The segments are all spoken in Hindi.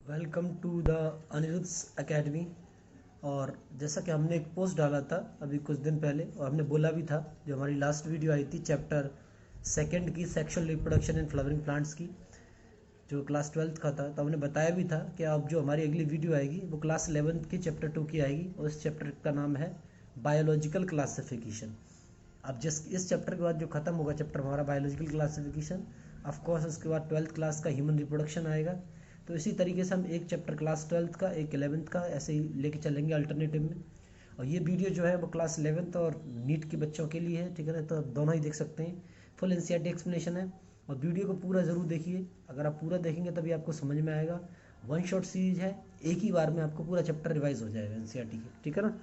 Welcome to the Anirudh academy. और जैसा कि हमने एक पोस्ट डाला था अभी कुछ दिन पहले, और हमने बोला भी था, जो हमारी लास्ट वीडियो आई थी चैप्टर सेकंड की, sexual reproduction in flowering plants की, जो क्लास 12th का था, तो हमने बताया भी था कि अब जो हमारी अगली वीडियो आएगी वो क्लास 11th की चैप्टर 2 की आएगी, और इस चैप्टर का नाम है बायोलॉजिकल क्लासिफिकेशन। अब जिस इस चैप्टर के बाद जो खत्म होगा चैप्टर हमारा बायोलॉजिकल क्लासिफिकेशन, ऑफकोर्स उसके बाद 12th क्लास का ह्यूमन रिप्रोडक्शन आएगा। तो इसी तरीके से हम एक चैप्टर क्लास 12th का, एक 11th का, ऐसे ही लेके चलेंगे अल्टरनेटिव में। और ये वीडियो जो है वो क्लास 11th और नीट के बच्चों के लिए है, ठीक है ना, तो आप दोनों ही देख सकते हैं। फुल एनसीईआरटी एक्सप्लेनेशन है, और वीडियो को पूरा ज़रूर देखिए। अगर आप पूरा देखेंगे तभी आपको समझ में आएगा। वन शॉट सीरीज है, एक ही बार में आपको पूरा चैप्टर रिवाइज हो जाएगा एनसीईआरटी के, ठीक है ना।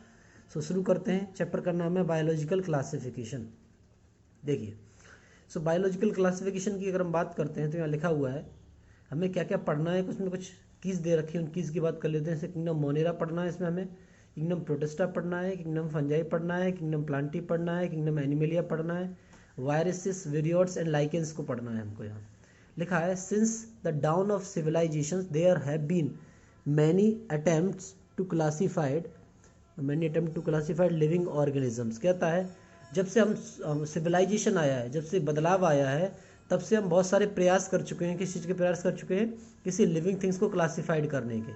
सो शुरू करते हैं। चैप्टर का नाम है बायोलॉजिकल क्लासिफिकेशन। देखिए, सो बायोलॉजिकल क्लासिफिकेशन की अगर हम बात करते हैं तो यहाँ लिखा हुआ है हमें क्या क्या पढ़ना है। कुछ में कुछ कीज दे रखी है, उन कीज की बात कर लेते हैं। जैसे किंगडम मोनेरा पढ़ना है, इसमें हमें किंगडम प्रोटिस्टा पढ़ना है, किंगडम फंजाई पढ़ना है, किंगडम प्लांटी पढ़ना है, किंगडम एनिमेलिया पढ़ना है, वायरसेस, विरियोट्स एंड लाइकेंस को पढ़ना है हमको। यहाँ लिखा है since the down of civilisations there have been many attempts to classified living organisms. कहता है जब से हम सिविलाइजेशन आया है, जब से बदलाव आया है, तब से हम बहुत सारे प्रयास कर चुके हैं। किस चीज़ के प्रयास कर चुके हैं? किसी लिविंग थिंग्स को क्लासिफाइड करने के।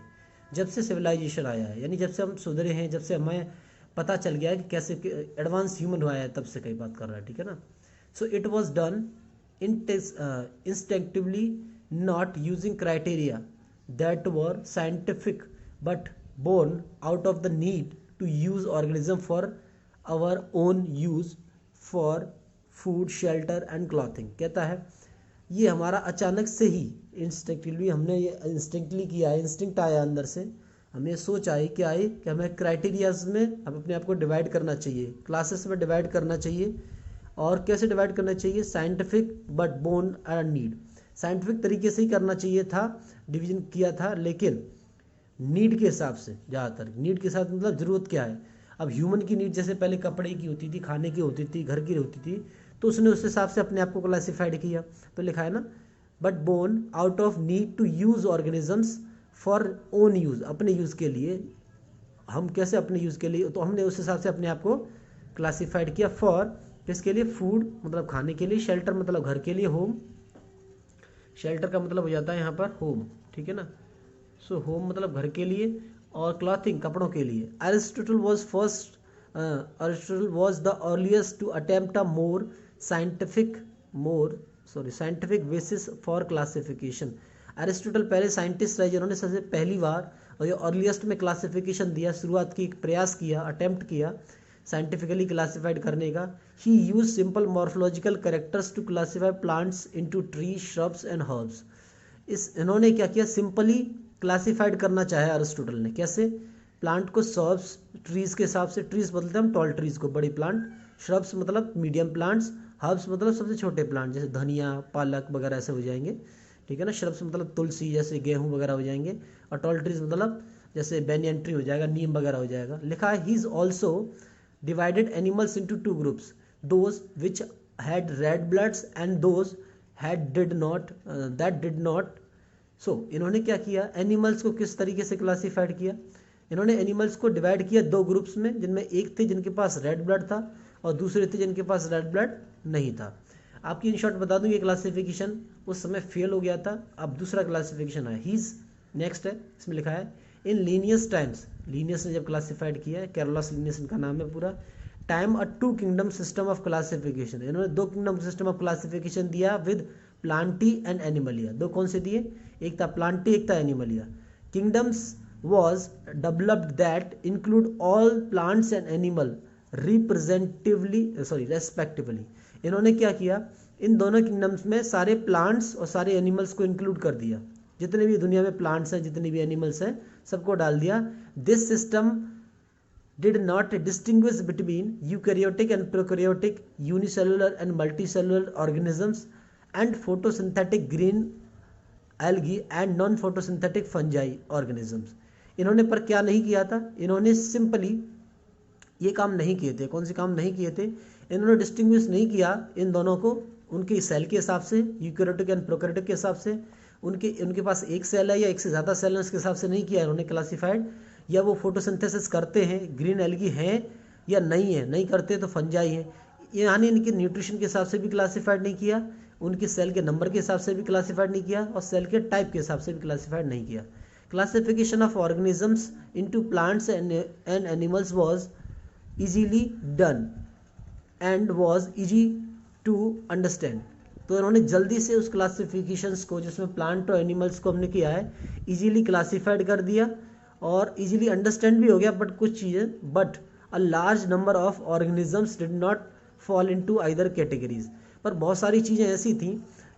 जब से सिविलाइजेशन आया है, यानी जब से हम सुधरे हैं, जब से हमें पता चल गया है कि कैसे एडवांस ह्यूमन हुआ है, तब से कई बात कर रहा है, ठीक है ना। So it was done instinctively, not using criteria that were scientific, but born out of the need to use organism for our own use for food, shelter and clothing। कहता है ये हमारा अचानक से ही इंस्टिंक्टिवली, हमने ये इंस्टिंक्टली किया है, इंस्टिंक्ट आया अंदर से, हमें सोच आई कि हमें क्राइटेरियाज में हम अपने आप को डिवाइड करना चाहिए, क्लासेस में डिवाइड करना चाहिए। और कैसे डिवाइड करना चाहिए? Scientific but born and need. Scientific तरीके से ही करना चाहिए था, डिवीजन किया था, लेकिन नीड के हिसाब से। ज़्यादातर नीड के साथ मतलब ज़रूरत क्या है। अब ह्यूमन की नीड जैसे पहले कपड़े की होती थी, खाने की होती थी, घर की होती थी, तो उसने उस हिसाब से अपने आप को क्लासिफाइड किया। तो लिखा है ना, but born out of need to use organisms for own use, अपने यूज़ के लिए। हम कैसे अपने यूज़ के लिए? तो हमने उस हिसाब से अपने आप को क्लासिफाइड किया। फॉर किसके लिए? फूड मतलब खाने के लिए, शेल्टर मतलब घर के लिए, होम, शेल्टर का मतलब हो जाता है यहाँ पर होम, ठीक है ना। सो होम मतलब घर के लिए, और क्लॉथिंग कपड़ों के लिए। Aristotle was the earliest to attempt a scientific basis for classification. Aristotle पहले साइंटिस्ट रहे जिन्होंने सबसे पहली बार और ये अर्लीस्ट में क्लासिफिकेशन दिया, शुरुआत की, प्रयास किया, अटेम्प्ट किया साइंटिफिकली क्लासिफाइड करने का। He use simple morphological characters to classify plants into tree, shrubs and herbs. इन्होंने क्या किया? सिंपली क्लासिफाइड करना चाहे अरिस्टोटल ने। कैसे? प्लांट को सर्ब्स, ट्रीज के हिसाब से, ट्रीज बोलते हैं हम टॉल ट्रीज को, बड़ी प्लांट, श्रब्स मतलब मीडियम प्लांट्स, हर्ब्स मतलब सबसे छोटे प्लांट, जैसे धनिया, पालक वगैरह ऐसे हो जाएंगे, ठीक है ना। श्रब्स मतलब तुलसी, जैसे गेहूं वगैरह हो जाएंगे, और टॉल ट्रीज मतलब जैसे बेनियन ट्री हो जाएगा, नीम वगैरह हो जाएगा। लिखा है he is also divided animals into two groups, those which had red bloods and those that did not. So इन्होंने क्या किया? एनिमल्स को किस तरीके से क्लासिफाइड किया? इन्होंने एनिमल्स को डिवाइड किया दो ग्रुप्स में, जिनमें एक थे जिनके पास रेड ब्लड था, और दूसरे थे जिनके पास रेड ब्लड नहीं था। आपकी इन शॉर्ट बता दूं, ये क्लासिफिकेशन उस समय फेल हो गया था। अब दूसरा क्लासिफिकेशन है, हीज नेक्स्ट है। इसमें लिखा है इन लीनियस टाइम्स, लीनियस ने जब क्लासिफाइड किया है, कैरोलस लीनियस इनका नाम है पूरा, time a two kingdom system of classification. इन्होंने दो किंगडम सिस्टम ऑफ क्लासिफिकेशन दिया विद प्लांटी एंड एनिमलिया। दो कौन से दिए? एक था प्लांटी, एक था Animalia. Kingdoms was developed that include all plants and animal respectively. इन्होंने क्या किया? इन दोनों किंगडम्स में सारे प्लांट्स और सारे एनिमल्स को इंक्लूड कर दिया। जितने भी दुनिया में प्लांट्स हैं, जितने भी एनिमल्स हैं, सबको डाल दिया। This system did not distinguish between eukaryotic and prokaryotic, unicellular and multicellular organisms, and photosynthetic green algae and non-photosynthetic fungi organisms। इन्होंने पर क्या नहीं किया था? इन्होंने सिंपली ये काम नहीं किए थे। कौन से काम नहीं किए थे? इन्होंने डिस्टिंग्विश नहीं किया इन दोनों को उनके सेल के हिसाब से, यूकैरियोटिक एंड प्रोकैरियोटिक के हिसाब से, उनके पास एक सेल है या एक से ज़्यादा सेल है, उसके हिसाब से नहीं किया इन्होंने क्लासीफाइड, या वो फोटोसिंथेसिस करते हैं, ग्रीन एल्गी हैं या नहीं है, नहीं करते तो फंजाई है, यानी इनके न्यूट्रिशन के हिसाब से भी क्लासीफाइड नहीं किया, उनके सेल के नंबर के हिसाब से भी क्लासीफाइड नहीं किया, और सेल के टाइप के हिसाब से भी क्लासीफाइड नहीं किया। Classification of organisms into plants and animals was easily done and was easy to understand. तो इन्होंने जल्दी से उस क्लासिफिकेशंस को, जिसमें प्लांट और एनिमल्स को हमने किया है, इजीली क्लासिफाइड कर दिया और इजीली अंडरस्टैंड भी हो गया। बट कुछ चीज़ें, but a large number of organisms did not fall into either categories, पर बहुत सारी चीज़ें ऐसी थी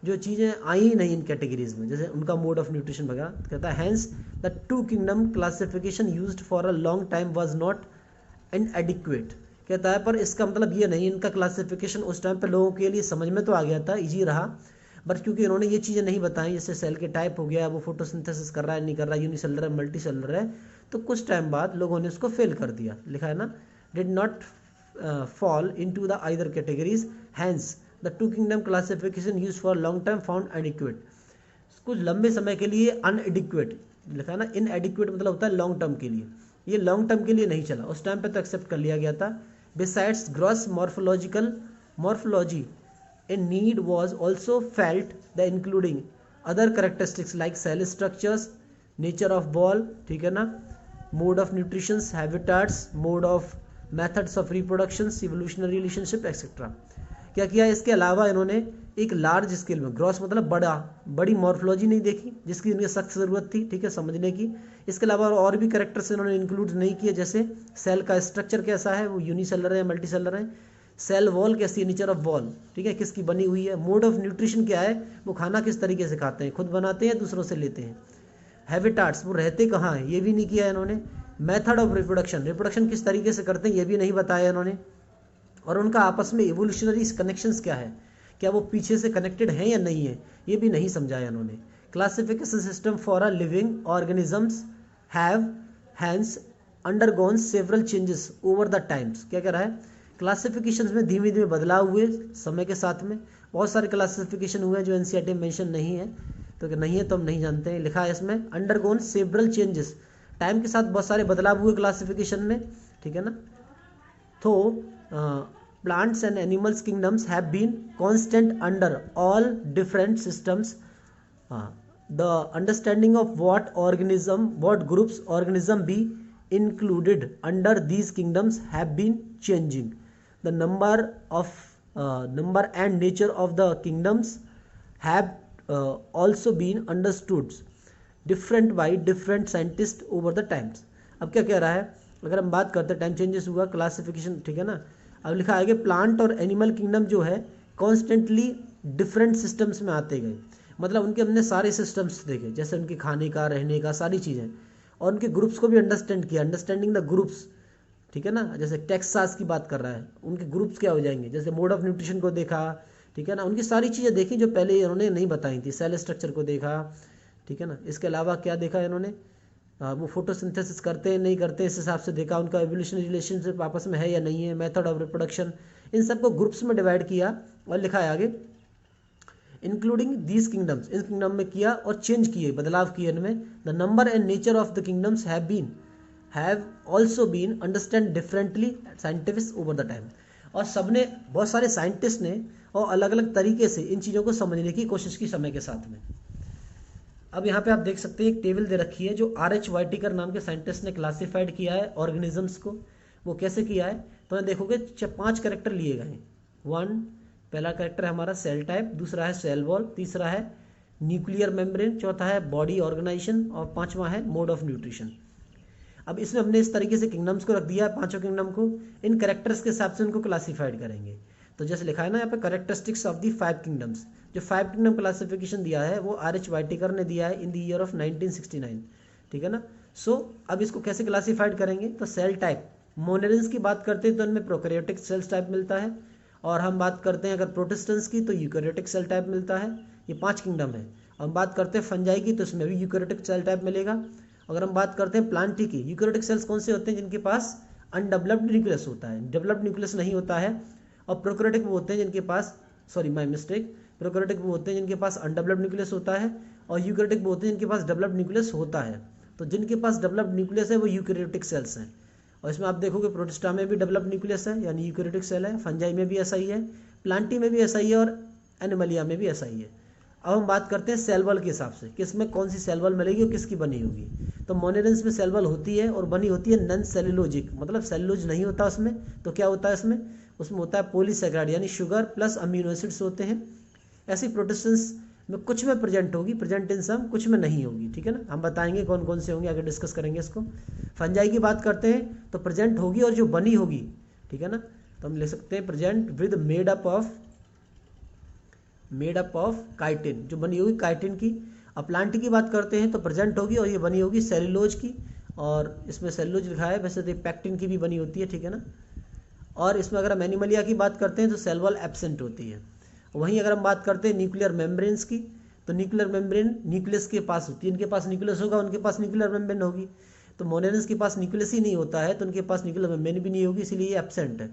जो चीज़ें आई ही नहीं इन कैटेगरीज में, जैसे उनका मोड ऑफ न्यूट्रिशन वगैरह। कहता है hence the two kingdom classification used for a long time was not inadequate. कहता है पर इसका मतलब ये नहीं, इनका क्लासिफिकेशन उस टाइम पे लोगों के लिए समझ में तो आ गया था, इजी रहा, बट क्योंकि इन्होंने ये चीज़ें नहीं बताई, जैसे सेल के टाइप हो गया, वो फोटोसिंथेसिस कर रहा है नहीं कर रहा है, यूनिसेलुलर है मल्टी सेलुलर है, तो कुछ टाइम बाद लोगों ने उसको फेल कर दिया। लिखा है ना, did not fall into the either categories, hence the two kingdom classification use for long time found adequate. कुछ लंबे समय के लिए अनएडिक्वेट, लिखा है ना, इनएडिक्वेट मतलब होता है लॉन्ग टर्म के लिए, ये लॉन्ग टर्म के लिए नहीं चला, उस टाइम पे तो एक्सेप्ट कर लिया गया था। Besides gross morphology, a need was also felt the including other characteristics like cell structures, nature of ball, ठीक है ना, mode of nutrition, habitats, mode of methods of reproduction, evolutionary relationship etc. क्या किया इसके अलावा इन्होंने एक लार्ज स्केल में, ग्रॉस मतलब बड़ी मॉर्फोलॉजी नहीं देखी जिसकी इनकी सख्त ज़रूरत थी, ठीक है, समझने की। इसके अलावा और भी कैरेक्टर्स इन्होंने इंक्लूड नहीं किए, जैसे सेल का स्ट्रक्चर कैसा है, वो यूनिसेलर है मल्टी सेलर है, सेल वॉल कैसी है, नेचर ऑफ वॉल, ठीक है, किसकी बनी हुई है, मोड ऑफ न्यूट्रिशन क्या है, वो खाना किस तरीके से खाते हैं, खुद बनाते हैं दूसरों से लेते हैं, हैबिटाट्स वो रहते कहाँ हैं, ये भी नहीं किया इन्होंने, मेथड ऑफ रिप्रोडक्शन किस तरीके से करते हैं ये भी नहीं बताया इन्होंने, और उनका आपस में इवोल्यूशनरी कनेक्शंस क्या है, क्या वो पीछे से कनेक्टेड हैं या नहीं है, ये भी नहीं समझाया इन्होंने। Classification system for a living organisms have hence undergone several changes over the times. क्या कह रहा है, क्लासिफिकेशंस में धीमे धीमे बदलाव हुए समय के साथ में, बहुत सारे क्लासिफिकेशन हुए हैं जो एनसीईआरटी में मेंशन नहीं है, तो नहीं है तो हम नहीं जानते हैं। लिखा है इसमें अंडरगोन सेवरल चेंजेस, टाइम के साथ बहुत सारे बदलाव हुए क्लासिफिकेशन में, ठीक है ना। तो plants and animals kingdoms have been constant under all different systems. The understanding of what groups organism be included under these kingdoms have been changing. The number and nature of the kingdoms have also been understood different by different scientists over the times. अब क्या कह रहा है, अगर हम बात करते हैं टाइम चेंजेस हुआ क्लासिफिकेशन, ठीक है ना। अब लिखा है कि प्लांट और एनिमल किंगडम जो है कॉन्स्टेंटली डिफरेंट सिस्टम्स में आते गए, मतलब उनके हमने सारे सिस्टम्स देखे, जैसे उनके खाने का, रहने का, सारी चीज़ें, और उनके ग्रुप्स को भी अंडरस्टैंड किया, अंडरस्टैंडिंग द ग्रुप्स, ठीक है ना। जैसे टेक्सास की बात कर रहा है, उनके ग्रुप्स क्या हो जाएंगे, जैसे मोड ऑफ न्यूट्रिशन को देखा, ठीक है ना, उनकी सारी चीज़ें देखी जो पहले इन्होंने नहीं बताई थी, सेल स्ट्रक्चर को देखा, ठीक है ना। इसके अलावा क्या देखा इन्होंने, वो फोटोसिंथेसिस करते हैं नहीं करते, इस हिसाब से देखा, उनका एवोल्यूशनरी रिलेशनशिप आपस में है या नहीं है, मेथड ऑफ रिप्रोडक्शन, इन सबको ग्रुप्स में डिवाइड किया, और लिखा है आगे इंक्लूडिंग दीज किंगडम्स, इन किंगडम में किया और चेंज किए, बदलाव किए इनमें। The number and nature of the kingdoms have also been understand differently scientific over the time, और सबने, बहुत सारे साइंटिस्ट ने और अलग अलग तरीके से इन चीज़ों को समझने की कोशिश की समय के साथ में। अब यहाँ पे आप देख सकते हैं एक टेबल दे रखी है जो RH वाइटिकर नाम के साइंटिस्ट ने क्लासिफाइड किया है ऑर्गेनिजम्स को। वो कैसे किया है, तो मैं देखोगे 5 कैरेक्टर लिए गए हैं। 1 पहला कैरेक्टर है हमारा सेल टाइप, दूसरा है सेल वॉल, तीसरा है न्यूक्लियर मेम्ब्रेन, चौथा है बॉडी ऑर्गेनाइजेशन, और 5वां है मोड ऑफ न्यूट्रिशन। अब इसमें हमने इस तरीके से किंगडम्स को रख दिया है, 5 किंगडम को, इन कैरेक्टर्स के हिसाब से उनको क्लासीफाइड करेंगे। तो जैसे लिखा है ना यहाँ पे कैरेक्टरिस्टिक्स ऑफ दी 5 किंगडम्स, जो 5 किंगडम क्लासिफिकेशन दिया है वो RH वाइटिकर ने दिया है इन द ईयर ऑफ 1969, ठीक है ना। सो अब इसको कैसे क्लासीफाइड करेंगे, तो सेल टाइप, मोनेरिन्स की बात करते हैं तो इनमें प्रोकैरियोटिक सेल्स टाइप मिलता है, और हम बात करते हैं अगर प्रोटिस्टेंस की तो यूकैरियोटिक सेल टाइप मिलता है। ये 5 किंगडम है। और हम बात करते हैं फंजाई की तो इसमें भी यूकैरियोटिक सेल टाइप मिलेगा। अगर हम बात करते हैं प्लांटी की, यूकैरियोटिक सेल्स कौन से होते हैं, जिनके पास अनडेवलप्ड न्यूक्लियस होता है, डेवलप्ड न्यूक्लियस नहीं होता है। और प्रोकैरियोटिक वो होते हैं जिनके पास, सॉरी माय मिस्टेक, प्रोकैरियोटिक वो होते हैं जिनके पास अनडेवलप्ड न्यूक्लियस होता है, और यूकैरियोटिक वो होते हैं जिनके पास डेवलप्ड न्यूक्लियस होता है। तो जिनके पास डेवलप्ड न्यूक्लियस है वो यूकैरियोटिक सेल्स हैं। और इसमें आप देखोगे प्रोटिस्टा में भी डेवलप्ड न्यूक्लियस है यानी यूकैरियोटिक सेल है, फंजाई में भी ऐसा ही है, प्लांटी में भी ऐसा ही है और एनिमलिया में भी ऐसा ही है। अब हम बात करते हैं सेल वॉल के हिसाब से, किसमें कौन सी सेल वॉल मिलेगी और किसकी बनी होगी। तो मोनेरेंस में सेल वॉल होती है और बनी होती है नॉन सेलुलोजिक, मतलब सेलुलोज नहीं होता उसमें। तो क्या होता है उसमें होता है पॉलीसैकेराइड यानी शुगर प्लस अमीनो एसिड्स होते हैं। ऐसी प्रोटिस्टेंस में कुछ में प्रेजेंट होगी, प्रेजेंट इन सम, कुछ में नहीं होगी, ठीक है ना। हम बताएंगे कौन कौन से होंगे, आगे डिस्कस करेंगे इसको। फंजाई की बात करते हैं तो प्रेजेंट होगी और जो बनी होगी, ठीक है ना। तो हम ले सकते हैं present with made up of chitin, जो बनी होगी काइटिन की। अब प्लांट की बात करते हैं तो प्रेजेंट होगी और ये बनी होगी सेलुलोज की, और इसमें सेलुलोज लिखा है, वैसे तो पैक्टिन की भी बनी होती है, ठीक है ना। और इसमें अगर हम एनिमलिया की बात करते हैं तो सेल वॉल एब्सेंट होती है। वहीं अगर हम बात करते हैं न्यूक्लियर मेम्ब्रेन्स की, तो न्यूक्लियर मेम्ब्रेन न्यूक्लियस के पास होती है, इनके पास न्यूक्लियस होगा, उनके पास न्यूक्लियर मेम्ब्रेन होगी। तो मोनेरेंस के पास न्यूक्लियस ही नहीं होता है तो उनके पास न्यूक्लियर मेम्ब्रेन भी नहीं होगी, इसीलिए ये एब्सेंट है।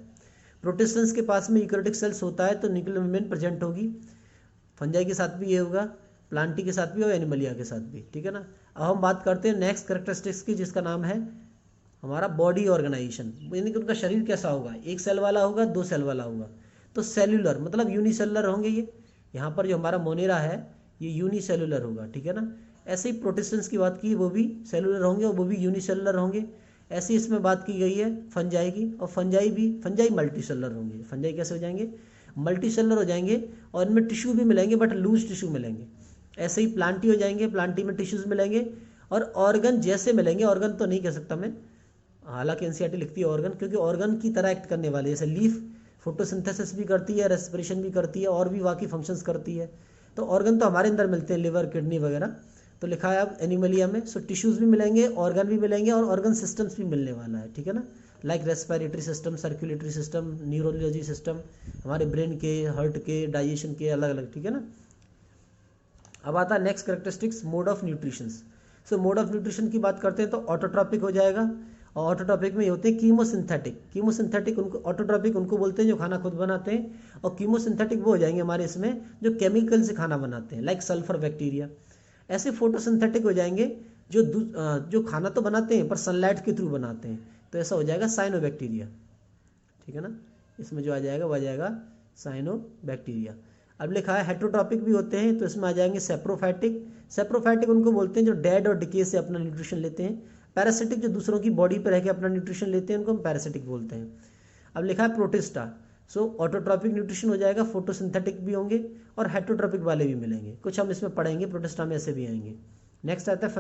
प्रोटिस्टेंस के पास में यूकैरियोटिक सेल्स होता है तो न्यूक्लियर मेम्ब्रेन प्रेजेंट होगी। फंजाई के साथ भी ये होगा, प्लांटी के साथ भी और एनिमलिया के साथ भी, ठीक है ना। अब हम बात करते हैं नेक्स्ट कैरेक्टरिस्टिक्स की, जिसका नाम है हमारा बॉडी ऑर्गेनाइजेशन, यानी कि उनका शरीर कैसा होगा, एक सेल वाला होगा, दो सेल वाला होगा। तो सेल्यूलर मतलब यूनिसेलुलर होंगे ये, यहाँ पर जो हमारा मोनेरा है ये यूनिसेलुलर होगा, ठीक है ना। ऐसे ही प्रोटिस्टेंस की बात की, वो भी सेलुलर होंगे और वो भी यूनिसेलुलर होंगे। ऐसे ही इसमें बात की गई है फंजाई की, और फंजाई मल्टीसेलुलर होंगे। फंजाई कैसे हो जाएंगे, मल्टीसेलुलर हो जाएंगे और इनमें टिश्यू भी मिलेंगे बट लूज टिश्यू मिलेंगे। ऐसे ही प्लांटी हो जाएंगे, प्लांटी में टिश्यूज मिलेंगे और ऑर्गन जैसे मिलेंगे, ऑर्गन तो नहीं कह सकता मैं, हालांकि एनसीईआरटी लिखती है ऑर्गन, क्योंकि ऑर्गन की तरह एक्ट करने वाले, जैसे लीफ फोटोसिंथेसिस भी करती है, रेस्पिरेशन भी करती है और भी बाकी फंक्शंस करती है। तो ऑर्गन तो हमारे अंदर मिलते हैं, लिवर, किडनी वगैरह। तो लिखा है अब एनिमलिया में, सो टिश्यूज भी मिलेंगे, ऑर्गन भी मिलेंगे और ऑर्गन सिस्टम्स भी मिलने वाला है, ठीक है ना। Like respiratory system, circulatory system, neurology system, हमारे ब्रेन के, हार्ट के, डाइजेशन के अलग अलग, ठीक है ना। अब आता है next characteristics, mode of nutrition. So mode of nutrition की बात करते हैं तो ऑटोट्रॉपिक हो जाएगा, और ऑटोट्रॉपिक में ये होते हैं कीमोसिंथेटिक उनको, ऑटोट्रॉपिक उनको बोलते हैं जो खाना खुद बनाते हैं, और कीमोसिंथेटिक वो हो जाएंगे हमारे इसमें जो केमिकल से खाना बनाते हैं, लाइक सल्फर, बैक्टीरिया। ऐसे फोटोसिंथेटिक हो जाएंगे जो खाना तो बनाते हैं पर सनलाइट के थ्रू बनाते हैं, तो ऐसा हो जाएगा साइनोबैक्टीरिया, ठीक है ना। इसमें जो आ जाएगा वह आ जाएगा साइनोबैक्टीरिया। अब लिखा है हेटरोट्रॉपिक भी होते हैं, तो इसमें आ जाएंगे सेप्रोफाइटिक उनको बोलते हैं जो डेड और डिके से अपना न्यूट्रिशन लेते हैं। पैरासिटिक जो दूसरों की बॉडी पर रह के अपना न्यूट्रिशन लेते हैं, उनको हम पैरासिटिक बोलते हैं। अब लिखा है प्रोटिस्टा, सो ऑटोट्रॉपिक न्यूट्रिशन हो जाएगा, फोटोसिंथेटिक भी होंगे और हेटरोट्रॉपिक वाले भी मिलेंगे, कुछ हम इसमें पढ़ेंगे, प्रोटिस्टा में ऐसे भी आएंगे। नेक्स्ट आता है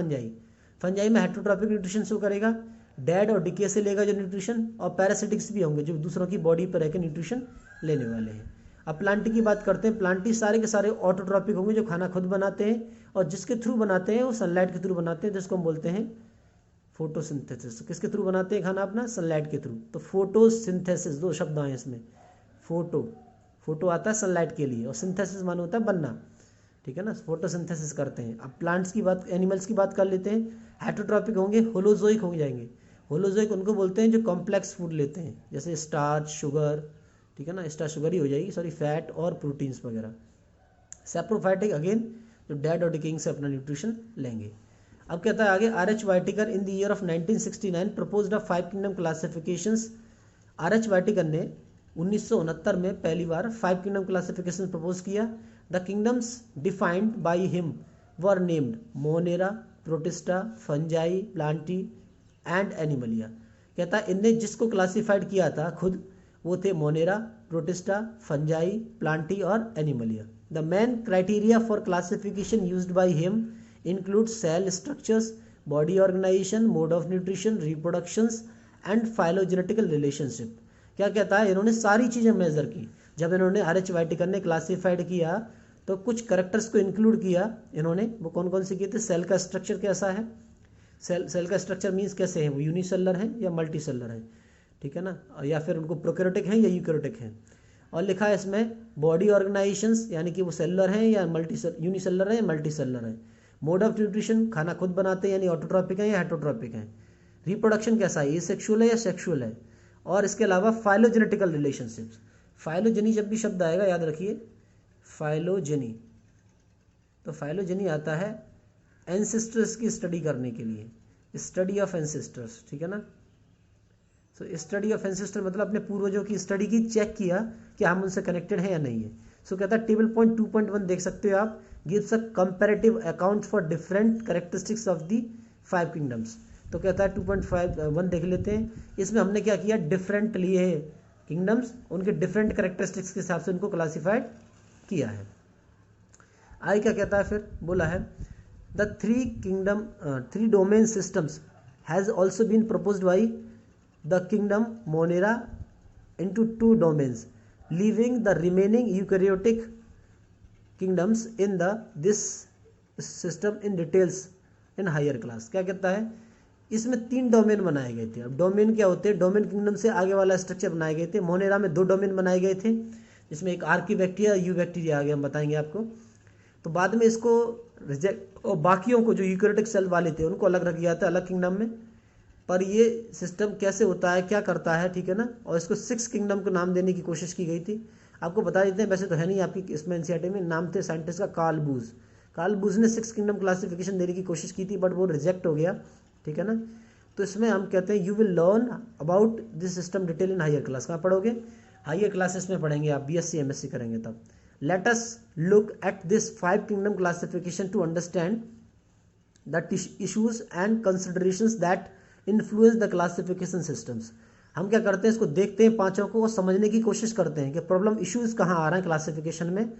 फंजाई में हेटरोट्रॉपिक न्यूट्रिशन शो करेगा, डेड और डिके से लेगा जो न्यूट्रिशन, और पैरासिटिक्स भी होंगे जो दूसरों की बॉडी पर रह के न्यूट्रिशन लेने वाले हैं। अब प्लांटी की बात करते हैं, प्लांटी सारे के सारे ऑटोट्रॉपिक होंगे जो खाना खुद बनाते हैं और जिसके थ्रू बनाते हैं वो सनलाइट के थ्रू बनाते हैं, जिसको हम बोलते हैं फोटोसिंथेसिस। किसके थ्रू बनाते हैं खाना अपना, सनलाइट के थ्रू। तो फोटोसिंथेसिस, दो शब्द आए इसमें, फोटो आता है सनलाइट के लिए और सिंथेसिस माने होता है बनना, ठीक है ना। फोटोसिंथेसिस करते हैं। अब प्लांट्स की बात, एनिमल्स की बात कर लेते हैं। हेटरोट्रॉपिक होंगे, होलोजोइक हो जाएंगे। होलोजोइक उनको बोलते हैं जो कॉम्प्लेक्स फूड लेते हैं, जैसे स्टार्च, शुगर, ठीक है ना, स्टार्च शुगर ही हो जाएगी, सॉरी, फैट और प्रोटीन्स वगैरह। सेप्रोफाइटिक अगेन जो डेड और डिकेइंग से अपना न्यूट्रिशन लेंगे। अब कहता है आगे, R H Whittaker in the year of 1969 proposed a 5 kingdom classifications. R H Whittaker ने 1969 में पहली बार 5 किंगडम क्लासिफिकेशन प्रपोज किया। The kingdoms defined by him were named Monera, Protista, Fungi, Plantae and Animalia. कहता है इनने जिसको क्लासिफाइड किया था खुद, वो थे मोनेरा, प्रोटिस्टा, फंजाई, प्लांटी और Animalia. The main criteria for classification used by him include cell structures, body organization, mode of nutrition, reproductions and phylogenetical relationship। क्या कहता है, इन्होंने सारी चीज़ें मेजर की। जब इन्होंने आर एच वाइटिकर ने क्लासिफाइड किया तो कुछ करेक्टर्स को इंक्लूड किया इन्होंने, वो कौन कौन से किए थे। सेल का स्ट्रक्चर कैसा है, सेल का स्ट्रक्चर मीन्स कैसे है, वो यूनिसेलुलर है या मल्टीसेलुलर है, ठीक है ना, या फिर उनको प्रोकैरियोटिक है या यूकैरियोटिक है। और लिखा है इसमें बॉडी ऑर्गेनाइजेशंस, यानी कि वो सेलुलर हैं या यूनिसेलुलर है या मल्टीसेलुलर है। मोड ऑफ न्यूट्रिशन, खाना खुद बनाते हैं यानी ऑटोट्रॉपिक है या हेटरोट्रॉपिक है। रिप्रोडक्शन कैसा है, ये सेक्सुअल है या सेक्सुअल है। और इसके अलावा फाइलोजेनेटिकल रिलेशनशिप्स। फाइलोजेनी जब भी शब्द आएगा याद रखिए, फाइलोजेनी, तो फाइलोजेनी आता है एंसेस्टर्स की स्टडी करने के लिए, स्टडी ऑफ एंसेस्टर्स, ठीक है ना। सो स्टडी ऑफ एंसेस्टर मतलब अपने पूर्वजों की स्टडी की, चेक किया कि हम उनसे कनेक्टेड हैं या नहीं है। सो कहता है टेबल पॉइंट 2.1 देख सकते हो आप, gives a comparative account for different characteristics of the 5 kingdoms. तो कहता है 2.51 देख लेते हैं। इसमें हमने क्या किया, डिफरेंट लिए हैं किंगडम्स, उनके डिफरेंट कैरेक्टरिस्टिक्स के हिसाब से उनको क्लासिफाइड किया है। आई क्या कहता है फिर, बोला है the 3 domain systems has also been proposed by the kingdom Monera into 2 domains, leaving the remaining eukaryotic kingdoms in this system in details in higher class। क्या कहता है, इसमें 3 डोमेन बनाए गए थे। अब डोमेन क्या होते हैं, डोमेन किंगडम से आगे वाला स्ट्रक्चर बनाए गए थे। मोनेरा में 2 डोमेन बनाए गए थे, जिसमें एक आर्की बैक्टीरिया, यू बैक्टीरिया आगे हम बताएंगे आपको। तो बाद में इसको रिजेक्ट, और बाकियों को जो यूकैरियोटिक सेल वाले थे उनको अलग रख दिया था, अलग किंगडम में। पर ये सिस्टम कैसे होता है, क्या करता है, ठीक है ना। और इसको 6 किंगडम को नाम देने की कोशिश की गई थी। आपको बता देते हैं, वैसे तो है नहीं आपकी इसमें एनसीईआरटी में, नाम थे साइंटिस्ट का कार्ल बूज। कार्ल बूज ने 6 किंगडम क्लासिफिकेशन देने की कोशिश की थी, बट वो रिजेक्ट हो गया, ठीक है ना। तो इसमें हम कहते हैं you will learn about this system detail in higher class. कहाँ पढ़ोगे, हायर क्लासेस में पढ़ेंगे आप, बीएससी एमएससी करेंगे तब। Let us look at this 5 kingdom classification to understand the issues and considerations that influence the classification systems. हम क्या करते हैं, इसको देखते हैं पांचों को और समझने की कोशिश करते हैं कि प्रॉब्लम इश्यूज कहाँ आ रहे हैं क्लासिफिकेशन में,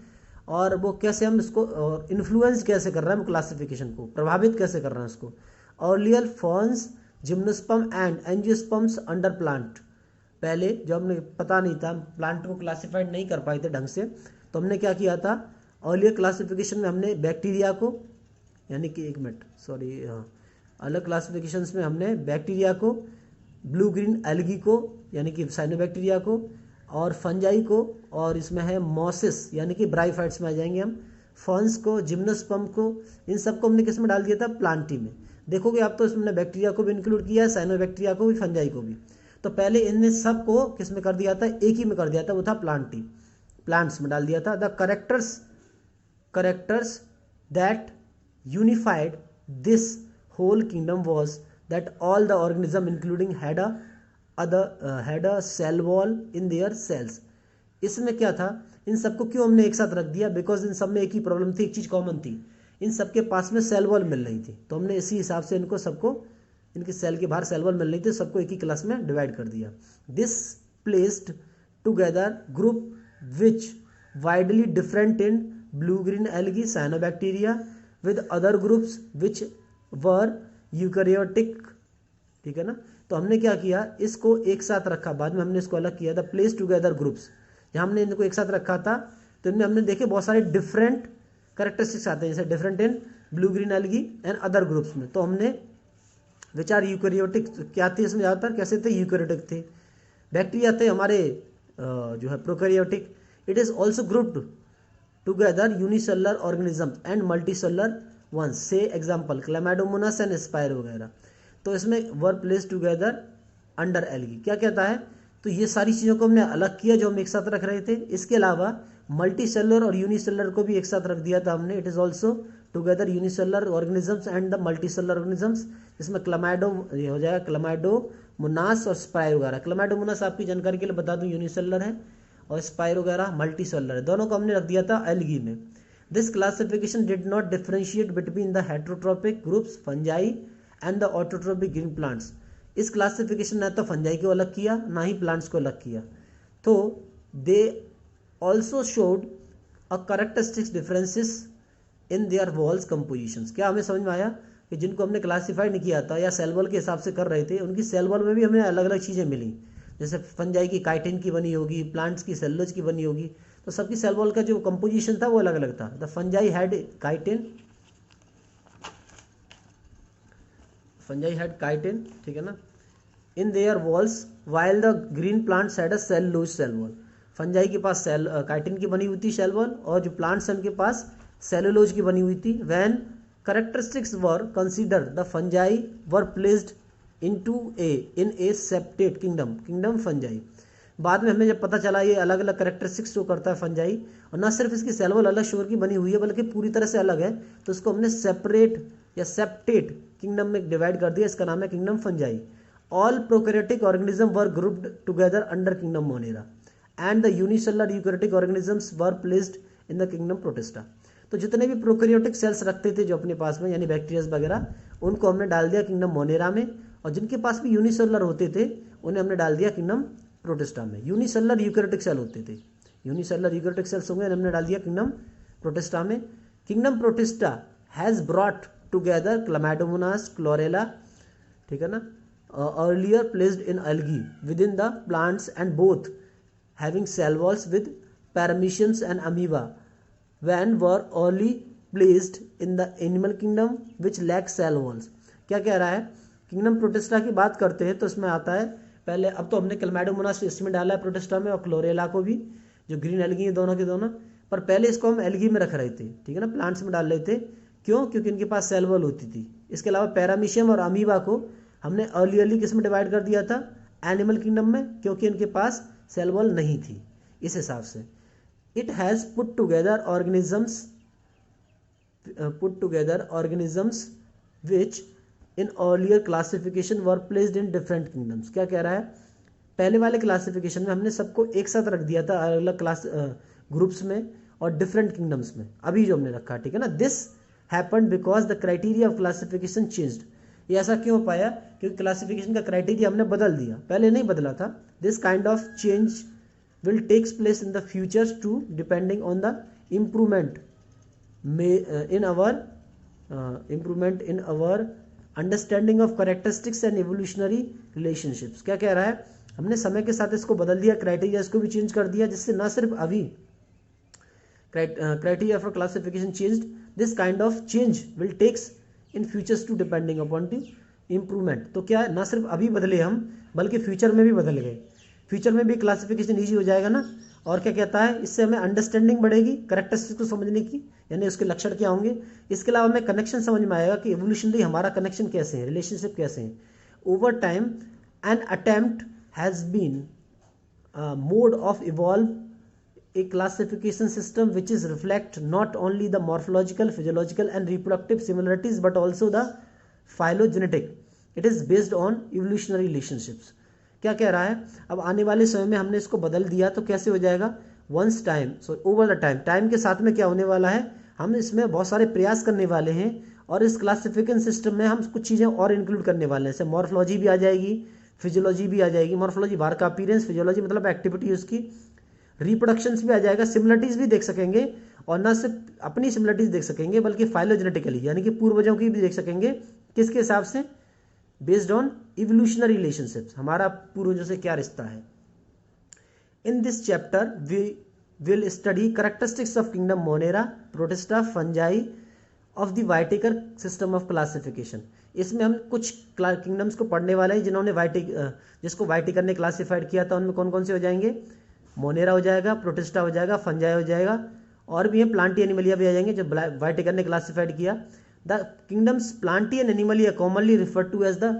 और वो कैसे हम इसको इन्फ्लुएंस कैसे कर रहे हैं, हम क्लासिफिकेशन को प्रभावित कैसे कर रहे हैं इसको। Earlier ferns, gymnosperm and angiosperms under plant. पहले जब हमने पता नहीं था, प्लांट को क्लासिफाइड नहीं कर पाए थे ढंग से, तो हमने क्या किया था, अर्लियर क्लासिफिकेशन में हमने बैक्टीरिया को, यानी कि एक मिनट सॉरी, अलग क्लासिफिकेशंस में हमने बैक्टीरिया को, ब्लू ग्रीन एल्गी को यानी कि साइनोबैक्टीरिया को, और फंजाई को, और इसमें है मॉसिस यानी कि ब्राइफाइट्स में आ जाएंगे हम, फर्न्स को, जिम्नोस्पर्म को, इन सबको हमने किस में डाल दिया था, प्लांटी में। देखोगे आप तो इसमें बैक्टीरिया को भी इंक्लूड किया है, साइनोबैक्टीरिया को भी, फंजाई को भी। तो पहले इनने सबको किस में कर दिया था, एक ही में कर दिया था, वो था प्लांटी, प्लांट्स में डाल दिया था। The characters that unified this whole kingdom was that all the organism including had a cell wall in their cells। इसमें क्या था, इन सबको क्यों हमने एक साथ रख दिया, बिकॉज इन सब में एक ही प्रॉब्लम थी, एक चीज कॉमन थी, इन सबके पास में सेल वॉल मिल रही थी। तो हमने इसी हिसाब से इनको सबको, इनके सेल के बाहर सेल वॉल मिल रही थी, सबको एक ही क्लास में डिवाइड कर दिया। This placed together group which widely different in blue green algae, cyanobacteria with other groups which were eukaryotic, ठीक है ना। तो हमने क्या किया, इसको एक साथ रखा, बाद में हमने इसको अलग किया था, प्लेस टुगेदर ग्रुप्स। जहाँ हमने इनको एक साथ रखा था तो इनमें हमने देखे बहुत सारे डिफरेंट कैरेक्टरिस्टिक्स आते हैं, जैसे different in blue green algae and other groups में। तो हमने विच आर यूकैरियोटिक, क्या थे इसमें ज़्यादातर, कैसे थे, यूकैरियोटिक थे। बैक्टीरिया थे हमारे जो है prokaryotic. It is also grouped together unicellular organisms and multicellular one, से एग्जाम्पल क्लेमाइडोमोनास एंड स्पाइर वगैरह। तो इसमें वर प्लेस टुगेदर अंडर एल्गी। क्या कहता है, तो ये सारी चीज़ों को हमने अलग किया जो हम एक साथ रख रहे थे। इसके अलावा मल्टी सेलुलर और यूनिसेलुलर को भी एक साथ रख दिया था हमने। It is also together unicellular organisms and the multi cellular organisms. इसमें क्लेमाइडो हो जाएगा, क्लेमाइडोमोनास और स्पाइर वगैरह। क्लेमाइडोमोनास आपकी जानकारी के लिए बता दूं यूनिसेलुलर है, और स्पाइर वगैरह मल्टी सेलुलर है। दोनों को हमने रख दिया था एल्गी में। This classification did not differentiate between the heterotrophic groups fungi and the autotrophic green plants। इस क्लासिफिकेशन ने तो फंजाई को अलग किया, ना ही प्लांट्स को अलग किया। तो they also showed a characteristic differences in their walls compositions। क्या हमें समझ में आया कि जिनको हमने क्लासिफाई नहीं किया था या सेल वॉल के हिसाब से कर रहे थे, उनकी सेल वॉल में भी हमें अलग अलग चीज़ें मिली। जैसे फंजाई की काइटिन की बनी होगी, प्लांट्स की सेलुलोज की बनी होगी, तो सबकी सेल वॉल का जो कंपोजिशन था वो अलग अलग था। द फंजाई हैड काइटिन, ठीक है ना, in their walls, while the green plants had a cellulose cell wall. Fungi के पास काइटिन की बनी हुई थी सेल वॉल, और जो प्लांट्स हैं उनके पास सेलुलोज की बनी हुई थी। When characteristics were consider the fungi were placed in A separate kingdom fungi. बाद में हमें जब पता चला ये अलग अलग कैरेक्टरिस्टिक्स शो करता है फंजाई, और ना सिर्फ इसकी सेल वॉल अलग शोर की बनी हुई है बल्कि पूरी तरह से अलग है, तो इसको हमने सेपरेट या सेप्टेट किंगडम में डिवाइड कर दिया, इसका नाम है kingdom fungi. All prokaryotic organism were grouped together under kingdom Monera and the unicellular eukaryotic organisms were placed in the kingdom protista. तो जितने भी प्रोकैरियोटिक सेल्स रखते थे जो अपने पास में, यानी बैक्टीरिया वगैरह, उनको हमने डाल दिया किंगडम मोनेरा में, और जिनके पास भी यूनिसेलुलर होते थे उन्हें हमने डाल दिया किंगडम प्रोटिस्टा में। यूनिसेलुलर यूकैरियोटिक सेल होते थे, यूनिसेलुलर यूकैरियोटिक सेल्स होंगे, हमने डाल दिया किंगडम प्रोटिस्टा में। Kingdom Protista has brought together Chlamydomonas, Chlorella, ठीक है ना, earlier placed in algae within the plants and both having cell walls with parameciums and amoeba when were early placed in the animal kingdom which lack cell walls। क्या कह रहा है, किंगडम प्रोटिस्टा की बात करते हैं तो इसमें आता है पहले, अब तो हमने क्लामाइडोमोनास इसमें डाला है प्रोटिस्टा में, और क्लोरेला को भी, जो ग्रीन एल्गी है दोनों के दोनों, पर पहले इसको हम एल्गी में रख रहे थे, ठीक है ना, प्लांट्स में डाल रहे थे। क्यों? क्योंकि इनके पास सेल वॉल होती थी। इसके अलावा पैरामीशियम और अमीबा को हमने अर्ली किस में डिवाइड कर दिया था, एनिमल किंगडम में, क्योंकि इनके पास सेल वॉल नहीं थी। इस हिसाब से it has put together organisms which in earlier classification were placed in different kingdoms. क्या कह रहा है, पहले वाले क्लासिफिकेशन में हमने सबको एक साथ रख दिया था अलग अलग क्लास ग्रुप्स में और डिफरेंट किंगडम्स में, अभी जो हमने रखा, ठीक है ना। This happened because the criteria of classification changed. ये ऐसा क्यों पाया, क्योंकि क्लासिफिकेशन का क्राइटेरिया हमने बदल दिया, पहले नहीं बदला था। This kind of change will takes place in the future too depending on the improvement in our understanding of characteristics and evolutionary relationships. क्या कह रहा है, हमने समय के साथ इसको बदल दिया, क्राइटेरिया इसको भी चेंज कर दिया, जिससे न सिर्फ अभी criteria for classification changed, this kind of change will takes in futures to depending upon the improvement। तो क्या है, ना सिर्फ अभी बदले हम, बल्कि फ्यूचर में भी बदल गए, फ्यूचर में भी क्लासिफिकेशन ईजी हो जाएगा ना। और क्या कहता है, इससे हमें अंडरस्टैंडिंग बढ़ेगी कैरेक्टरिस्टिक्स को समझने की, यानी उसके लक्षण क्या होंगे। इसके अलावा हमें कनेक्शन समझ में आएगा कि एवोल्यूशनरी हमारा कनेक्शन कैसे है, रिलेशनशिप कैसे हैं। Over time an attempt has been made of evolve a classification system which is reflect not only the morphological, physiological and reproductive similarities but also the phylogenetic। It is based on evolutionary relationships। क्या कह रहा है, अब आने वाले समय में हमने इसको बदल दिया तो कैसे हो जाएगा, once time, so over the time के साथ में क्या होने वाला है, हम इसमें बहुत सारे प्रयास करने वाले हैं और इस क्लासिफिकेशन सिस्टम में हम कुछ चीज़ें और इंक्लूड करने वाले हैं। जैसे मॉर्फोलॉजी भी आ जाएगी, फिजियोलॉजी भी आ जाएगी। मॉर्फोलॉजी बाहर का अपीयरेंस, फिजियोलॉजी मतलब एक्टिविटी उसकी, रिप्रोडक्शंस भी आ जाएगा, सिमिलरिटीज भी देख सकेंगे, और ना सिर्फ अपनी सिमिलरिटीज देख सकेंगे बल्कि फाइलोजेनेटिकली यानी कि पूर्वजों की भी देख सकेंगे। किसके हिसाब से, बेस्ड ऑन इवोल्यूशनरी रिलेशनशिप्स, हमारा पूर्वजों से क्या रिश्ता है। In this chapter we will study characteristics of kingdom Monera, Protista, Fungi of the Whittaker system of classification. इसमें हम कुछ किंगडम्स को पढ़ने वाले हैं जिन्होंने जिसको वाइटिकर ने क्लासिफाइड किया था। उनमें कौन कौन से हो जाएंगे, मोनेरा हो जाएगा, प्रोटिस्टा हो जाएगा, फंजाई हो जाएगा, और भी है प्लांटी एनिमलिया भी आ जाएंगे जो वाइटिकर ने क्लासिफाइड किया। The kingdoms Plantae and Animalia commonly refer to as the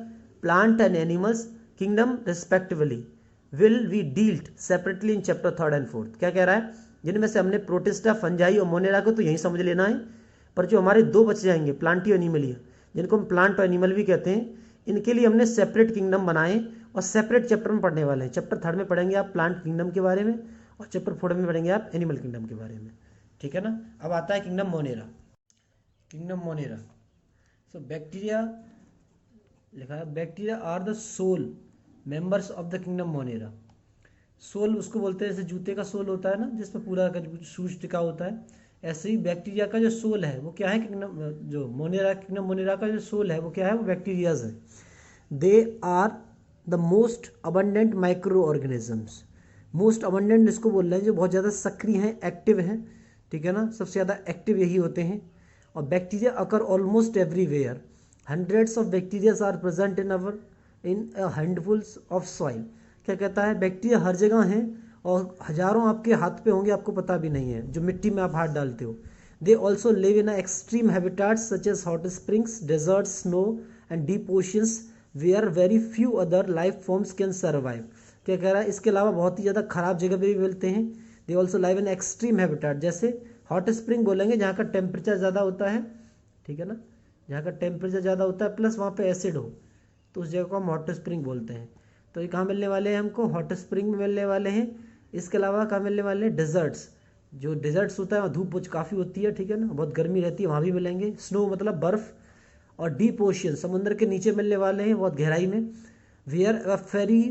plant and animals kingdom respectively will be dealed separately in chapter 3rd and 4th। क्या कह रहा है, जिनमें से हमने प्रोटिस्टा, फंजाई और मोनेरा को तो यही समझ लेना है, पर जो हमारे दो बच जाएंगे प्लांटी और एनिमलिया, जिनको हम प्लांट और एनिमल भी कहते हैं, इनके लिए हमने सेपरेट किंगडम बनाए और सेपरेट चैप्टर में पढ़ने वाले हैं। चैप्टर 3rd में पढ़ेंगे आप प्लांट किंगडम के बारे में, और चैप्टर 4 में पढ़ेंगे आप एनिमल किंगडम के बारे में, ठीक है ना। अब आता है kingdom Monera. Kingdom Monera, so bacteria लिखा है, bacteria are the sole members of the kingdom Monera. Sole उसको बोलते हैं, जैसे जूते का सोल होता है ना, जिसमें पूरा शूज टिका होता है, ऐसे ही बैक्टीरिया का जो सोल है वो क्या है, किंगडम जो मोनेरा, किंगडम मोनेरा का जो सोल है वो क्या है, वो बैक्टीरियाज है। They are the most abundant micro organisms. Most abundant इसको बोल रहे हैं जो बहुत ज़्यादा सक्रिय हैं, एक्टिव हैं, ठीक है ना, सबसे ज़्यादा एक्टिव यही होते हैं। और bacteria occur almost everywhere, hundreds of bacterias are present in handfuls of soil. क्या कहता है, बैक्टीरिया हर जगह हैं और हजारों आपके हाथ पे होंगे, आपको पता भी नहीं है, जो मिट्टी में आप हाथ डालते हो। They also live in extreme habitats such as hot springs, desert, snow and deep oceans where very few other life forms can survive. क्या कह रहा है, इसके अलावा बहुत ही ज़्यादा खराब जगह पे भी मिलते हैं। They also live in extreme habitat, जैसे हॉट स्प्रिंग बोलेंगे जहाँ का टेम्परेचर ज़्यादा होता है, ठीक है ना, जहाँ का टेम्परेचर ज़्यादा होता है प्लस वहाँ पे एसिड हो, तो उस जगह को हम हॉट स्प्रिंग बोलते हैं। तो ये कहाँ मिलने वाले हैं हमको, हॉट स्प्रिंग में मिलने वाले हैं। इसके अलावा कहाँ मिलने वाले हैं, डेजर्ट्स, जो डेजर्ट्स होता है वहाँ धूप काफ़ी होती है, ठीक है ना, बहुत गर्मी रहती है, वहाँ भी मिलेंगे। स्नो मतलब बर्फ़। और डीप ओशियन, समुद्र के नीचे मिलने वाले हैं बहुत गहराई में। Where a very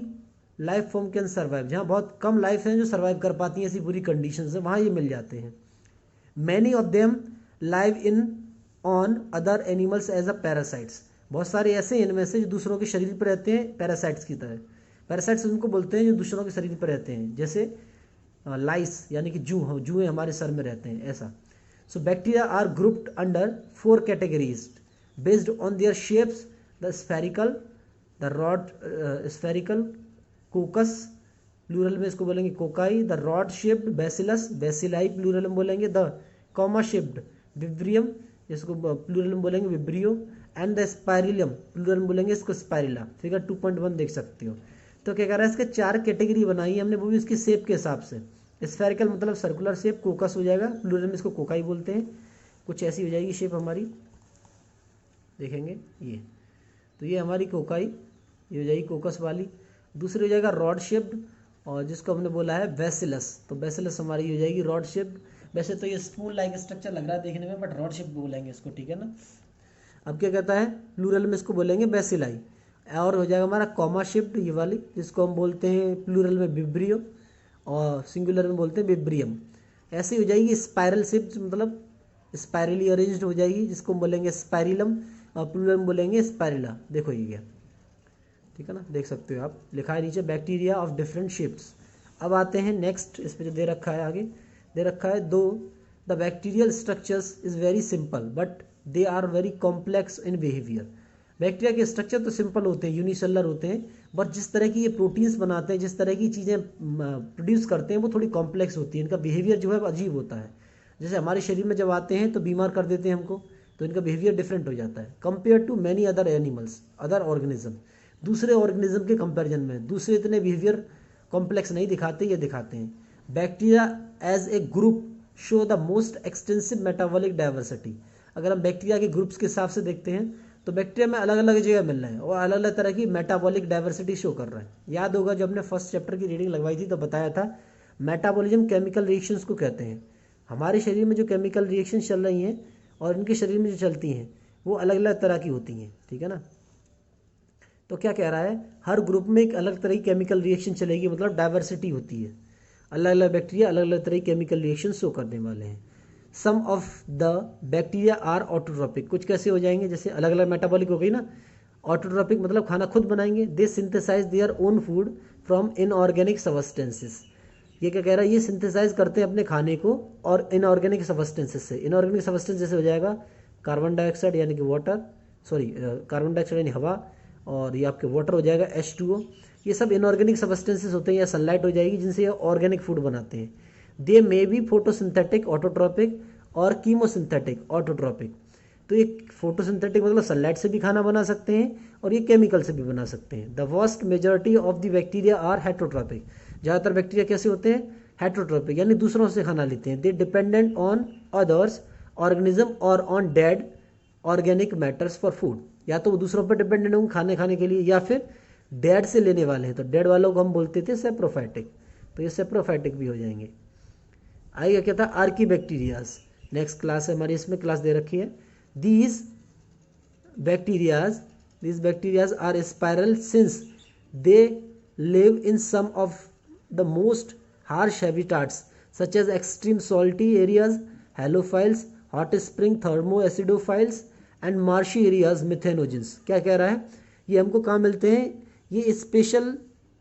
life form can survive, जहाँ बहुत कम लाइफ है जो सर्वाइव कर पाती हैं ऐसी बुरी कंडीशन से, वहाँ ये मिल जाते हैं। Many of them live in on other animals as a parasites, बहुत सारे ऐसे इनमें से जो दूसरों के शरीर पर रहते हैं पैरासाइट्स की तरह। पैरासाइट्स उनको बोलते हैं जो दूसरों के शरीर पर रहते हैं, जैसे लाइस यानी कि जुए हमारे सर में रहते हैं, ऐसा। So bacteria are grouped under 4 categories based on their shapes, the spherical, the rod spherical, coccus plural में इसको बोलेंगे cocci, the rod shaped bacillus, bacilli plural में बोलेंगे, द कॉमा शेप्ड विब्रियम, इसको प्लूरल में बोलेंगे vibrio, and the spirillum plural में बोलेंगे इसको स्पाइरिला। फिगर 2.1 देख सकते हो। तो क्या कह रहा है, इसके 4 कैटेगरी बनाई है हमने, वो भी इसकी शेप के हिसाब से। स्फेरिकल मतलब सर्कुलर शेप, कोकस हो जाएगा, प्लूरल में इसको कोकाई बोलते हैं, कुछ ऐसी हो जाएगी शेप हमारी, देखेंगे ये। तो ये हमारी कोकाई, ये हो जाएगी कोकस वाली। दूसरी हो जाएगा रॉड शेप्ड, और जिसको हमने बोला है बैसिलस, तो बैसिलस हमारी हो जाएगी रॉड शेप्ड। वैसे तो ये स्पून लाइक स्ट्रक्चर लग रहा है देखने में, बट रॉड शेप बोलेंगे इसको, ठीक है ना। अब क्या कहता है, प्लूरल में इसको बोलेंगे बैसिलाई। और हो जाएगा हमारा कॉमा शिफ्ट, ये वाली, जिसको हम बोलते हैं प्लूरल में विब्रियो और सिंगुलर में बोलते हैं विब्रियम। ऐसे हो जाएगी स्पाइरल शिफ्ट, मतलब स्पाइरली अरेंज्ड हो जाएगी, जिसको हम बोलेंगे स्पाइरिलम, और प्लूरल में बोलेंगे स्पाइरिला। देखो ये गया, ठीक है ना, देख सकते हो आप, लिखा है नीचे बैक्टीरिया ऑफ डिफरेंट शेप्स। अब आते हैं नेक्स्ट, इस पर जो दे रखा है आगे, दे रखा है दो the bacterial structures is very simple but they are very complex in behaviour. Bacteria के स्ट्रक्चर तो सिंपल होते हैं, यूनिसेलुलर होते हैं, बट जिस तरह की ये प्रोटीन्स बनाते हैं, जिस तरह की चीज़ें प्रोड्यूस करते हैं, वो थोड़ी कॉम्प्लेक्स होती है। इनका बिहेवियर जो है वो अजीब होता है। जैसे हमारे शरीर में जब आते हैं तो बीमार कर देते हैं हमको, तो इनका बिहेवियर डिफरेंट हो जाता है compare to many other animals, other organism. दूसरे ऑर्गेनिज्म के कंपेरिजन में दूसरे इतने बिहेवियर कॉम्प्लेक्स नहीं दिखाते, ये दिखाते हैं। Bacteria as a group show the most extensive metabolic diversity. अगर हम बैक्टीरिया के ग्रुप्स के हिसाब से देखते हैं तो बैक्टीरिया में अलग अलग जगह मिल रहे हैं और अलग अलग तरह की मेटाबॉलिक डाइवर्सिटी शो कर रहा है। याद होगा जब हमने फर्स्ट चैप्टर की रीडिंग लगवाई थी तो बताया था मेटाबॉलिज्म केमिकल रिएक्शंस को कहते हैं। हमारे शरीर में जो केमिकल रिएक्शन चल रही हैं और इनके शरीर में जो चलती हैं वो अलग अलग तरह की होती हैं, ठीक है ना। तो क्या कह रहा है, हर ग्रुप में एक अलग तरह की केमिकल रिएक्शन चलेगी, मतलब डाइवर्सिटी होती है। अलग अलग बैक्टीरिया अलग अलग तरह की केमिकल रिएक्शन शो करने वाले हैं। Some of the bacteria are autotrophic, कुछ कैसे हो जाएंगे, जैसे अलग अलग मेटाबॉलिक हो गई ना, ऑटोट्रोपिक मतलब खाना खुद बनाएंगे। They synthesize their own food from inorganic substances. ये क्या कह रहा है, ये सिंथेसाइज करते हैं अपने खाने को और इनऑर्गेनिक सबस्टेंसेस से। इनऑर्गेनिक सबस्टेंस जैसे हो जाएगा कार्बन डाइऑक्साइड यानी कि वाटर, सॉरी कार्बन डाइऑक्साइड यानी हवा, और ये आपके वाटर हो जाएगा H2O। ये सब इनऑर्गेनिक सबस्टेंसेस होते हैं, या सनलाइट हो जाएगी, जिनसे ये ऑर्गेनिक फूड बनाते हैं। दे मे बी फोटोसिंथेटिक ऑटोट्रोपिक और कीमोसिंथेटिक ऑटोट्रोपिक। तो ये फोटोसिंथेटिक मतलब सनलाइट से भी खाना बना सकते हैं और ये केमिकल से भी बना सकते हैं। The vast majority of the bacteria are heterotrophic. ज़्यादातर बैक्टीरिया कैसे होते हैं, हेट्रोट्रोपिक, यानी दूसरों से खाना लेते हैं। दे डिपेंडेंट ऑन अदर्स ऑर्गेनिज्म और on dead organic matters for food. या तो वो दूसरों पर डिपेंडेंट होंगे खाने के लिए, या फिर डेड से लेने वाले हैं, तो डेड वालों को हम बोलते थे सेप्रोफाइटिक, तो ये सेप्रोफाइटिक भी हो जाएंगे। आइए क्या था, आर्की बैक्टीरियाज, नेक्स्ट क्लास है हमारी, इसमें क्लास दे रखी है। These bacterias are spiral since they live in some of the most harsh habitats such as extreme salty areas, halophiles, hot spring thermo acidophiles and marshy areas methanogens. क्या कह रहा है, ये हमको कहाँ मिलते हैं, ये स्पेशल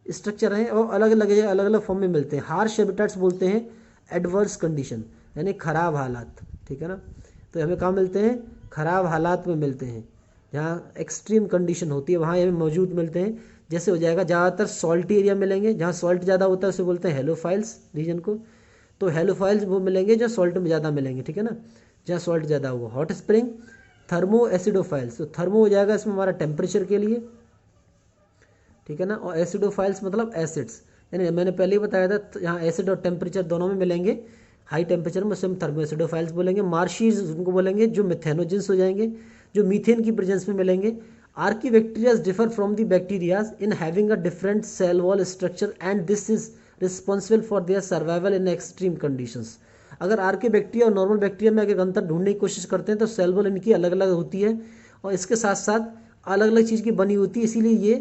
स्ट्रक्चर हैं और अलग अलग फॉर्म में मिलते हैं। हार्श हैबिटाट्स बोलते हैं एडवर्स कंडीशन, यानी ख़राब हालात, ठीक है ना। तो हमें कहाँ मिलते हैं, ख़राब हालात में मिलते हैं, जहाँ एक्सट्रीम कंडीशन होती है वहाँ हमें मौजूद मिलते हैं। जैसे हो जाएगा ज़्यादातर सॉल्टी एरिया मिलेंगे, जहाँ सॉल्ट ज़्यादा होता है उसे बोलते हैं हेलोफाइल्स रीजन को। तो हेलोफाइल्स वो मिलेंगे जो सॉल्ट में ज़्यादा मिलेंगे, ठीक है ना, जहाँ सॉल्ट ज़्यादा होगा। हॉट स्प्रिंग थर्मो एसिडोफाइल्स, तो थर्मो हो जाएगा इसमें हमारा टेम्परेचर के लिए, ठीक है ना, और एसिडोफाइल्स मतलब एसिड्स, यानी मैंने पहले ही बताया था यहाँ एसिड और टेम्परेचर दोनों में मिलेंगे। हाई टेम्परेचर में उसे हम थर्मो एसिडोफाइल्स बोलेंगे। मार्शीज उनको बोलेंगे जो मिथेनोजेंस हो जाएंगे, जो मीथेन की प्रेजेंस में मिलेंगे। Archaebacterias differ from the bacterias in having a different cell wall structure and this is responsible for their survival in extreme conditions. अगर आर्कीबैक्टीरिया और नॉर्मल बैक्टीरिया में अगर अंतर ढूंढने की कोशिश करते हैं तो सेल वॉल इनकी अलग अलग होती है और इसके साथ साथ अलग अलग चीज़ की बनी होती है, इसीलिए ये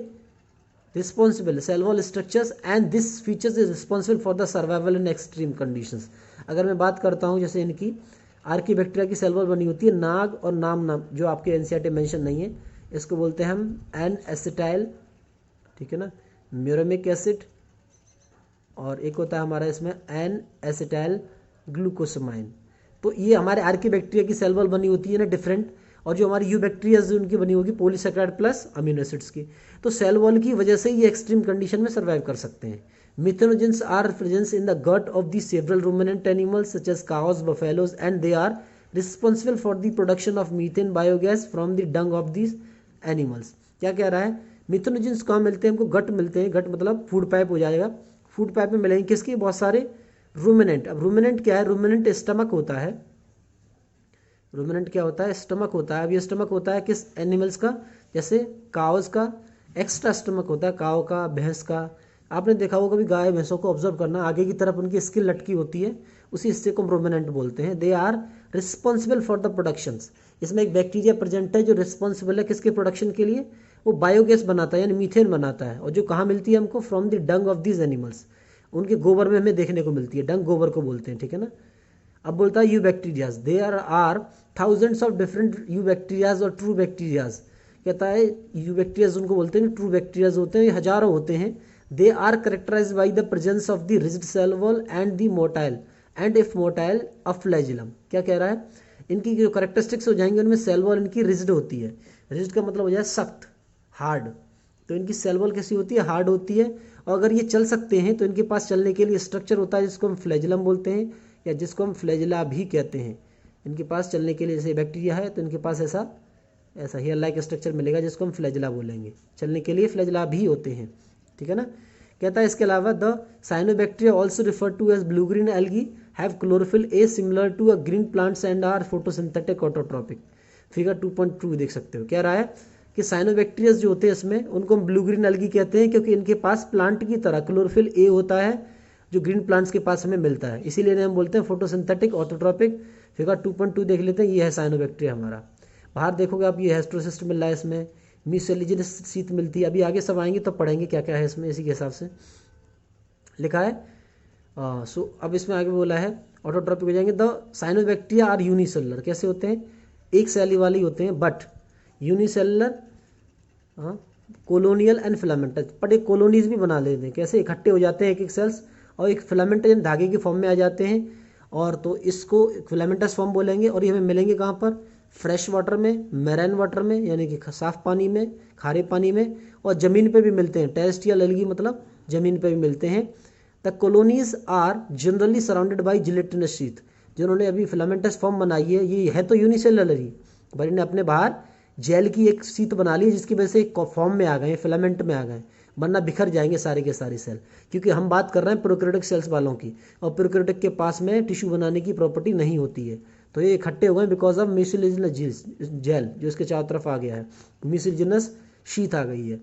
responsible cell wall structures and this features is responsible for the survival in extreme conditions. अगर मैं बात करता हूँ जैसे इनकी आर्कीबैक्टीरिया की सेल वॉल बनी होती है नाग और नाम जो आपके एनसीईआरटी मेंशन नहीं है, इसको बोलते हैं हम एन एसिटाइल, ठीक है ना, म्यूरेमिक एसिड, और एक होता है हमारा इसमें एन एसिटाइल ग्लूकोसामाइन। तो ये हमारे आर्कीबैक्टीरिया की सेल वॉल बनी होती है ना डिफरेंट, और जो हमारी यूबैक्टीरियाज उनकी बनी होगी पॉलीसैकेराइड प्लस अमीनो एसिड्स की। तो सेल वॉल की वजह से ये एक्सट्रीम कंडीशन में सर्वाइव कर सकते हैं। Methanogens are presence in the gut of the several ruminant animals such as cows, buffaloes and they are responsible for the production of methane biogas from the dung of these animals. क्या कह रहा है, मिथेनोजेंस कहाँ मिलते हैं हमको, गट मिलते हैं। गट मतलब फूड पाइप हो जाएगा, फूड पाइप में मिलेंगे किसके, बहुत सारे रूमिनेंट। अब रूमिनेंट क्या है, रूमिनेंट स्टमक होता है। रूमिनेंट क्या होता है, स्टमक होता है। अब ये स्टमक होता है किस एनिमल्स का, जैसे काउस का एक्स्ट्रा स्टमक होता है, काव का, भैंस का। आपने देखा होगा कभी गाय भैंसों को ऑब्जर्व करना, आगे की तरफ उनकी स्किन लटकी होती है, उसी हिस्से को हम रूमिनेंट बोलते हैं। They are responsible for the productions. इसमें एक बैक्टीरिया प्रेजेंट है जो रिस्पॉन्सिबल है किसके प्रोडक्शन के लिए, वो बायोगैस बनाता है यानी मीथेन बनाता है, और जो कहाँ मिलती है हमको, from the dung of these animals. उनके गोबर में हमें देखने को मिलती है, डंग गोबर को बोलते हैं, ठीक है ना। अब बोलता है eubacterias, there are thousands of different eubacterias और ट्रू बैक्टीरियाज। कहता है यूबैक्टीरियाज उनको बोलते हैं, ट्रू बैक्टीरियाज होते हैं, ये हजारों होते हैं। They are characterise by the presence of the rigid cell wall and the motile and if motile a flagellum. क्या कह रहा है, इनकी जो करेक्टरिस्टिक्स हो जाएंगे उनमें सेल वॉल इनकी रिजिड होती है। रिजिड का मतलब हो जाए सख्त, हार्ड। तो इनकी सेल वॉल कैसी होती है, हार्ड होती है। और अगर ये चल सकते हैं तो इनके पास चलने के लिए स्ट्रक्चर होता है जिसको हम फ्लैजिलम बोलते हैं, या जिसको हम फ्लैजिला भी कहते हैं। इनके पास चलने के लिए, जैसे बैक्टीरिया है तो इनके पास ऐसा हेयर लाइक स्ट्रक्चर मिलेगा जिसको हम फ्लैजिला बोलेंगे। चलने के लिए फ्लैजिला भी होते हैं, ठीक है ना। कहता है इसके अलावा the cyanobacteria also refer to as blue green algae have chlorophyll a similar to a green plants and are photosynthetic autotrophic. Figure 2.2 देख सकते हो। क्या रहा है कि साइनोबैक्टीरियाज जो होते हैं इसमें उनको हम ब्लू ग्रीन एल्गी कहते हैं, क्योंकि इनके पास प्लांट की तरह क्लोरोफिल ए होता है जो ग्रीन प्लांट्स के पास हमें मिलता है, इसीलिए हम बोलते हैं फोटोसिंथेटिक ऑटोट्रॉपिक। फिगर 2.2 देख लेते हैं, ये है साइनोबैक्टीरिया हमारा। बाहर देखोगे आप, ये हेस्ट्रोसिस्ट मिल रहा है, इसमें म्यूसिलिजिनस शीत मिलती है। अभी आगे सब आएंगे तो पढ़ेंगे क्या क्या है इसमें, इसी के हिसाब से लिखा है। सो अब इसमें आगे बोला है ऑटोट्रॉपिक हो जाएंगे। द साइनोबैक्टीरिया आर यूनिसेलुलर, कैसे होते हैं, एक सेल वाले होते हैं, but unicellular, colonial and filamentous. But एक कॉलोनीज भी बना लेते हैं, कैसे, इकट्ठे हो जाते हैं एक एक सेल्स, और एक फिलामेंटस धागे की फॉर्म में आ जाते हैं, और तो इसको फिलामेंटस फॉर्म बोलेंगे। और ये हमें मिलेंगे कहाँ पर, फ्रेश वाटर में, मैराइन वाटर में यानी कि साफ पानी में, खारे पानी में, और ज़मीन पे भी मिलते हैं। टेरेस्ट्रियल एल्गी मतलब ज़मीन पे भी मिलते हैं। The colonies are generally surrounded by gelatinous sheath. जिन्होंने अभी फिलामेंटस फॉर्म बनाई है, ये है तो यूनिसेलुलर ही, पर इन्हें अपने बाहर जेल की एक शीत बना ली जिसकी वजह से एक फॉर्म में आ गए, फिलामेंट में आ गए, वरना बिखर जाएंगे सारे के सारे सेल। क्योंकि हम बात कर रहे हैं प्रोकैरियोटिक सेल्स वालों की, और प्रोकैरियोटिक के पास में टिश्यू बनाने की प्रॉपर्टी नहीं होती है। तो ये इकट्ठे हो गए बिकॉज ऑफ म्यूसिलिजिनस जेल जो इसके चारों तरफ आ गया है, म्यूसिलिजिनस शीत आ गई है,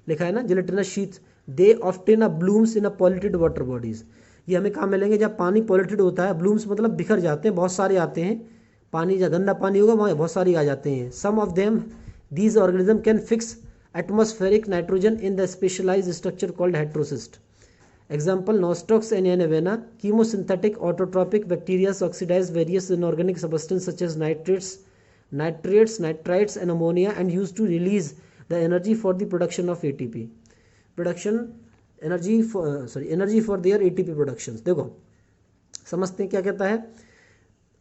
लिखा है ना gelatinous sheath. They often a blooms in a polluted water bodies. ये हमें कहाँ मिलेंगे, जब पानी पॉल्यूटेड होता है। ब्लूम्स मतलब बिखर जाते हैं, बहुत सारे आते हैं, पानी जहाँ गंदा पानी होगा वहाँ बहुत सारे आ जाते हैं। Some of them these organism can fix atmospheric nitrogen in the specialized structure called heterocyst. Example, Nostox and Avena, chemosynthetic autotrophic bacteria oxidize various inorganic substances such as nitrates, nitrites and ammonia and used to release the energy for the production of ATP. Energy for their ATP productions. देखो समझते हैं क्या कहता है।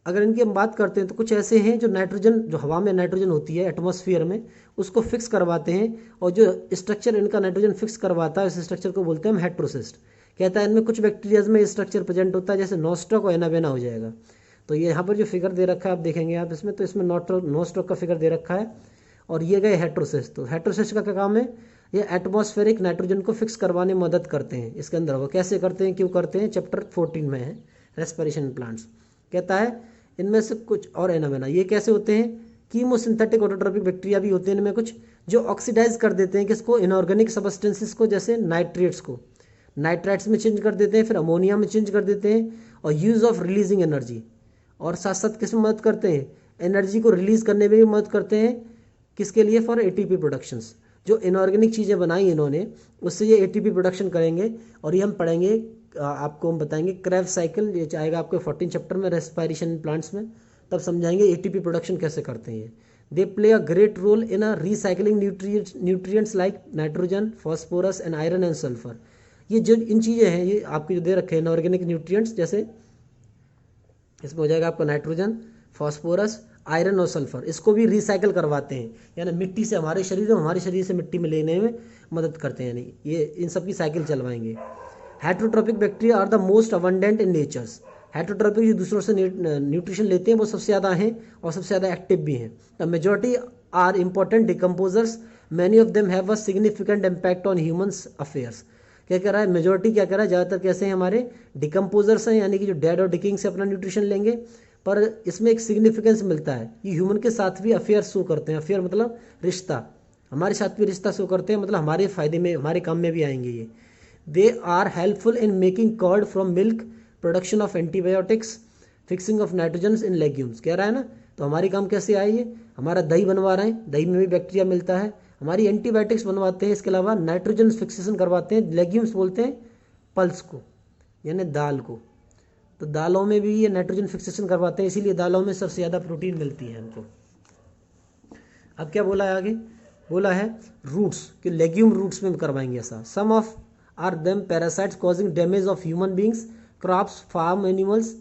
अगर इनकी हम बात करते हैं तो कुछ ऐसे हैं जो नाइट्रोजन, जो हवा में नाइट्रोजन होती है एटमॉस्फेयर में, उसको फिक्स करवाते हैं, और जो स्ट्रक्चर इनका नाइट्रोजन फिक्स करवाता है उस स्ट्रक्चर को बोलते हैं हम हेट्रोसिस्ट। कहता है इनमें कुछ बैक्टीरियाज में स्ट्रक्चर प्रेजेंट होता है, जैसे नोस्टॉक और एनावेना हो जाएगा। तो ये यहाँ पर जो फिगर दे रखा है आप देखेंगे आप इसमें, तो इसमें नोस्टॉक का फिगर दे रखा है, और ये गए हेट्रोसिस्ट। तो हेट्रोसिस्ट का क्या काम है, ये एटमॉस्फेरिक नाइट्रोजन को फिक्स करवाने में मदद करते हैं इसके अंदर। वो कैसे करते हैं, क्यों करते हैं, चैप्टर 14 में है, रेस्पिरेशन प्लांट्स। कहता है इनमें से कुछ और एनावेना, ये कैसे होते हैं, कीमोसिंथेटिक ऑटोट्रॉपिक बैक्टीरिया भी होते हैं इनमें कुछ, जो ऑक्सीडाइज कर देते हैं किसको, इनऑर्गेनिक सबस्टेंसेस को, जैसे नाइट्रेट्स को नाइट्राइट्स में चेंज कर देते हैं, फिर अमोनिया में चेंज कर देते हैं, और यूज़ ऑफ रिलीजिंग एनर्जी, और साथ साथ किस में मदद करते हैं, एनर्जी को रिलीज करने में भी मदद करते हैं, किसके लिए, फॉर एटीपी प्रोडक्शंस। जो इनऑर्गेनिक चीज़ें बनाई इन्होंने उससे ये एटीपी प्रोडक्शन करेंगे, और ये हम पढ़ेंगे, आपको हम बताएंगे क्रेव साइकिल, ये आएगा आपके 14 चैप्टर में रेस्पिरेशन प्लांट्स में, तब समझाएंगे एटीपी प्रोडक्शन कैसे करते हैं। They play a great role in a recycling nutrients like nitrogen, phosphorus and iron and sulphur. ये जो इन चीज़ें हैं ये आपके जो दे रखे हैं इनऑर्गेनिक न्यूट्रिएंट्स, जैसे इसमें हो जाएगा आपका नाइट्रोजन, फॉस्फोरस, आयरन और सल्फर, इसको भी रिसाइकल करवाते हैं, यानी मिट्टी से हमारे शरीर से मिट्टी में लेने में मदद करते हैं, यानी ये इन सब की साइकिल चलवाएंगे। Heterotrophic bacteria are the most abundant in natures. Heterotrophic जो दूसरों से न्यूट्रिशन लेते हैं वो सबसे ज़्यादा हैं और सबसे ज़्यादा एक्टिव भी हैं। The majority are important decomposers, many of them have a significant impact on humans affairs. क्या कह रहा है, मेजॉरिटी क्या कह रहा है, ज़्यादातर कैसे हैं, हमारे डिकम्पोजर्स हैं, यानी कि जो डेड और डिकिंग से अपना न्यूट्रिशन लेंगे, पर इसमें एक सिग्निफिकेंस मिलता है, ये ह्यूमन के साथ भी अफेयर शो करते हैं। अफेयर मतलब रिश्ता, हमारे साथ भी रिश्ता शो करते हैं, मतलब हमारे फायदे में, हमारे काम में भी आएंगे ये। They are helpful in making curd from milk, production of antibiotics, fixing of nitrogens in legumes. कह रहा है ना, तो हमारे काम कैसे आए ये, हमारा दही बनवा रहे हैं, दही में भी बैक्टीरिया मिलता है, हमारी एंटीबायोटिक्स बनवाते हैं, इसके अलावा नाइट्रोजन फिक्सेशन करवाते हैं। लेग्यूम्स बोलते हैं पल्स को, यानी दाल को, तो दालों में भी ये नाइट्रोजन फिक्सेशन करवाते हैं, इसीलिए दालों में सबसे ज़्यादा प्रोटीन मिलती है हमको। अब क्या बोला है आगे, बोला है रूट्स, कि लेग्यूम रूट्स में करवाएंगे ऐसा। Some of are them parasites causing damage of human beings, crops, farm animals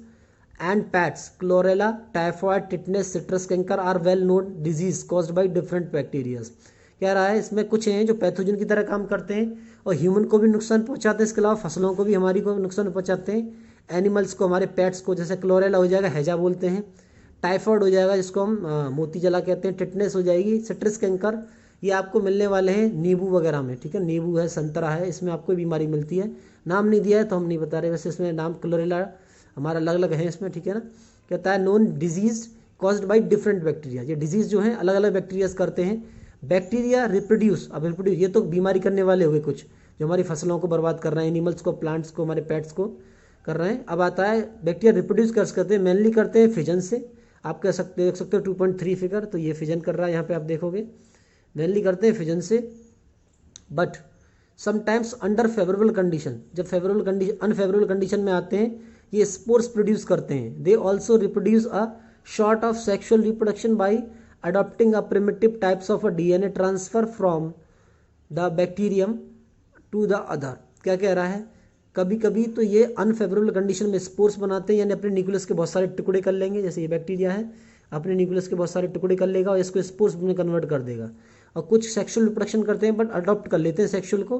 and pets. Chlorella, typhoid, tetanus, citrus canker are well known disease caused by different bacterias. कह रहा है इसमें कुछ हैं जो पैथोजन की तरह काम करते हैं और ह्यूमन को भी नुकसान पहुंचाते हैं, इसके अलावा फसलों को भी हमारी को नुकसान पहुंचाते हैं, एनिमल्स को, हमारे पेट्स को, जैसे क्लोरेला हो जाएगा, हैजा बोलते हैं, टाइफॉइड हो जाएगा जिसको हम मोती जला कहते हैं, टिटनेस हो जाएगी, सिट्रस कैंकर, ये आपको मिलने वाले हैं नींबू वगैरह में, ठीक है, नींबू है, संतरा है, इसमें आपको बीमारी मिलती है। नाम नहीं दिया है तो हम नहीं बता रहे, वैसे इसमें नाम क्लोरेला हमारा अलग अलग है इसमें, ठीक है ना। कहता है known disease caused by different bacteria, ये डिजीज जो है अलग अलग बैक्टीरियाज करते हैं। बैक्टीरिया रिप्रोड्यूस, अब रिप्रोड्यूस ये तो बीमारी करने वाले हुए कुछ जो हमारी फसलों को बर्बाद कर रहे हैं, एनिमल्स को, प्लांट्स को, हमारे पेट्स को कर रहे हैं। अब आता है बैक्टीरिया रिप्रोड्यूस करते हैं, मेनली करते हैं फिजन से, आप कह सकते देख सकते हो 2.3 फिगर, तो ये फिजन कर रहा है यहाँ पे आप देखोगे, मेनली करते हैं फिजन से। But sometimes under favourable condition, जब फेवरेबल कंडीशन अनफेवरेबल कंडीशन में आते हैं ये स्पोर्स प्रोड्यूस करते हैं। They also reproduce a short of sexual reproduction by adopting a primitive types of a DNA transfer from the bacterium to the other। क्या कह रहा है, कभी कभी तो ये अनफेवरेबल कंडीशन में स्पोर्स बनाते हैं, यानी अपने न्यूक्लियस के बहुत सारे टुकड़े कर लेंगे, जैसे ये बैक्टीरिया है, अपने न्यूक्लियस के बहुत सारे टुकड़े कर लेगा और इसको स्पोर्स में कन्वर्ट कर देगा। और कुछ सेक्सुअल रिप्रोडक्शन करते हैं बट अडॉप्ट कर लेते हैं सेक्सुअल को,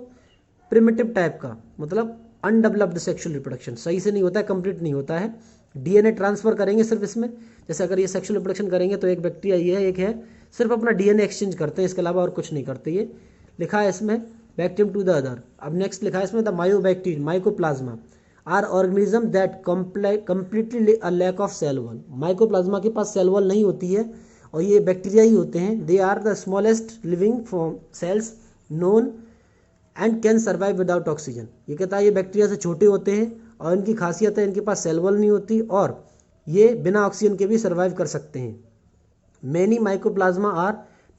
प्रिमिटिव टाइप का, मतलब अनडेवलप्ड सेक्सुअल रिप्रोडक्शन, सही से नहीं होता है, कंप्लीट नहीं होता है, डीएनए ट्रांसफर करेंगे सिर्फ इसमें। जैसे अगर ये सेक्सुअल रिप्रोडक्शन करेंगे तो एक बैक्टीरिया ये है, एक है, सिर्फ अपना डीएनए एक्सचेंज करते हैं, इसके अलावा और कुछ नहीं करते। ये लिखा है इसमें बैक्टीरियम टू द अदर। अब नेक्स्ट लिखा है इसमें the myobacterium, mycoplasma are organism that completely a lack of cell wall. Mycoplasma के पास सेल वॉल नहीं होती है और ये बैक्टीरिया ही होते हैं। They are the smallest living form cells known and can survive without oxygen. ये कहता है ये बैक्टीरिया से छोटे होते हैं और इनकी खासियत है इनके पास सेल वॉल नहीं होती और ये बिना ऑक्सीजन के भी सर्वाइव कर सकते हैं। Many mycoplasma are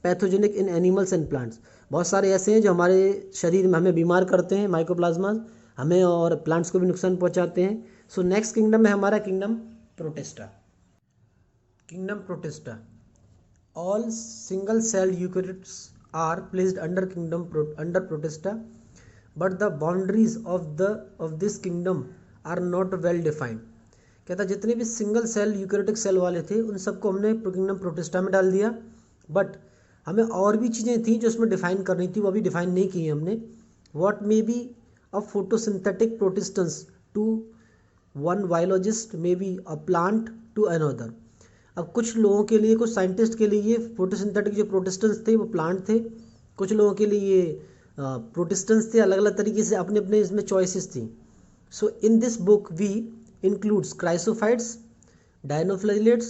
pathogenic in animals and plants. बहुत सारे ऐसे हैं जो हमारे शरीर में हमें बीमार करते हैं, माइकोप्लाज्मा हमें और प्लांट्स को भी नुकसान पहुंचाते हैं। सो नेक्स्ट किंगडम है हमारा kingdom protista. Kingdom protista, all single cell eukaryotes are placed under kingdom under protista but the boundaries of this kingdom are not well defined. कहता जितने भी सिंगल सेल यूकैरियोटिक सेल वाले थे उन सबको हमने किंगडम प्रोटिस्टा में डाल दिया, बट हमें और भी चीज़ें थी जो उसमें डिफाइन करनी थी, वो अभी डिफाइन नहीं की हमने। What may be a photosynthetic protistans to one biologist, may be a plant to another. अब कुछ लोगों के लिए, कुछ साइंटिस्ट के लिए ये फोटोसिंथेटिक जो प्रोटिस्टेंस थे वो प्लांट थे, कुछ लोगों के लिए ये प्रोटिस्टेंस थे, अलग अलग तरीके से अपने अपने इसमें चॉइसेस थी। So in this book we includes chrysophytes, dinoflagellates,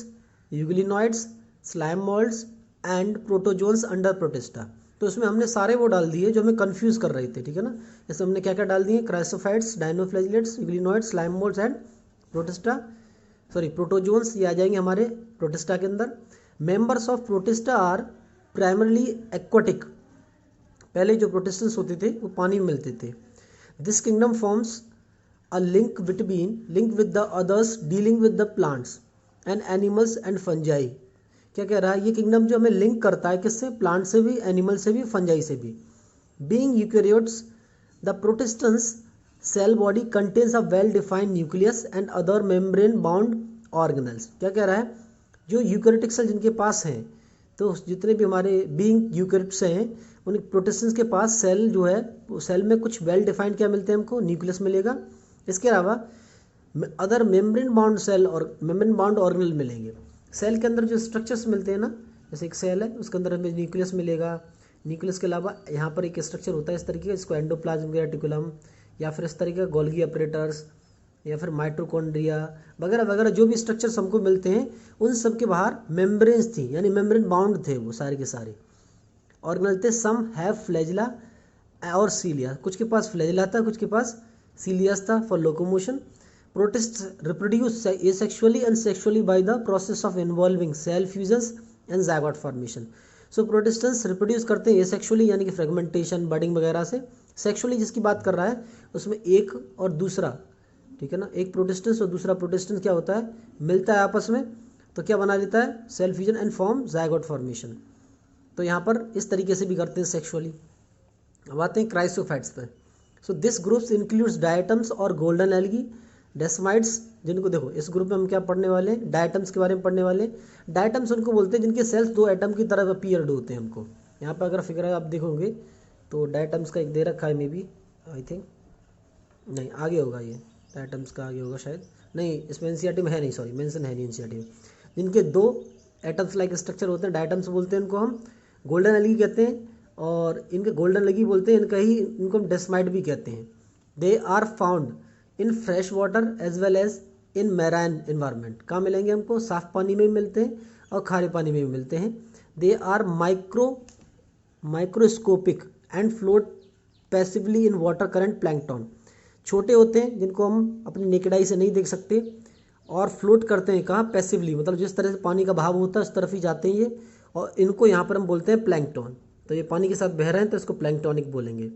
euglenoids, slime moulds and protozoans under Protista. तो इसमें हमने सारे वो डाल दिए जो हमें कंफ्यूज कर रहे थे, ठीक है ना। इसमें हमने क्या क्या डाल दिए, chrysophytes, dinoflagellates, euglenoids, slime moulds and protozoans, ये आ जाएंगे हमारे प्रोटिस्टा के अंदर। Members of protista are primarily aquatic, पहले जो प्रोटिस्टेंस होते थे वो पानी में मिलते थे। This kingdom forms a link with the others dealing with the plants and animals and fungi. क्या कह रहा है, ये किंगडम जो हमें लिंक करता है किससे, प्लांट से भी, एनिमल से भी, फंजाई से भी। Being eukaryotes the protistans cell body contains a well defined nucleus and other membrane bound organelles. क्या कह रहा है, जो यूकैरियोटिक सेल जिनके पास हैं, तो जितने भी हमारे बीइंग यूकैरियोट्स हैं उन प्रोटिस्टेंस के पास सेल जो है, सेल में कुछ वेल डिफाइंड क्या मिलते हैं हमको, न्यूक्लियस मिलेगा। इसके अलावा अदर मेम्ब्रेन बाउंड सेल और मेम्ब्रेन बाउंड ऑर्गेनल मिलेंगे। सेल के अंदर जो स्ट्रक्चर्स मिलते हैं ना, जैसे एक सेल है उसके अंदर हमें न्यूक्लियस मिलेगा। न्यूक्लियस के अलावा यहाँ पर एक स्ट्रक्चर होता है इस तरीके का, इसको एंडोप्लाज्मिक रेटिकुलम, या फिर इस तरीके का गोल्गी अपरेटर्स, या फिर माइटोकॉन्ड्रिया वगैरह वगैरह, जो भी स्ट्रक्चर्स हमको मिलते हैं उन सब के बाहर मेम्ब्रेन्स थी, यानी मेम्ब्रेन बाउंड थे वो सारे के सारे ऑर्गेनल थे। सम हैव फ्लैजिला और सीलिया, कुछ के पास फ्लैजिला था, कुछ के पास सीलियास था for locomotion. Protists reproduce asexually and sexually by the process of involving cell fusions and zygote formation. So protistants reproduce करते हैं asexually यानी कि fragmentation, budding वगैरह से। sexually जिसकी बात कर रहा है उसमें एक और दूसरा, ठीक है ना, एक प्रोटिस्टेंस और दूसरा प्रोटिस्टेंस क्या होता है, मिलता है आपस में, तो क्या बना देता है, cell fusion and form zygote formation। तो यहाँ पर इस तरीके से भी करते हैं सेक्सुअली। अब आते हैं क्राइसोफाइट्स पे। So this groups includes diatoms और गोल्डन एल्गी, डेस्माइड्स, जिनको देखो इस ग्रुप में हम क्या पढ़ने वाले हैं, डायटम्स के बारे में पढ़ने वाले। डायटम्स उनको बोलते हैं जिनके सेल्स दो एटम की तरह अपीयर्ड होते हैं हमको। यहाँ पर अगर फिगर आप देखोगे तो डायटम्स का एक दे रखा है, मे बी, आई थिंक, नहीं आगे होगा, ये डायटम्स का आगे होगा शायद, नहीं इसमें एनसीईआरटी में है नहीं, सॉरी मेंशन है नहीं एनसीईआरटी में। जिनके दो एटम्स लाइक स्ट्रक्चर होते हैं डायटम्स बोलते हैं, इनको हम गोल्डन एल्गी कहते हैं, और इनके गोल्डन एल्गी बोलते हैं, इनको हम डेस्माइड भी कहते हैं। They are found in fresh water as well as in marine environment. कहाँ मिलेंगे हमको, साफ पानी में भी मिलते हैं और खारे पानी में भी मिलते हैं। They are microscopic and float passively in water current plankton. छोटे होते हैं जिनको हम अपनी नेकेड आई से नहीं देख सकते, और फ्लोट करते हैं कहाँ, पैसिवली, मतलब जिस तरह से पानी का बहाव होता है उस तरफ ही जाते हैं ये, और इनको यहाँ पर हम बोलते हैं प्लैंकटन। तो ये पानी के साथ बह रहे हैं तो इसको प्लैंकटोनिक बोलेंगे।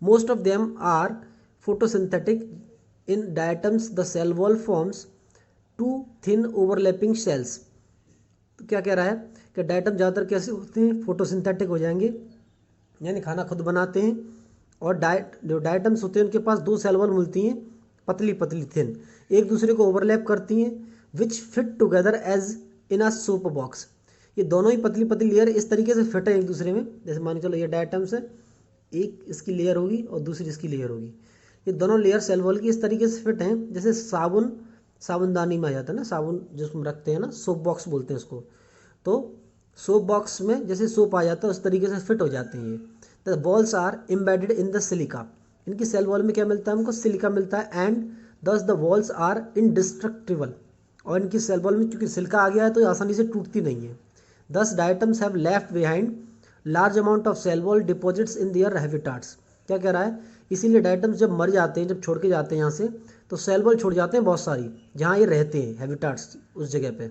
Most of them are photosynthetic. In diatoms the cell wall forms two thin overlapping cells. तो क्या कह रहा है कि डायटम ज़्यादातर कैसे होते हैं, फोटोसिंथेटिक हो जाएंगे, यानी खाना खुद बनाते हैं, और जो डायटम्स होते हैं उनके पास दो सेल वॉल मिलती हैं, पतली पतली थिन, एक दूसरे को ओवरलैप करती हैं, which fit together as in a soap box. ये दोनों ही पतली पतली लेयर इस तरीके से फिट है एक दूसरे में, जैसे मान के चलो ये डायटम्स है, एक इसकी लेयर होगी और दूसरी इसकी लेयर होगी, ये दोनों लेयर सेल वॉल की इस तरीके से फिट हैं, जैसे साबुनदानी में आ जाता है ना, साबुन जिसमें रखते हैं ना, सोप बॉक्स बोलते हैं उसको। तो सोप बॉक्स में जैसे सोप आ जाता है उस तरीके से फिट हो जाते हैं ये। The walls are embedded in the silica. इनकी सेल वॉल में क्या मिलता है हमको, सिलिका मिलता है, एंड दस द वॉल्स आर इनडिस्ट्रक्टिबल। और इनकी सेल वॉल में चूंकि सिलिका आ गया है तो आसानी से टूटती नहीं है। Thus diatoms have left behind large amount of cell wall deposits in their habitats. क्या कह रहा है, इसीलिए डायटम्स जब मर जाते हैं, जब छोड़ के जाते हैं यहाँ से, तो सेल वॉल छोड़ जाते हैं बहुत सारी, जहाँ ये रहते हैं हैबिटाट्स उस जगह पे।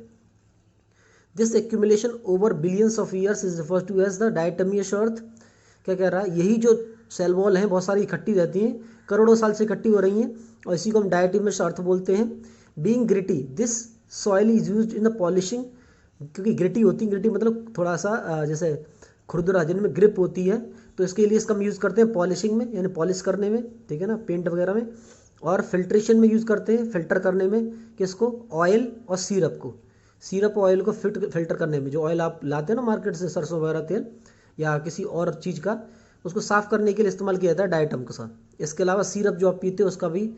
This accumulation over billions of years is referred to as the diatomaceous earth. क्या कह रहा है, यही जो सेल वॉल हैं बहुत सारी इकट्ठी रहती हैं, करोड़ों साल से इकट्ठी हो रही हैं, और इसी को हम डायटमियस अर्थ बोलते हैं। Being gritty this soil is used in the polishing, क्योंकि ग्रिटी होती है, ग्रिटी मतलब थोड़ा सा जैसे खुरदुरा, जिनमें ग्रिप होती है, तो इसके लिए इसका हम यूज़ करते हैं पॉलिशिंग में, यानी पॉलिश करने में, ठीक है ना, पेंट वगैरह में, और फिल्ट्रेशन में यूज़ करते हैं, फिल्टर करने में, किसको, ऑयल और सिरप को, सिरप ऑयल को फिल्टर करने में। जो ऑयल आप लाते हैं ना मार्केट से, सरसों वगैरह तेल या किसी और चीज़ का, उसको साफ़ करने के लिए इस्तेमाल किया जाता है डायटम के साथ। इसके अलावा सिरप जो आप पीते हो उसका भी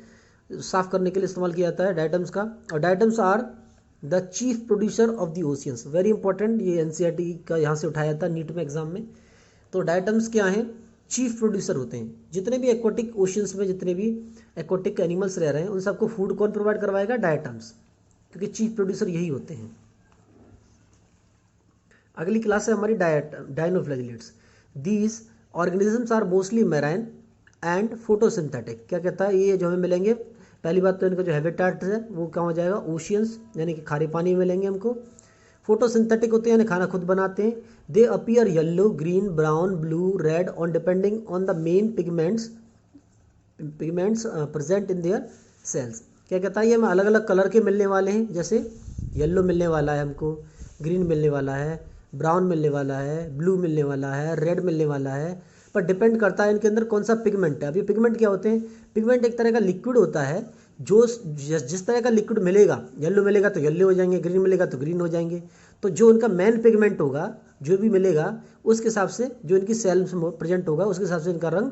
साफ़ करने के लिए इस्तेमाल किया जाता है डायटम्स का। और diatoms are the chief producer of the oceans, very important, ये एनसीईआरटी का यहाँ से उठाया जाता है नीट में एग्जाम में। तो डायटम्स क्या हैं, चीफ प्रोड्यूसर होते हैं। जितने भी एक्वाटिक ओशियंस में जितने भी एक्वाटिक एनिमल्स रह रहे हैं उन सबको फूड कौन प्रोवाइड करवाएगा, डायटम्स, क्योंकि चीफ प्रोड्यूसर यही होते हैं। अगली क्लास है हमारी dinoflagellates. These organisms are mostly marine and photosynthetic. क्या कहता है ये जो हमें मिलेंगे, पहली बात तो इनका जो हैबिटेट है वो क्या हो जाएगा, ओशियंस यानी कि खारे पानी में मिलेंगे हमको। फोटोसिंथेटिक होते हैं यानी खाना खुद बनाते हैं। They appear yellow, green, brown, blue, red on depending on the main pigments present in their cells. क्या कहता है ये हमें अलग अलग कलर के मिलने वाले हैं, जैसे येलो मिलने वाला है हमको, ग्रीन मिलने वाला है, ब्राउन मिलने वाला है, ब्लू मिलने वाला है, रेड मिलने वाला है, पर डिपेंड करता है इनके अंदर कौन सा पिगमेंट है। अब ये पिगमेंट क्या होते हैं, पिगमेंट एक तरह का लिक्विड होता है जो जिस तरह का लिक्विड मिलेगा, येलो मिलेगा तो येलो हो जाएंगे, ग्रीन मिलेगा तो ग्रीन हो जाएंगे। तो जो उनका मेन पिगमेंट होगा जो भी मिलेगा उसके हिसाब से जो इनकी सेल में प्रेजेंट होगा उसके हिसाब से इनका रंग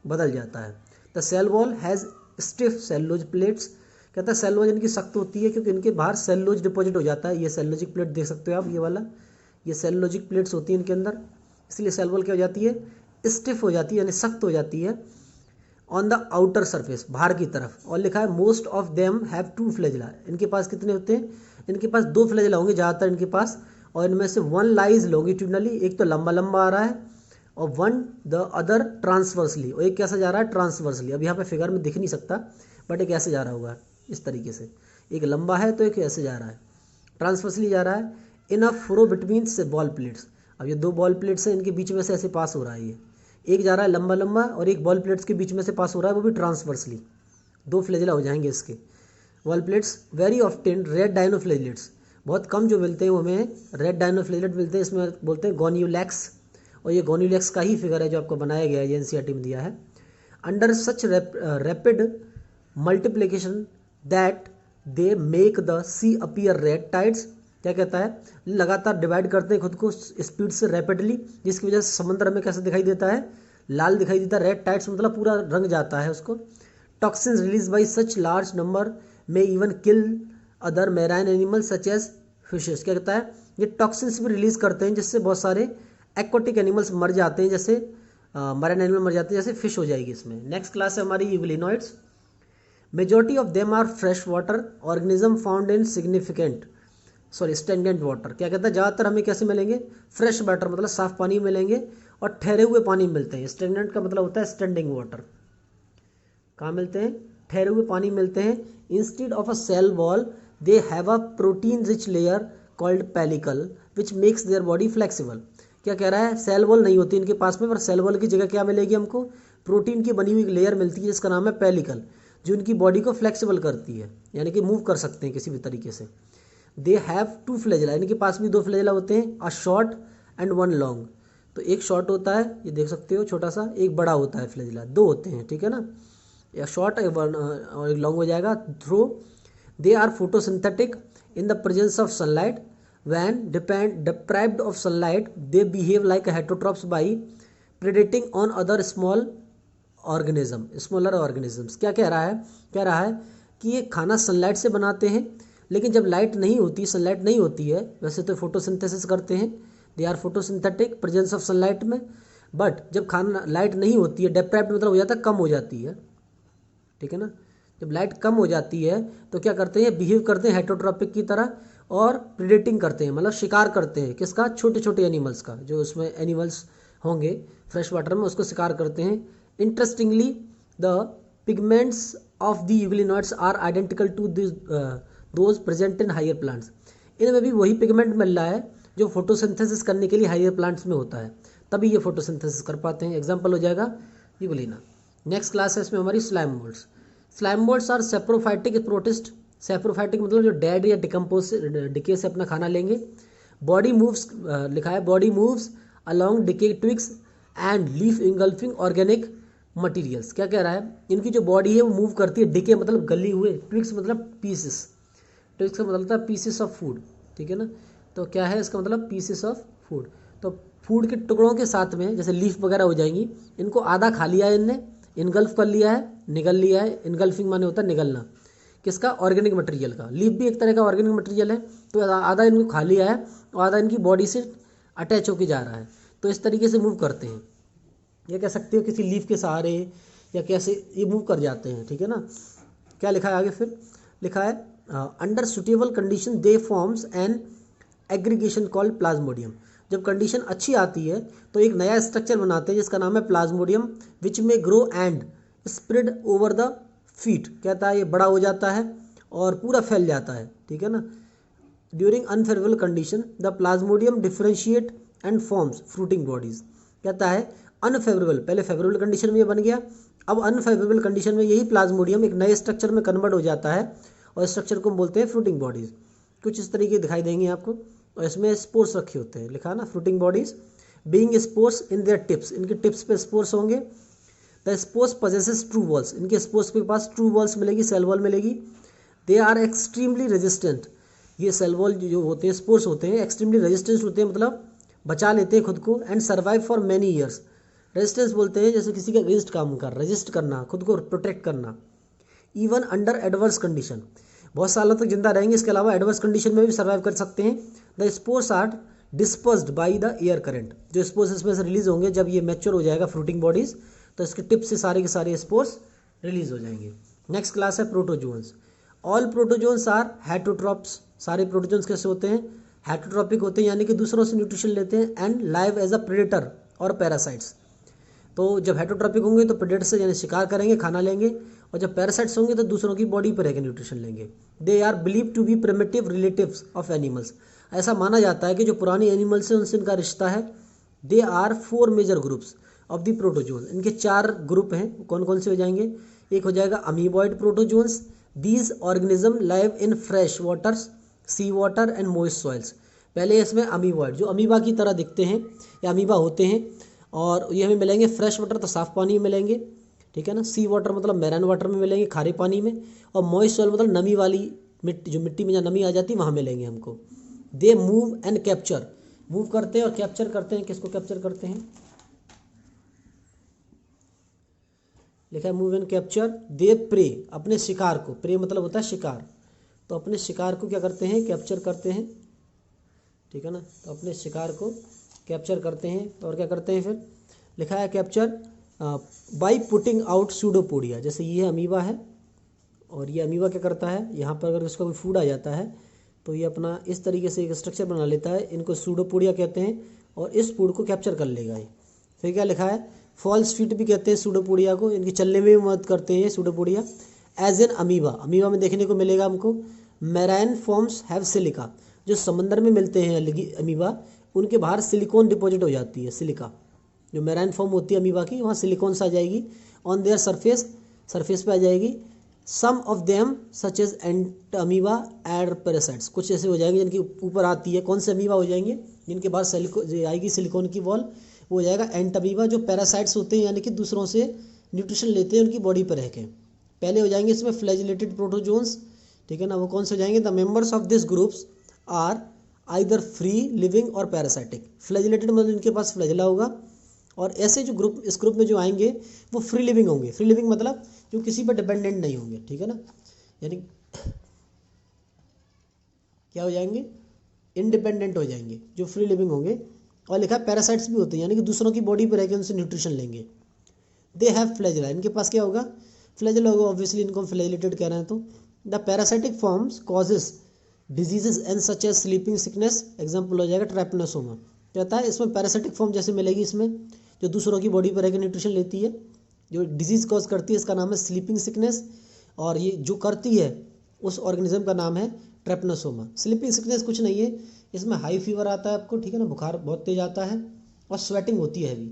बदल जाता है। The cell wall has stiff cellulose plates. कहता है सेलुलोज इनकी सख्त होती है क्योंकि इनके बाहर सेलुलोज डिपॉजिट हो जाता है। ये सेलुलोजिक प्लेट देख सकते हो आप, ये वाला, ये सेलुलोजिक प्लेट्स होती है इनके अंदर, इसलिए सेल वॉल क्या हो जाती है, स्टिफ हो जाती है यानी सख्त हो जाती है ऑन द आउटर सरफेस, बाहर की तरफ। और लिखा है most of them have 2 flagella. इनके पास कितने होते हैं, इनके पास 2 फ्लैजिला होंगे ज़्यादातर इनके पास, और इनमें से 1 लाइज लॉन्गिट्यूडनली, एक तो लंबा लंबा आ रहा है, और 1 द अदर ट्रांसवर्सली, और एक कैसा जा रहा है, ट्रांसवर्सली। अब यहाँ पे फिगर में दिख नहीं सकता बट एक ऐसे जा रहा होगा इस तरीके से, एक लंबा है तो एक ऐसे जा रहा है, ट्रांसवर्सली जा रहा है। इन अ फ्रो बिटवीन से बॉल प्लेट्स। अब ये 2 बॉल प्लेट्स हैं, इनके बीच में से ऐसे पास हो रहा है, ये एक जा रहा है लंबा लंबा और एक बॉल प्लेट्स के बीच में से पास हो रहा है, वो भी ट्रांसवर्सली। 2 फ्लैजिला हो जाएंगे इसके ball plates. Very often red dinoflagellates, बहुत कम जो मिलते हैं वो हमें रेड डायनोफ्लैजिलेट मिलते हैं, इसमें बोलते हैं गोन्यूलैक्स, और ये गोन्यूलैक्स का ही फिगर है जो आपको बनाया गया है, ये एनसीईआरटी में दिया है। Under such rapid multiplication that they make the sea appear red tides. क्या कहता है, लगातार डिवाइड करते हैं खुद को स्पीड से रैपिडली, जिसकी वजह से समुद्र में कैसे दिखाई देता है, लाल दिखाई देता है, रेड टाइड्स मतलब पूरा रंग जाता है उसको। Toxins release by such large number में even kill other marine animal such as fishes. क्या कहता है, ये टॉक्सिन्स भी रिलीज करते हैं जिससे बहुत सारे एक्वाटिक एनिमल्स मर जाते हैं, जैसे मरीन एनिमल मर जाते हैं, जैसे फिश हो जाएगी इसमें। नेक्स्ट क्लास है हमारी euglenoids. Majority of them are fresh water organism found in stagnant water. क्या कहता है, ज़्यादातर हमें कैसे मिलेंगे, फ्रेश वाटर मतलब साफ पानी मिलेंगे, और ठहरे हुए पानी मिलते हैं। स्टेगनेंट का मतलब होता है स्टैंडिंग वाटर। कहाँ मिलते हैं, ठहरे हुए पानी मिलते हैं। Instead of a cell wall they have a protein rich layer called pellicle which makes their body flexible. क्या कह रहा है, सेल वॉल नहीं होती इनके पास में, पर सेल वॉल की जगह क्या मिलेगी हमको, प्रोटीन की बनी हुई लेयर मिलती है जिसका नाम है पेलिकल, जो उनकी बॉडी को फ्लेक्सिबल करती है, यानी कि मूव कर सकते हैं किसी भी तरीके से। दे हैव 2 फ्लैजिला, इनके पास भी 2 फ्लैजिला होते हैं, अ शॉर्ट एंड 1 लॉन्ग। तो एक शॉर्ट होता है, ये देख सकते हो छोटा सा, एक बड़ा होता है फ्लैजिला, 2 होते हैं, ठीक है ना, या शॉर्ट और एक लॉन्ग हो जाएगा। Though they are photosynthetic in the presence of sunlight. When deprived of sunlight, they behave like heterotrophs by predating on other smaller organisms। क्या कह रहा है, कह रहा है कि ये खाना सनलाइट से बनाते हैं, लेकिन जब लाइट नहीं होती, सनलाइट नहीं होती है, वैसे तो फोटोसिंथेसिस करते हैं, they are photosynthetic presence of sunlight में, बट जब खाना लाइट नहीं होती है, डेप्राइव्ड मतलब हो जाता है कम हो जाती है, ठीक है ना, जब लाइट कम हो जाती है तो क्या करते हैं, बिहेव करते हैं हेटेरोट्रॉपिक की तरह, और प्रीडेटिंग करते हैं मतलब शिकार करते हैं, किसका, छोटे छोटे एनिमल्स का, जो उसमें एनिमल्स होंगे फ्रेश वाटर में उसको शिकार करते हैं। Interestingly the pigments of the euglenoids are identical to those present in higher plants. इनमें भी वही पिगमेंट मिल रहा है जो फोटोसिंथेसिस करने के लिए हायर प्लांट्स में होता है, तभी ये फोटोसिंथेसिस कर पाते हैं। एग्जाम्पल हो जाएगा यूग्लिना। नेक्स्ट क्लास है इसमें हमारी slime moulds. Slime moulds are saprophytic protist. Saprophytic मतलब जो डेड या डिकम्पोज डिके से अपना खाना लेंगे। बॉडी मूव्स, लिखा है body moves along decay twigs and leaf engulfing organic materials. क्या कह रहा है, इनकी जो बॉडी है वो मूव करती है, डिके मतलब गली हुए, ट्विग्स मतलब पीसेस, ट्विग्स का मतलब होता है पीसेस ऑफ फूड, ठीक है ना, तो क्या है इसका मतलब पीसेस ऑफ फूड। तो फूड के टुकड़ों के साथ में जैसे लीफ वगैरह हो जाएंगी, इनको आधा खा लिया है इनने, इनगल्फ कर लिया है, निगल लिया है। इनगल्फिंग माने होता है निगलना, किसका, ऑर्गेनिक मटेरियल का। लीफ भी एक तरह का ऑर्गेनिक मटेरियल है, तो आधा इनको खा लिया है और आधा इनकी बॉडी से अटैच होके जा रहा है, तो इस तरीके से मूव करते हैं। ये कह सकते हो किसी लीफ के सहारे या कैसे ये मूव कर जाते हैं, ठीक है ना। क्या लिखा है आगे, फिर लिखा है under suitable condition they forms an aggregation called Plasmodium. जब कंडीशन अच्छी आती है तो एक नया स्ट्रक्चर बनाते हैं जिसका नाम है प्लाज्मोडियम, विच में grow and spread over the feet. कहता है ये बड़ा हो जाता है और पूरा फैल जाता है, ठीक है ना। During unfavourable condition the Plasmodium differentiate and forms fruiting bodies. कहता है अनफेवरेबल, पहले फेवरेबल कंडीशन में ये बन गया, अब अनफेवरेबल कंडीशन में यही प्लाज्मोडियम एक नए स्ट्रक्चर में कन्वर्ट हो जाता है और स्ट्रक्चर को हम बोलते हैं फ्रूटिंग बॉडीज। कुछ इस तरीके दिखाई देंगे आपको, और इसमें स्पोर्स रखे होते हैं, लिखा ना fruiting bodies being spores in their tips, इनके टिप्स पे स्पोर्स होंगे। The spores possesses true walls, इनके स्पोर्स के पास ट्रू वॉल्स मिलेगी, सेल वॉल मिलेगी। दे आर एक्सट्रीमली रेजिस्टेंट, ये सेल वॉल जो होते हैं, स्पोर्स होते हैं, एक्सट्रीमली रेजिस्टेंट होते हैं, मतलब बचा लेते हैं खुद को। And survive for many years, resistance बोलते हैं जैसे किसी के अगेंस्ट काम कर, रेजिस्ट करना, खुद को प्रोटेक्ट करना। इवन अंडर एडवर्स कंडीशन, बहुत सालों तक जिंदा रहेंगे, इसके अलावा एडवर्स कंडीशन में भी सर्वाइव कर सकते हैं। The spores are dispersed by the air current, जो स्पोर्स इसमें से रिलीज होंगे जब ये मैच्योर हो जाएगा फ्रूटिंग बॉडीज, तो इसके टिप से सारे के सारे स्पोर्स रिलीज हो जाएंगे। नेक्स्ट क्लास है protozoans. All protozoans are heterotrophs, सारे प्रोटोजोन्स कैसे होते हैं, हेटरोट्रॉपिक होते हैं, यानी कि दूसरों से न्यूट्रिशन लेते हैं। And live as a predator or parasites, तो जब हेटरोट्रॉपिक होंगे तो प्रेडेटर से यानी शिकार करेंगे, खाना लेंगे, और जब पैरासाइट्स होंगे तो दूसरों की बॉडी पर रहकर न्यूट्रिशन लेंगे। They are believe to be primitive relatives of animals, ऐसा माना जाता है कि जो पुरानी एनिमल्स हैं उनसे इनका रिश्ता है। They are 4 major groups of the protozoan, इनके 4 ग्रुप हैं, कौन कौन से हो जाएंगे। एक हो जाएगा amoeboid protozoans, these organism live in fresh waters, sea water and moist soils. पहले इसमें अमीबॉइड, जो अमीबा की तरह दिखते हैं या अमीबा होते हैं, और ये हमें मिलेंगे फ्रेश वाटर, तो साफ़ पानी में मिलेंगे, ठीक है ना। सी वाटर मतलब मैरान वाटर में मिलेंगे, खारे पानी में। और मॉइस्ट सॉइल मतलब नमी वाली मिट्टी, जो मिट्टी में जहाँ नमी आ जाती है वहाँ मिलेंगे हमको। They move and capture, move करते हैं और कैप्चर करते हैं। किसको कैप्चर करते हैं, लिखा है move and capture. They prey, अपने शिकार को, प्रे मतलब होता है शिकार, तो अपने शिकार को क्या करते हैं, कैप्चर करते हैं, ठीक है ना। तो अपने शिकार को कैप्चर करते हैं, और क्या करते हैं फिर, लिखा है capture by putting out pseudopodia. जैसे ये अमीबा है, और ये अमीबा क्या करता है, यहाँ पर अगर उसका कोई फूड आ जाता है तो ये अपना इस तरीके से एक स्ट्रक्चर बना लेता है, इनको सूडोपोडिया कहते हैं, और इस फूड को कैप्चर कर लेगा ये। फिर क्या लिखा है, फॉल्स फीट भी कहते हैं सूडोपोडिया को, इनकी चलने में भी मदद करते हैं ये pseudopodia. As an amoeba, amoeba में देखने को मिलेगा हमको। मैराइन फॉर्म्स हैव सिलिका, जो समंदर में मिलते हैं अमीबा, उनके बाहर सिलिकॉन डिपॉजिट हो जाती है, सिलिका, जो मैराइन फॉर्म होती है अमीबा की, वहाँ सिलिकॉन से आ जाएगी। ऑन देयर सरफेस, सरफेस पे आ जाएगी। Some of them such as entamoeba and parasites, कुछ ऐसे हो जाएंगे जिनकी ऊपर आती है, कौन से अमीबा हो जाएंगे, जिनके बाद आएगी सिलिकॉन की वॉल, वो हो जाएगा एंट अमीबा, जो पैरासाइट्स होते हैं, यानी कि दूसरों से न्यूट्रिशन लेते हैं उनकी बॉडी पर रह के। पहले हो जाएंगे इसमें फ्लैजिलेटेड प्रोटोजोन्स, ठीक है ना। वो कौन से हो जाएंगे, the members of this groups are either free living or parasitic. Flagellated मतलब इनके पास फ्लैजिला होगा, और ऐसे जो ग्रुप, इस ग्रुप में जो आएंगे वो फ्री लिविंग होंगे। फ्री लिविंग मतलब जो किसी पर डिपेंडेंट नहीं होंगे, ठीक है ना, यानी क्या हो जाएंगे, इंडिपेंडेंट हो जाएंगे, जो फ्री लिविंग होंगे। और लिखा है पैरासाइट्स भी होते हैं, यानी कि दूसरों की बॉडी पर रहकर उनसे न्यूट्रिशन लेंगे। दे हैव फ्लैजिला, इनके पास क्या होगा, फ्लैजिला होगा, ऑब्वियसली इनको फ्लैजिलेटेड कह रहे हैं। तो the parasitic forms causes diseases and such as sleeping sickness, example हो जाएगा ट्रैपनोसोमा। कहता है इसमें पैरासाइटिक फॉर्म जैसे मिलेगी, इसमें जो दूसरों की बॉडी पर रहकर न्यूट्रिशन लेती है, जो डिजीज कॉज करती है, इसका नाम है स्लीपिंग सिकनेस, और ये जो करती है उस ऑर्गेनिज्म का नाम है ट्रैपनोसोमा। स्लीपिंग सिकनेस कुछ नहीं है, इसमें हाई फीवर आता है आपको, ठीक है ना, बुखार बहुत तेज आता है, और स्वेटिंग होती है हैवी,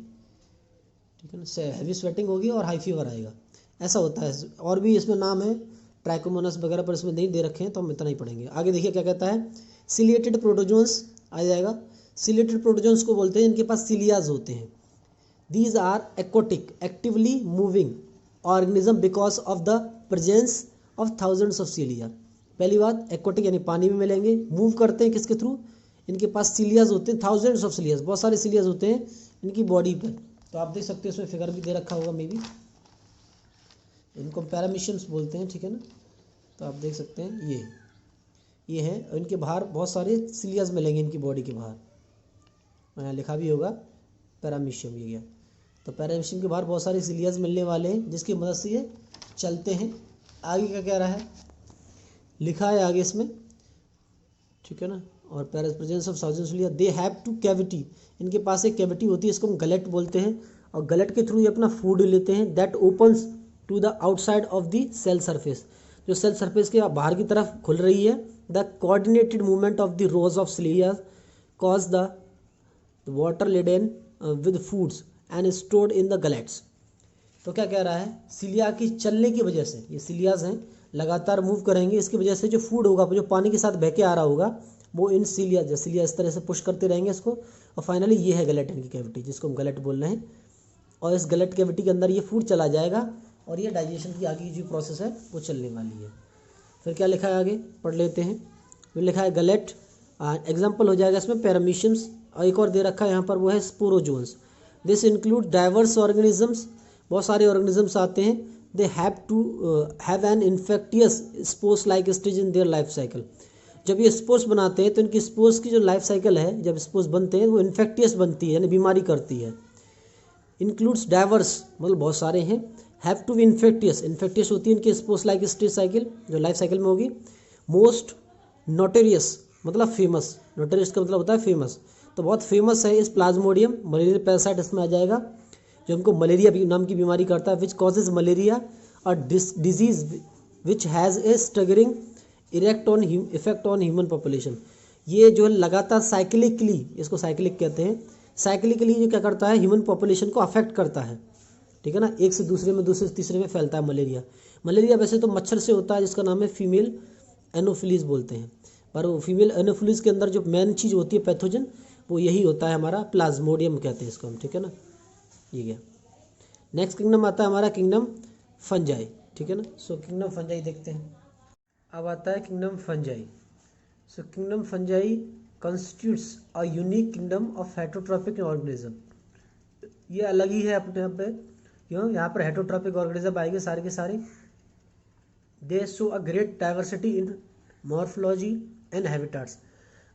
ठीक है ना, हैवी स्वेटिंग होगी और हाई फीवर आएगा, ऐसा होता है। और भी इसमें नाम है ट्राइकोमोनास वगैरह, पर इसमें नहीं दे रखे हैं तो हम इतना ही पढ़ेंगे। आगे देखिए क्या कहता है, सिलिएटेड प्रोटोजोन्स आ जाएगा। सिलिएटेड प्रोटोजोन्स को बोलते हैं, इनके पास सिलियाज होते हैं। These are aquatic, actively moving organism because of the presence of thousands of cilia। पहली बात, aquatic यानी पानी में मिलेंगे, मूव करते हैं किसके थ्रू, इनके पास सिलियाज होते हैं, थाउजेंड्स ऑफ सिलियाज, बहुत सारे सिलियाज होते हैं इनकी बॉडी पर। तो आप देख सकते हो इसमें फिगर भी दे रखा होगा मे बी, इनको पैरामीशियंस बोलते हैं, ठीक है ना। तो आप देख सकते हैं ये है, और इनके बाहर बहुत सारे सिलियाज मिलेंगे इनकी बॉडी के बाहर, यहाँ लिखा भी होगा पैरामीशियम, ये गया। तो पैरामीशियम के बाहर बहुत सारे सिलियाज मिलने वाले हैं, जिसकी मदद से ये चलते हैं। आगे क्या कह रहा है, लिखा है आगे इसमें, ठीक है ना। और प्रेजेंस ऑफ साउजेंस लिया, दे हैव टू कैविटी, इनके पास एक कैविटी होती है, इसको हम गलेट बोलते हैं, और गलेट के थ्रू ये अपना फूड लेते हैं, that opens to the outside of the cell surface, जो सेल सरफेस के बाहर की तरफ खुल रही है। The coordinated movement of the rows of cilia cause the water laden with foods and stored in the gullets. तो क्या कह रहा है, सिलिया की चलने की वजह से, ये सिलियाज हैं लगातार मूव करेंगे, इसकी वजह से जो फूड होगा, जो पानी के साथ बह के आ रहा होगा, वो इन सिलिया, सिलिया इस तरह से पुश करते रहेंगे इसको, और फाइनली ये है गलेट की कैविटी, जिसको हम गलेट बोल रहे हैं। और इस गलेट कैविटी के अंदर ये फूड चला जाएगा और ये डाइजेशन की आगे जो प्रोसेस है वो चलने वाली है। फिर क्या लिखा है आगे पढ़ लेते हैं। फिर लिखा है गलेट, एग्जाम्पल हो जाएगा इसमें पैरामीशियम्स, और एक और दे रखा है यहाँ पर, वो है sporozoans. This include diverse organisms, बहुत सारे ऑर्गेनिजम्स आते हैं। They have to have an infectious spores like stage in their life cycle. जब ये स्पोर्स बनाते हैं तो इनकी स्पोर्स की जो लाइफ साइकिल है, जब स्पोर्स बनते हैं वो इन्फेक्टियस बनती है, यानी बीमारी करती है। इंक्लूड्स डाइवर्स मतलब बहुत सारे हैं, have to be infectious, infectious होती है इनकी स्पोर्स लाइक स्टेज साइकिल, जो लाइफ साइकिल में होगी। मोस्ट नोटेरियस मतलब फेमस, नोटेरियस का मतलब होता है फेमस, तो बहुत फेमस है इस प्लाज्मोडियम मलेरिया पैरासाइट, इसमें आ जाएगा, जो हमको मलेरिया नाम की बीमारी करता है, विच कॉजेज मलेरिया और disease which has a staggering effect on human population. ये जो लगातार साइक्लिकली, इसको साइक्लिक कहते हैं, साइक्लिकली जो क्या करता है, ह्यूमन पॉपुलेशन को अफेक्ट करता है, ठीक है ना। एक से दूसरे में, दूसरे से तीसरे में फैलता है मलेरिया। मलेरिया वैसे तो मच्छर से होता है, जिसका नाम है फीमेल एनोफिलीज बोलते हैं, पर वो फीमेल एनोफिलीज के अंदर जो मेन चीज़ होती है पैथोजन, वो यही होता है हमारा प्लाज्मोडियम कहते हैं इसको हम, ठीक है ना। ये गया। नेक्स्ट किंगडम आता है हमारा किंगडम फंजाई, ठीक है ना। सो किंगडम फंजाई देखते हैं। अब आता है kingdom fungi. So kingdom fungi constitutes a unique kingdom of heterotrophic organism। ये अलग ही है अपने आप पे, क्यों, यहाँ पर हेटरोट्रॉपिक ऑर्गेनिज्म आएंगे सारे के सारे। दे show a great diversity in morphology and habitats,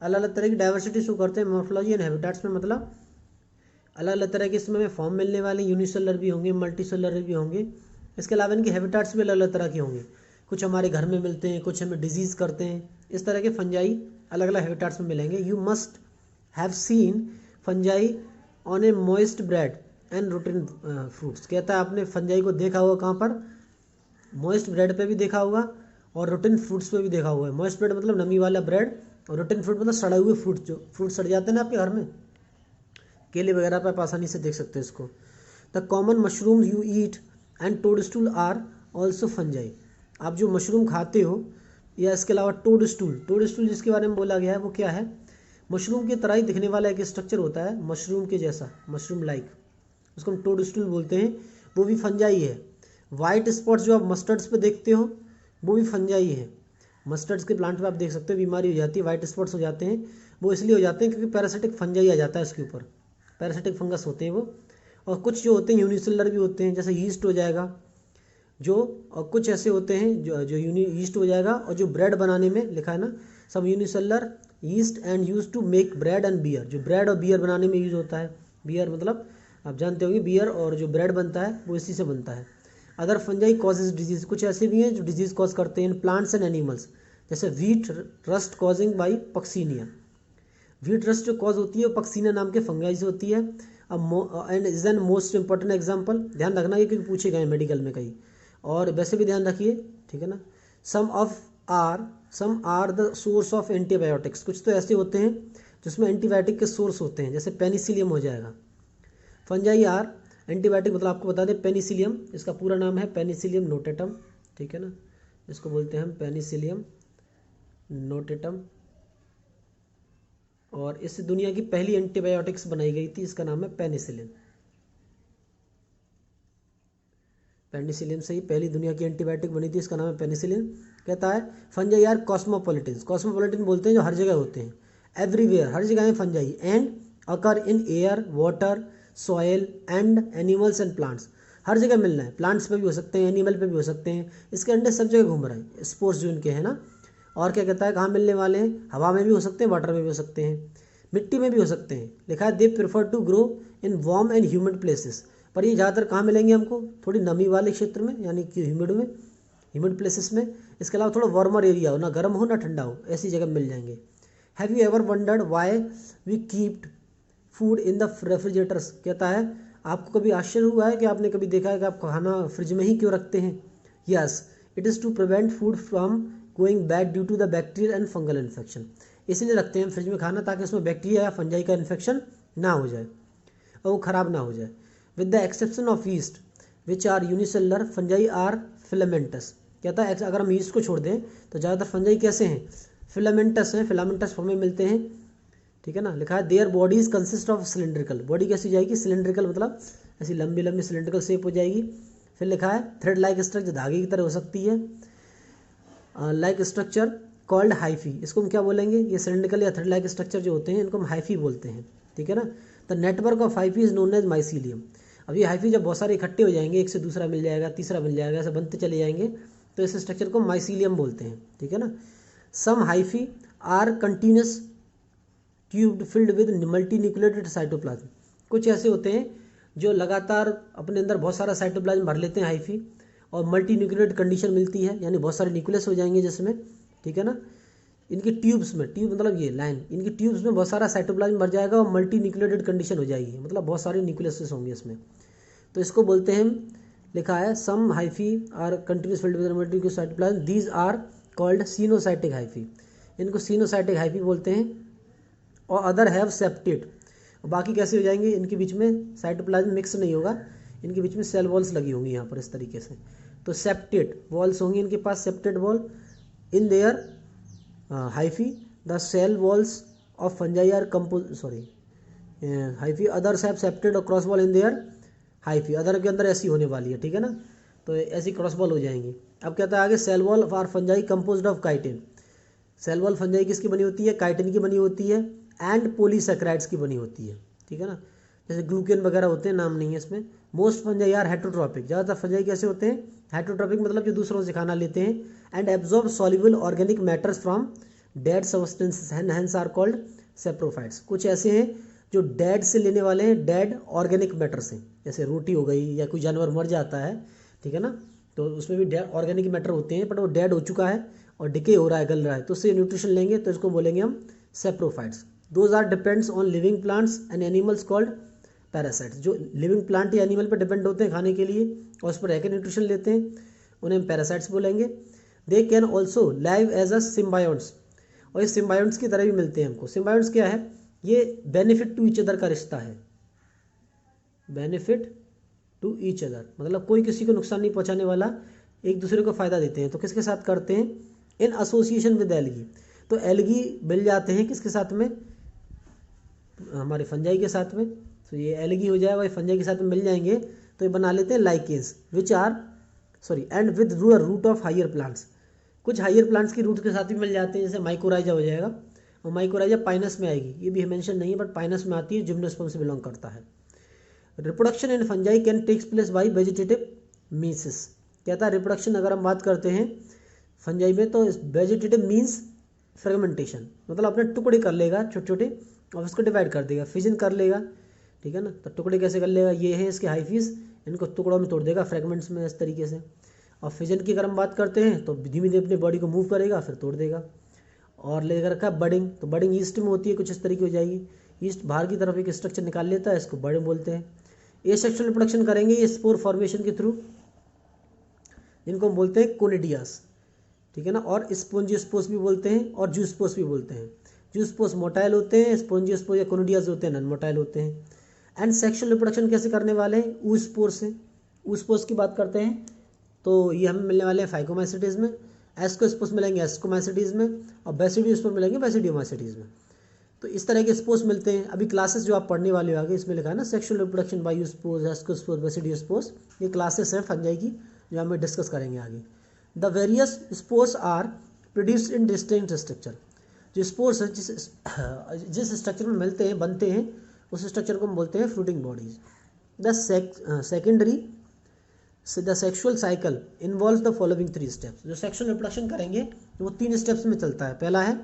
अलग अलग तरह की डाइवर्सिटी शो करते हैं मॉर्फोलॉजी एंड हैबिटाट्स में, मतलब अलग अलग तरह के इसमें फॉर्म मिलने वाले, यूनिसेलर भी होंगे, मल्टीसेलर भी होंगे। इसके अलावा इनके हैबिटाट्स भी अलग अलग तरह के होंगे, कुछ हमारे घर में मिलते हैं, कुछ हमें डिजीज़ करते हैं, इस तरह के फंजाई अलग अलग हैबिटाट्स में मिलेंगे। You must have seen fungi on A moist bread and routine fruits, कहता है आपने फंजाई को देखा होगा कहाँ पर, मॉइस्ट ब्रेड पे भी देखा होगा और रूटिन फ्रूट्स पे भी देखा हुआ है। मॉइस्ट ब्रेड मतलब नमी वाला ब्रेड, और रूटिन फ्रूट मतलब सड़े हुए फ्रूट, जो फ्रूट सड़ जाते हैं ना आपके घर में, केले वगैरह पर आप आसानी से देख सकते हैं इसको। The common mushroom you eat and toadstool are also fungi, आप जो मशरूम खाते हो या इसके अलावा टोडस्टूल जिसके बारे में बोला गया है वो क्या है, मशरूम की तरह ही दिखने वाला एक स्ट्रक्चर होता है, मशरूम के जैसा, मशरूम लाइक, उसको हम टोडस्टूल बोलते हैं, वो भी फंजाई है। वाइट स्पॉट्स जो आप मस्टर्ड्स पे देखते हो वो भी फंजाई है, मस्टर्ड्स के प्लांट पे आप देख सकते हो बीमारी हो जाती है, वाइट स्पॉट्स हो जाते हैं, वो इसलिए हो जाते हैं क्योंकि पैरासिटिक फंजाई आ जाता है इसके ऊपर, पैरासिटिक फंगस होते हैं वो। और कुछ जो होते हैं यूनिसेलर भी होते हैं, जैसे यीस्ट हो जाएगा जो, और कुछ ऐसे होते हैं जो यीस्ट हो जाएगा, और जो ब्रेड बनाने में लिखा है ना, सब unicellular yeast and use to make bread and beer, जो ब्रेड और बियर बनाने में यूज होता है। बियर मतलब आप जानते होंगे, बियर और जो ब्रेड बनता है वो इसी से बनता है। अदर फंजाई कॉजेज डिजीज, कुछ ऐसे भी हैं जो डिजीज कॉज करते हैं प्लांट्स एंड एनिमल्स, जैसे wheat rust causing by Puccinia, wheat rust जो कॉज होती है वो पक्सीनिया नाम के फंगाई से होती है। And is an most important example, ध्यान रखना ये क्योंकि पूछे गए मेडिकल में कहीं, और वैसे भी ध्यान रखिए, ठीक है ना। Some are the source of antibiotics, कुछ तो ऐसे होते हैं जिसमें एंटीबायोटिक के सोर्स होते हैं, जैसे पेनिसिलियम हो जाएगा। फंजाई आर एंटीबायोटिक, मतलब आपको बता दें पेनिसिलियम, इसका पूरा नाम है पेनिसिलियम नोटेटम, ठीक है ना, इसको बोलते हैं हम पेनिसिलियम नोटेटम, और इस दुनिया की पहली एंटीबायोटिक्स बनाई गई थी, इसका नाम है पेनिसिलिन। पेनिसिलिन से ही पहली दुनिया की एंटीबायोटिक बनी थी, इसका नाम है पेनिसिलिन। कहता है फंजाई आर कॉस्मोपॉलिटन बोलते हैं जो हर जगह होते हैं, एवरीवेयर, हर जगह है fungi, and occur in air, water, soil and animals and plants, हर जगह मिलना है, प्लांट्स पे भी हो सकते हैं, एनिमल पे भी हो सकते हैं, इसके अंडे सब जगह घूम रहे हैं, स्पोर्स जो इनके हैं ना। और क्या कहता है, कहाँ मिलने वाले हैं, हवा में भी हो सकते हैं, वाटर में भी हो सकते हैं, मिट्टी में भी हो सकते हैं। लिखा है they prefer to grow in warm and humid places, पर ये ज़्यादातर कहाँ मिलेंगे हमको, थोड़ी नमी वाले क्षेत्र में, यानी कि ह्यूमिड प्लेसेस में। इसके अलावा थोड़ा वार्मर एरिया हो, ना गर्म हो ना ठंडा हो, ऐसी जगह मिल जाएंगे। Have you ever wondered why we keep food in the refrigerators? कहता है आपको कभी आश्चर्य हुआ है कि आपने कभी देखा है कि आप खाना फ्रिज में ही क्यों रखते हैं? Yes, it is to prevent food from going bad due to the bacterial and fungal infection. इसलिए रखते हैं फ्रिज में खाना ताकि उसमें बैक्टीरिया या फंजाई का इन्फेक्शन ना हो जाए और वो ख़राब ना हो जाए। With the exception of yeast which are unicellular, fungi are filamentous. कहता है अगर हम ईस्ट को छोड़ दें तो ज़्यादातर फंजाई कैसे हैं? फिलामेंटस हैं, फिलामेंटस फॉर्म में मिलते हैं, ठीक है ना। लिखा है their bodies consist of cylindrical, body कैसी हो जाएगी? सिलेंड्रिकल, मतलब ऐसी लंबी लंबी सिलेंड्रिकल शेप हो जाएगी। फिर लिखा है थ्रेड लाइक स्ट्रक्चर, धागे की तरह हो सकती है, लाइक स्ट्रक्चर कॉल्ड हाइफी। इसको हम क्या बोलेंगे? ये सिलेंड्रिकल या थ्रेड लाइक स्ट्रक्चर जो होते हैं इनको हम हाइफी बोलते हैं, ठीक है ना। The network of hyphae is known as mycelium. अब ये हाइफी जब बहुत सारे इकट्ठे हो जाएंगे, एक से दूसरा मिल जाएगा, तीसरा मिल जाएगा, ऐसे बनते चले जाएंगे, तो इस स्ट्रक्चर को माइसीलियम बोलते हैं, ठीक है ना। Some hyphae are continuous tube filled with multinucleated cytoplasm. कुछ ऐसे होते हैं जो लगातार अपने अंदर बहुत सारा साइटोप्लाज्म भर लेते हैं हाइफी, और मल्टी न्यूक्लिएटेड कंडीशन मिलती है, यानी बहुत सारे न्यूक्लियस हो जाएंगे जिसमें, ठीक है ना। इनकी ट्यूब्स में, ट्यूब मतलब ये लाइन, इनकी ट्यूब्स में बहुत सारा साइटोप्लाज्म भर जाएगा और मल्टी न्यूक्लिएटेड कंडीशन हो जाएगी, मतलब बहुत सारे न्यूक्लियस होंगे इसमें, तो इसको बोलते हैं, लिखा है some hyphae are continuous filled with multi cytoplasm, these are called coenocytic hyphae. इनको सीनोसाइटिक हाइफी बोलते हैं। और अदर हैव सेप्टेड, बाकी कैसे हो जाएंगे? इनके बीच में साइटोप्लाज्म मिक्स नहीं होगा, इनके बीच में सेल वॉल्स लगी होंगी यहाँ पर इस तरीके से, तो सेप्टेड वॉल्स होंगी इनके पास, septate wall in their hyphae. The cell walls of fungi are hyphae others have septate और cross wall in their hyphae. अदर के अंदर ऐसी होने वाली है, ठीक है ना, तो ऐसी क्रॉस वॉल हो जाएंगी। अब कहता है आगे cell wall of are fungi composed of chitin. Cell wall fungi किसकी बनी होती है? काइटिन की बनी होती है एंड पॉलीसैकेराइड्स की बनी होती है, ठीक है ना। जैसे ग्लूकेन वगैरह होते हैं, नाम नहीं है इसमें। मोस्ट फंजाई आर हेटरोट्रॉपिक, ज़्यादातर फंजाई कैसे होते हैं? हेटरोट्रॉपिक, मतलब जो दूसरों से खाना लेते हैं। And absorb soluble organic matters from dead substances hence are called saprophytes. कुछ ऐसे हैं जो डेड से लेने वाले हैं, डेड ऑर्गेनिक मैटर से, जैसे रोटी हो गई या कोई जानवर मर जाता है, ठीक है ना, तो उसमें भी डेड ऑर्गेनिक मैटर होते हैं, बट वो डेड हो चुका है और डिके हो रहा है, गल रहा है, तो उससे न्यूट्रिशन लेंगे तो इसको बोलेंगे हम saprophytes. Those are depends on living plants and animals called parasites. जो लिविंग प्लांट या एनिमल पर डिपेंड होते हैं खाने के लिए और उस पर रह के न्यूट्रिशन लेते हैं, उन्हें हम पैरासाइट्स बोलेंगे। They can also live as a symbionts, और ये सिम्बायोन्ट्स की तरह भी मिलते हैं हमको। सिम्बायोन्ट्स क्या है? ये बेनिफिट टू ईच अदर का रिश्ता है, बेनिफिट टू ईच अदर, मतलब कोई किसी को नुकसान नहीं पहुंचाने वाला, एक दूसरे को फायदा देते हैं। तो किसके साथ करते हैं? In association with algae. तो एल्गी मिल जाते हैं किसके साथ में? हमारे फंजाई के साथ में। तो ये एल्गी हो जाएगा, ये फंजाई के साथ में मिल जाएंगे तो ये बना लेते हैं lichens, which are and with root of higher plants. कुछ हायर प्लांट्स की रूट के साथ भी मिल जाते हैं, जैसे माइकोराइजा हो जाएगा, और माइकोराइजा पाइनस में आएगी, ये भी मेंशन नहीं है बट पाइनस में आती है, जिम्नोस्पर्म से बिलोंग करता है। Reproduction in fungi can takes place by vegetative means. कहता है रिप्रोडक्शन अगर हम बात करते हैं फंजाई में तो वेजिटेटिव मीन्स फ्रेगमेंटेशन, मतलब अपने टुकड़े कर लेगा छोटे छोटे और उसको डिवाइड कर देगा, फिजन कर लेगा, ठीक है ना। तो टुकड़े कैसे कर लेगा? ये है इसके हाइफीज, इनको टुकड़ों में तोड़ देगा, फ्रेगमेंट्स में इस तरीके से। और फिजन की अगर हम बात करते हैं तो धीमे धीमे अपने बॉडी को मूव करेगा, फिर तोड़ देगा। और लेकर रखा बडिंग, तो बडिंग ईस्ट में होती है, कुछ इस तरीके हो जाएगी, ईस्ट बाहर की तरफ एक स्ट्रक्चर निकाल लेता है, इसको बडिंग बोलते हैं। ये सेक्सुअल रिप्रोडक्शन करेंगे ये स्पोर फॉर्मेशन के थ्रू, जिनको हम बोलते हैं कोनिडियास, ठीक है ना। और स्पोंजियोस्पोर्स भी बोलते हैं और जूस्पोर्स भी बोलते हैं। जूस्पोर्स मोटाइल होते हैं, स्पोंजियोस्पोर्स या कोनिडियास होते हैं नॉन मोटाइल होते हैं। एंड सेक्सुअल रिप्रोडक्शन कैसे करने वाले हैं? ऊस्पोर्स से। ऊस्पोर्स की बात करते हैं तो ये हमें मिलने वाले हैं फाइकोमाइसिटीज में, एस्कोस्पोर्स मिलेंगे एस्कोमाइसिटीज में, और बेसिडियोस्पोर्स मिलेंगे बेसिडियोमाइसिटीज में। तो इस तरह के स्पोर्स मिलते हैं। अभी क्लासेस जो आप पढ़ने वाले हो आगे इसमें लिखा है ना, sexual reproduction by oospores, ascospores, basidiospores, ये क्लासेस हैं फंजाई की जो हमें डिस्कस करेंगे आगे। The various spores are produced in distinct structure. जो स्पोर्स है जिस स्ट्रक्चर में मिलते हैं, बनते हैं, उस स्ट्रक्चर को हम बोलते हैं fruiting bodies. The secondary the sexual cycle involve the following 3 steps. जो सेक्सुअल रिप्रोडक्शन करेंगे वो 3 स्टेप्स में चलता है। पहला है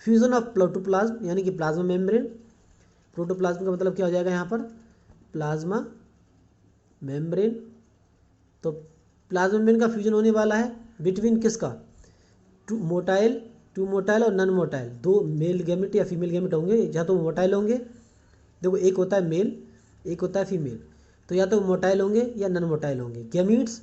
फ्यूजन ऑफ प्रोटोप्लाज्म, यानी कि प्लाज्मा मेम्ब्रेन। प्रोटोप्लाज्म का मतलब क्या हो जाएगा यहाँ पर? Plasma membrane. तो प्लाज्मा मेम्ब्रेन का फ्यूजन होने वाला है बिटवीन किसका? मोटाइल टू मोटाइल और नॉन मोटाइल, दो मेल गैमेट या फीमेल गैमेट होंगे, या तो मोटाइल होंगे, देखो एक होता है मेल एक होता है फीमेल, तो या तो मोटाइल होंगे या नॉन मोटाइल होंगे। गैमीट्स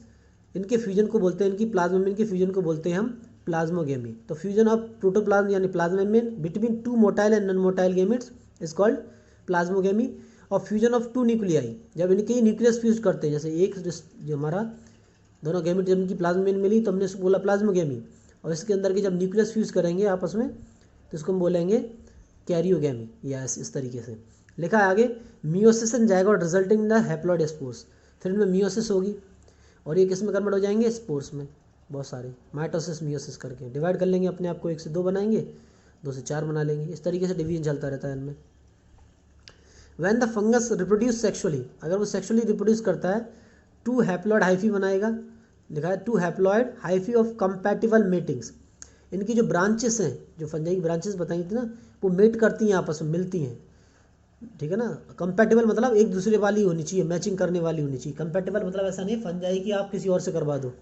इनके फ्यूजन को बोलते हैं, इनकी प्लाज्मा मेम्ब्रेन के फ्यूजन को बोलते हैं हम प्लाज्मोगेमी। तो फ्यूजन ऑफ प्रोटोप्लाज्म यानी plasma membrane between two motile and non motile gametes is called plasmogamy. और फ्यूजन ऑफ टू न्यूक्लियाई, जब इनके न्यूक्लियस फ्यूज करते हैं, जैसे एक जो हमारा दोनों गैमेट जब इनकी प्लाज्मा मेम्ब्रेन मिली तो हमने इसको बोला प्लाज्मोगेमी, और इसके अंदर के जब न्यूक्लियस फ्यूज करेंगे आपस में तो इसको हम बोलेंगे कैरियोगेमी, या इस तरीके से लिखा है आगे। Meiosis and zygote resulting in the haploid spores, फिर इनमें मियोसिस होगी और ये किस में कन्वर्ट हो जाएंगे, स्पोर्स में, बहुत सारे माइटोसिस मियोसिस करके डिवाइड कर लेंगे अपने आप को, 1 से 2 बनाएंगे, 2 से 4 बना लेंगे, इस तरीके से डिवीजन चलता रहता है इनमें। When the fungus reproduce sexually, अगर वो सेक्सुअली रिप्रोड्यूस करता है, 2 हैप्लॉइड हाइफी बनाएगा, लिखा है 2 हैप्लॉइड हाइफी ऑफ कंपैटिबल मेटिंग्स। इनकी जो ब्रांचेस हैं, जो फंजाई की ब्रांचेस बताई थी ना, वो मेट करती हैं, आपस में मिलती हैं, ठीक है ना। कंपैटिबल मतलब एक दूसरे वाली होनी चाहिए, मैचिंग करने वाली होनी चाहिए। कंपैटिबल मतलब ऐसा नहीं फंजाई कि आप किसी और से करवा दो।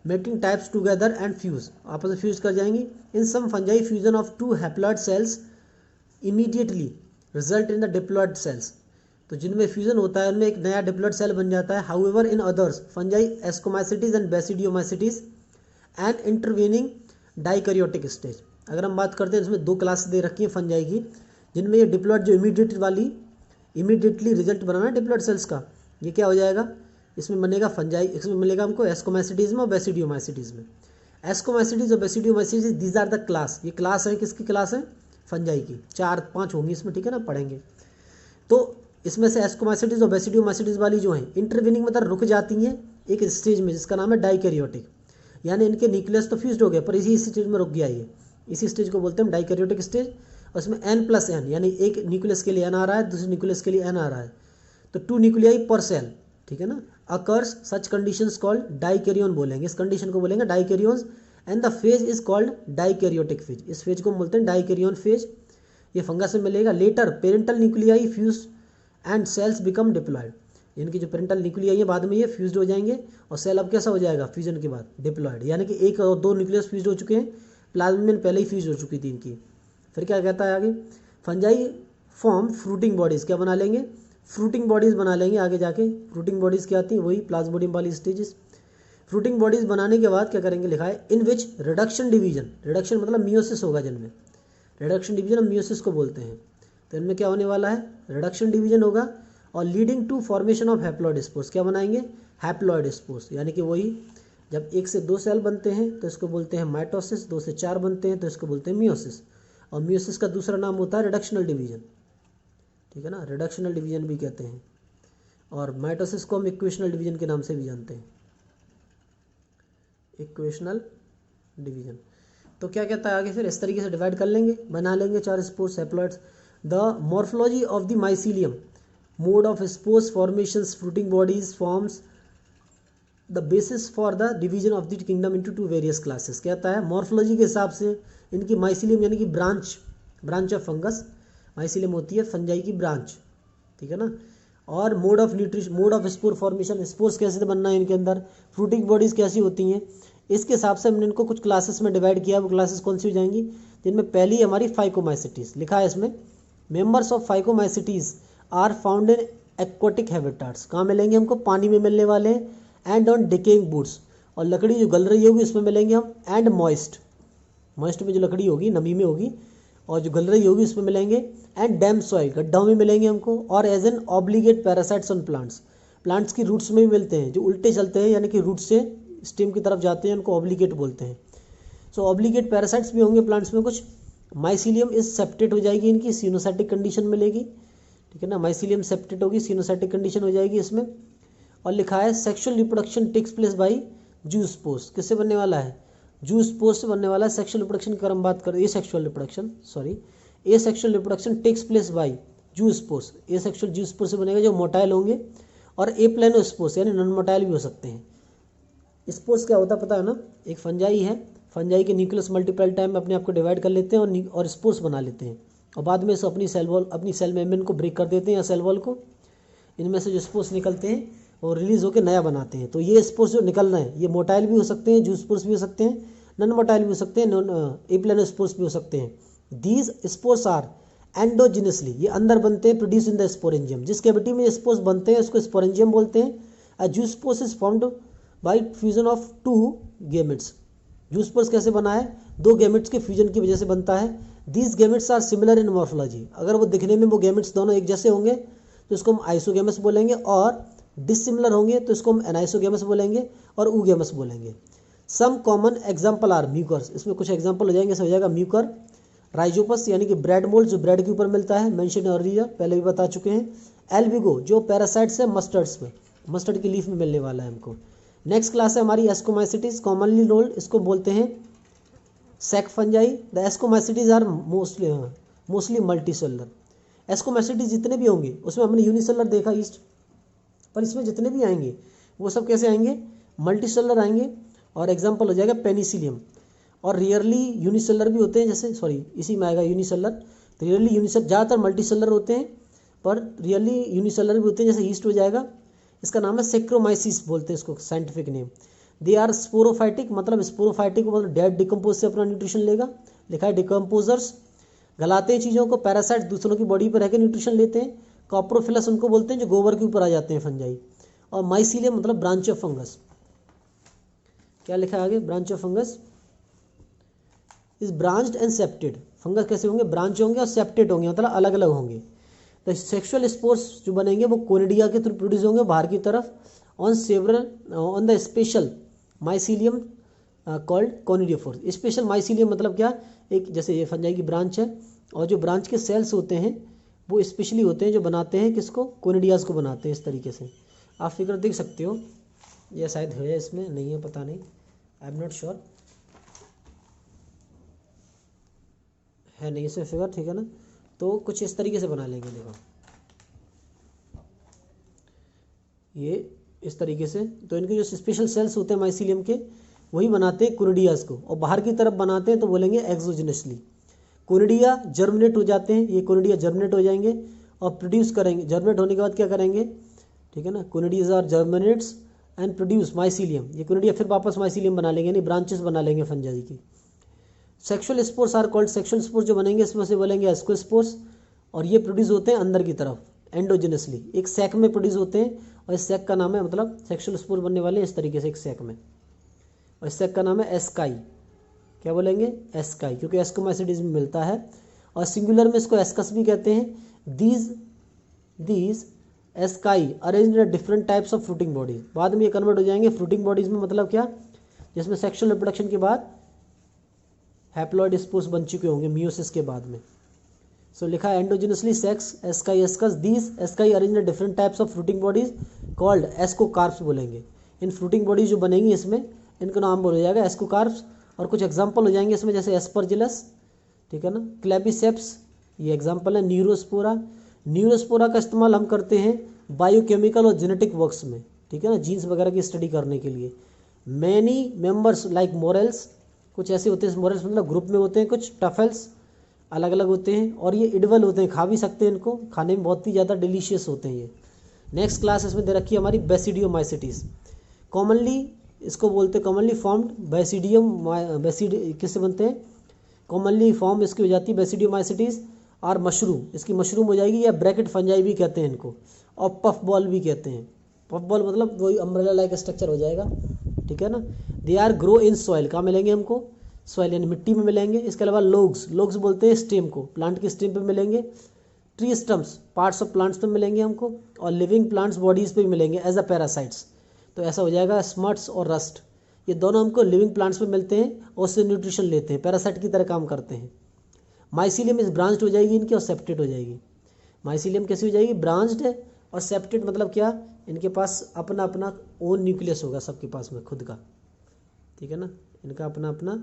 Mating types together and fuse, आपस में फ्यूज कर जाएंगी। In some fungi fusion of 2 haploid cells immediately result in the diploid cells, तो जिनमें फ्यूजन होता है उनमें एक नया डिप्लॉइड सेल बन जाता है। However in others fungi ascomycetes and basidiomycetes and intervening dikaryotic stage. अगर हम बात करते हैं इसमें 2 क्लास दे रखी है फंजाई की, जिनमें ये डिप्लॉइड जो इमीडिएटली रिजल्ट बनाना डिप्लॉइड सेल्स का, ये क्या हो जाएगा, इसमें बनेगा फंजाई, इसमें मिलेगा हमको एस्कोमाइसिटीज में और बेसिडियोमाइसिटीज में। एस्कोमाइसिटीज और basidiomycetes these are the class, ये क्लास है, किसकी क्लास है, फंजाई की, 4-5 होंगी इसमें, ठीक है ना, पढ़ेंगे। तो इसमें से एस्कोमाइसिटीज और बेसिडियोमाइसिटीज वाली जो हैं इंटरवेनिंग मतलब रुक जाती हैं एक स्टेज में जिसका नाम है डाइकैरियोटिक, यानी इनके न्यूक्लियस तो फ्यूज्ड हो गए पर इसी स्टेज में रुक गया ये, इसी स्टेज को बोलते हैं डाइकैरियोटिक स्टेज। और इसमें n+n यानी एक न्यूक्लियस के लिए n आ रहा है, दूसरे न्यूक्लियस के लिए n आ रहा है, तो 2 न्यूक्लियाई पर सेल, ठीक है ना। Occurs such conditions called dikaryon बोलेंगे, इस कंडीशन को बोलेंगे dikaryons. And the phase is called dikaryotic phase, इस फेज को हम बोलते हैं डाइकैरियोन फेज। ये फंगस में मिलेगा। Later parental nuclei fuse and cells become diploid, इनकी जो पेरेंटल न्यूक्लियाई है बाद में ये फ्यूज्ड हो जाएंगे और सेल अब कैसा हो जाएगा फ्यूजन के बाद, डिप्लॉयड, यानी कि 1 और 2 न्यूक्लियस फ्यूज्ड हो चुके हैं, प्लाज्मा मेम्ब्रेन पहले ही फ्यूज हो चुकी थी इनकी। फिर क्या कहता है आगे, फंजाई फॉर्म फ्रूटिंग बॉडीज, क्या बना लेंगे, फ्रूटिंग बॉडीज बना लेंगे आगे जाके। फ्रूटिंग बॉडीज क्या आती हैं, वही प्लाज्मोडियम वाली स्टेजेस। फ्रूटिंग बॉडीज बनाने के बाद क्या करेंगे, लिखा है इन विच रिडक्शन डिवीजन, रिडक्शन मतलब मियोसिस होगा जिनमें, रिडक्शन डिवीजन हम मियोसिस को बोलते हैं। तो इनमें क्या होने वाला है, रिडक्शन डिवीजन होगा और leading to formation of haploid spores, क्या बनाएंगे, हैप्लॉइड स्पोर्स, यानी कि वही जब 1 से 2 सेल बनते हैं तो इसको बोलते हैं माइटोसिस, 2 से 4 बनते हैं तो इसको बोलते हैं मियोसिस, और मियोसिस का दूसरा नाम होता है रिडक्शनल डिवीजन, ठीक है ना, रिडक्शनल डिवीजन भी कहते हैं। और माइटोसिस को हम इक्वेशनल डिवीजन के नाम से भी जानते हैं, इक्वेशनल डिवीजन। तो क्या कहता है आगे, फिर इस तरीके से डिवाइड कर लेंगे, बना लेंगे 4 spores haploids. The morphology of the mycelium, mode of spores formations, fruiting bodies forms the basis for the division of the kingdom into 2 various classes. कहता है मॉर्फोलॉजी के हिसाब से इनकी माइसीलियम यानी कि ब्रांच ऑफ फंगस, माइसीलियम होती है फंजाई की ब्रांच, ठीक है ना। और mode of spore formation, spores कैसे बनना है इनके अंदर, फ्रूटिंग बॉडीज कैसी होती हैं, इसके हिसाब से हमने इनको कुछ क्लासेस में डिवाइड किया। वो क्लासेस कौन सी हो जाएंगी, जिनमें पहली हमारी फाइकोमाइसिटीज, लिखा है इसमें members of phycomycetes are found in aquatic habitats, कहाँ मिलेंगे हमको, पानी में मिलने वाले हैं, एंड ऑन डिकेइंग वुड्स, और लकड़ी जो गल रही होगी उसमें मिलेंगे हम, एंड मॉइस्ट में जो लकड़ी होगी नमी में होगी और जो गल रही होगी उसमें मिलेंगे, एंड डैम सॉइल, गड्ढाओं में मिलेंगे हमको, और as an obligate parasites on plants की रूट्स में भी मिलते हैं, जो उल्टे चलते हैं यानी कि रूट से स्टेम की तरफ जाते हैं, उनको ऑब्लिगेट बोलते हैं। सो ऑब्लिगेट पैरासाइट्स भी होंगे प्लांट्स में कुछ। माइसीलियम इज सेप्टेट हो जाएगी, इनकी सिनोसाइटिक कंडीशन मिलेगी, ठीक है ना, माइसीलियम सेप्टेट होगी, सिनोसाइटिक कंडीशन हो जाएगी इसमें। और लिखा है sexual reproduction takes place by zoospores, किससे बनने वाला है, जू स्पोर्स से बनने वाला है। सेक्सुअल रिप्रोडक्शन की हम बात करें, asexual reproduction takes place by zoospores, asexual zoospores से बनेगा जो मोटाइल होंगे, और ए प्लेनो स्पोर्स यानी नॉन मोटाइल भी हो सकते हैं। स्पोर्स क्या होता है पता है ना, एक फंजाई है, फंजाई के न्यूक्लियस मल्टीपल टाइम में अपने आप को डिवाइड कर लेते हैं और स्पोर्स बना लेते हैं, और बाद में इसे अपनी सेल मेम्ब्रेन को ब्रेक कर देते हैं या सेल वॉल को। इनमें से जो स्पोर्स निकलते हैं वो रिलीज होकर नया बनाते हैं। तो ये स्पोर्स जो निकल रहे हैं ये मोटाइल भी हो सकते हैं, जू स्पोर्स भी हो सकते हैं, नॉन मोटाइल भी हो सकते हैं, नॉन एप्लानोस्पोर्स भी हो सकते हैं। दीज स्पोर्स आर एंडोजिनसली, ये अंदर बनते हैं, प्रोड्यूस इन द स्पोरेंजियम। जिस कैविटी में स्पोर्स बनते हैं उसको स्पोरेंजियम बोलते हैं। A zoospores is formed by fusion of two gametes. Zoospores कैसे बना है? दो गैमेट्स के फ्यूजन की वजह से बनता है। These gametes are similar in morphology, अगर वो दिखने में वो गैमेट्स दोनों एक जैसे होंगे तो इसको हम आइसोगैमस बोलेंगे, और डिसिमिलर होंगे तो इसको हम एनाइसोगैमस बोलेंगे और ऊगैमस बोलेंगे। सम कॉमन एग्जाम्पल आर म्यूकर्स, इसमें कुछ एग्जाम्पल हो जाएंगे, ऐसे हो जाएगा म्यूकर, राइजोपस यानी कि ब्रेड मोल्ड जो ब्रेड के ऊपर मिलता है, मेंशन अर्लियर पहले भी बता चुके हैं। एल्बिगो जो पैरासाइट्स है मस्टर्ड्स में, मस्टर्ड की लीफ में मिलने वाला है हमको। नेक्स्ट क्लास है हमारी एस्कोमाइसिटीज, कॉमनली नोल्ड, इसको बोलते हैं sac fungi. The ascomycetes are mostly multi cellular. Ascomycetes जितने भी होंगे उसमें हमने यूनिसेलर देखा ईस्ट, पर इसमें जितने भी आएंगे वो सब कैसे आएंगे? मल्टी सेलुलर आएंगे। और एग्जाम्पल हो जाएगा पेनिसिलियम। और रियरली यूनिसेलर भी होते हैं, जैसे सॉरी इसी में आएगा यूनिसेलर, तो रियरली यूनिसेलर, ज़्यादातर मल्टी सेलुलर होते हैं पर रियरली यूनिसेलर भी होते हैं, जैसे ईस्ट हो जाएगा। इसका नाम है सेक्रोमाइसिस बोलते हैं इसको scientific name. They are sporophytic, मतलब स्पोरोफाइटिक मतलब डेड डिकम्पोज से अपना न्यूट्रिशन लेगा, लिखा है डिकम्पोजर्स। गलाते हैं चीज़ों को, पैरासाइट दूसरों की बॉडी पर रहकर न्यूट्रिशन लेते हैं। कॉप्रोफिलस उनको बोलते हैं जो गोबर के ऊपर आ जाते हैं, फंजाई। और माइसीलियम मतलब ब्रांच ऑफ फंगस। क्या लिखा है आगे? Branch of fungus is branched and septate. Fungus कैसे होंगे? ब्रांच होंगे और सेप्टेड होंगे, मतलब अलग अलग होंगे। तो सेक्सुअल स्पोर्स जो बनेंगे वो कोनिडिया के थ्रू प्रोड्यूस होंगे बाहर की तरफ, on the special mycelium called कोनिडियोफोर्स। Special mycelium मतलब क्या? एक जैसे ये फंजाई की ब्रांच है, और जो ब्रांच के सेल्स होते हैं वो स्पेशली होते हैं जो बनाते हैं किसको? कोनिडियाज को बनाते हैं। इस तरीके से आप फिगर देख सकते हो, यह शायद है, इसमें नहीं है, पता नहीं, आई एम नॉट श्योर, है नहीं इसमें फिगर, ठीक है ना। तो कुछ इस तरीके से बना लेंगे, देखो ये इस तरीके से। तो इनके जो स्पेशल सेल्स होते हैं माइसीलियम के वही बनाते हैं कोनिडियाज को, और बाहर की तरफ बनाते हैं तो बोलेंगे एक्सोजिनसली। कोनिडिया जर्मिनेट हो जाते हैं, ये कोनिडिया जर्मिनेट हो जाएंगे और प्रोड्यूस करेंगे। जर्मिनेट होने के बाद क्या करेंगे? ठीक है ना, conidias are germinates and produce mycelium. ये कोनिडिया फिर वापस माइसीलियम बना लेंगे, यानी ब्रांचेस बना लेंगे फंजाई की। Sexual spores are called, sexual spores जो बनेंगे इसमें से बोलेंगे एस्कोस्पोर्स, और ये प्रोड्यूस होते हैं अंदर की तरफ एंडोजिनसली, एक सैक में प्रोड्यूस होते हैं। और इस सैक का नाम है, मतलब सेक्सुअल स्पोर बनने वाले इस तरीके से एक सैक में, और इस सैक का नाम है एस्काई। क्या बोलेंगे? एस्काई, क्योंकि एस्कोमाइसिटीज में मिलता है। और सिंगुलर में इसको एस्कस भी कहते हैं। These ASCII arrange in different types of fruiting bodies. बाद में ये कन्वर्ट हो जाएंगे फ्रूटिंग बॉडीज में, मतलब क्या? जिसमें सेक्सुअल रिप्रोडक्शन के बाद हैप्लॉइड स्पोर्स बन चुके होंगे मियोसिस के बाद में। सो लिखा है endogenously sex ASCII ascus. These ASCII arrange in different types of fruiting bodies called ascocarps बोलेंगे। इन फ्रूटिंग बॉडीज जो बनेंगी इसमें इनका नाम बोला जाएगा एस्कोकार्प्स। और कुछ एग्जाम्पल हो जाएंगे इसमें, जैसे एस्परजिलस, ठीक है ना, क्लेबिसेप्स, ये एग्जाम्पल है। न्यूरोस्पोरा, न्यूरोस्पोरा का इस्तेमाल हम करते हैं बायोकेमिकल और जेनेटिक वर्क्स में, ठीक है ना, जीन्स वगैरह की स्टडी करने के लिए। मैनी मेंबर्स लाइक मोरेल्स, कुछ ऐसे होते हैं, मोरेल्स मतलब ग्रुप में होते हैं, कुछ टफल्स अलग अलग होते हैं, और ये इडबल होते हैं, खा भी सकते हैं इनको, खाने में बहुत ही ज़्यादा डिलीशियस होते हैं ये। नेक्स्ट क्लास इसमें दे रखी है हमारी बेसिडियोमाइसिटीज। कॉमनली इसको बोलते हैं कॉमनली फॉर्म्ड बेसिडियम, किससे बनते हैं? कॉमनली फॉर्म इसकी हो जाती है बेसिडियोमाइसिटीज और मशरूम, इसकी मशरूम हो जाएगी, या ब्रैकेट फंजाई भी कहते हैं इनको, और पफ बॉल भी कहते हैं। पफ बॉल मतलब वही अम्ब्रेला लाइक स्ट्रक्चर हो जाएगा, ठीक है ना। They are grow in soil, कहाँ मिलेंगे हमको? सॉइल यानी मिट्टी में मिलेंगे। इसके अलावा लोग्स बोलते हैं स्टेम को, प्लांट की स्टेम पे मिलेंगे। Tree stumps parts of plants पे मिलेंगे हमको, और लिविंग प्लांट्स बॉडीज़ पे भी मिलेंगे एज अ पैरासाइट्स। तो ऐसा हो जाएगा स्मट्स और रस्ट, ये दोनों हमको लिविंग प्लांट्स पे मिलते हैं और उससे न्यूट्रिशन लेते हैं, पैरासाइट की तरह काम करते हैं। माइसीलियम इस ब्रांच्ड हो जाएगी इनकी, और सेप्टेड हो जाएगी। माइसीलियम कैसी हो जाएगी? ब्रांच्ड है। और सेप्टेड मतलब क्या? इनके पास अपना अपना ओन न्यूक्लियस होगा, सबके पास में खुद का, ठीक है ना, इनका अपना अपना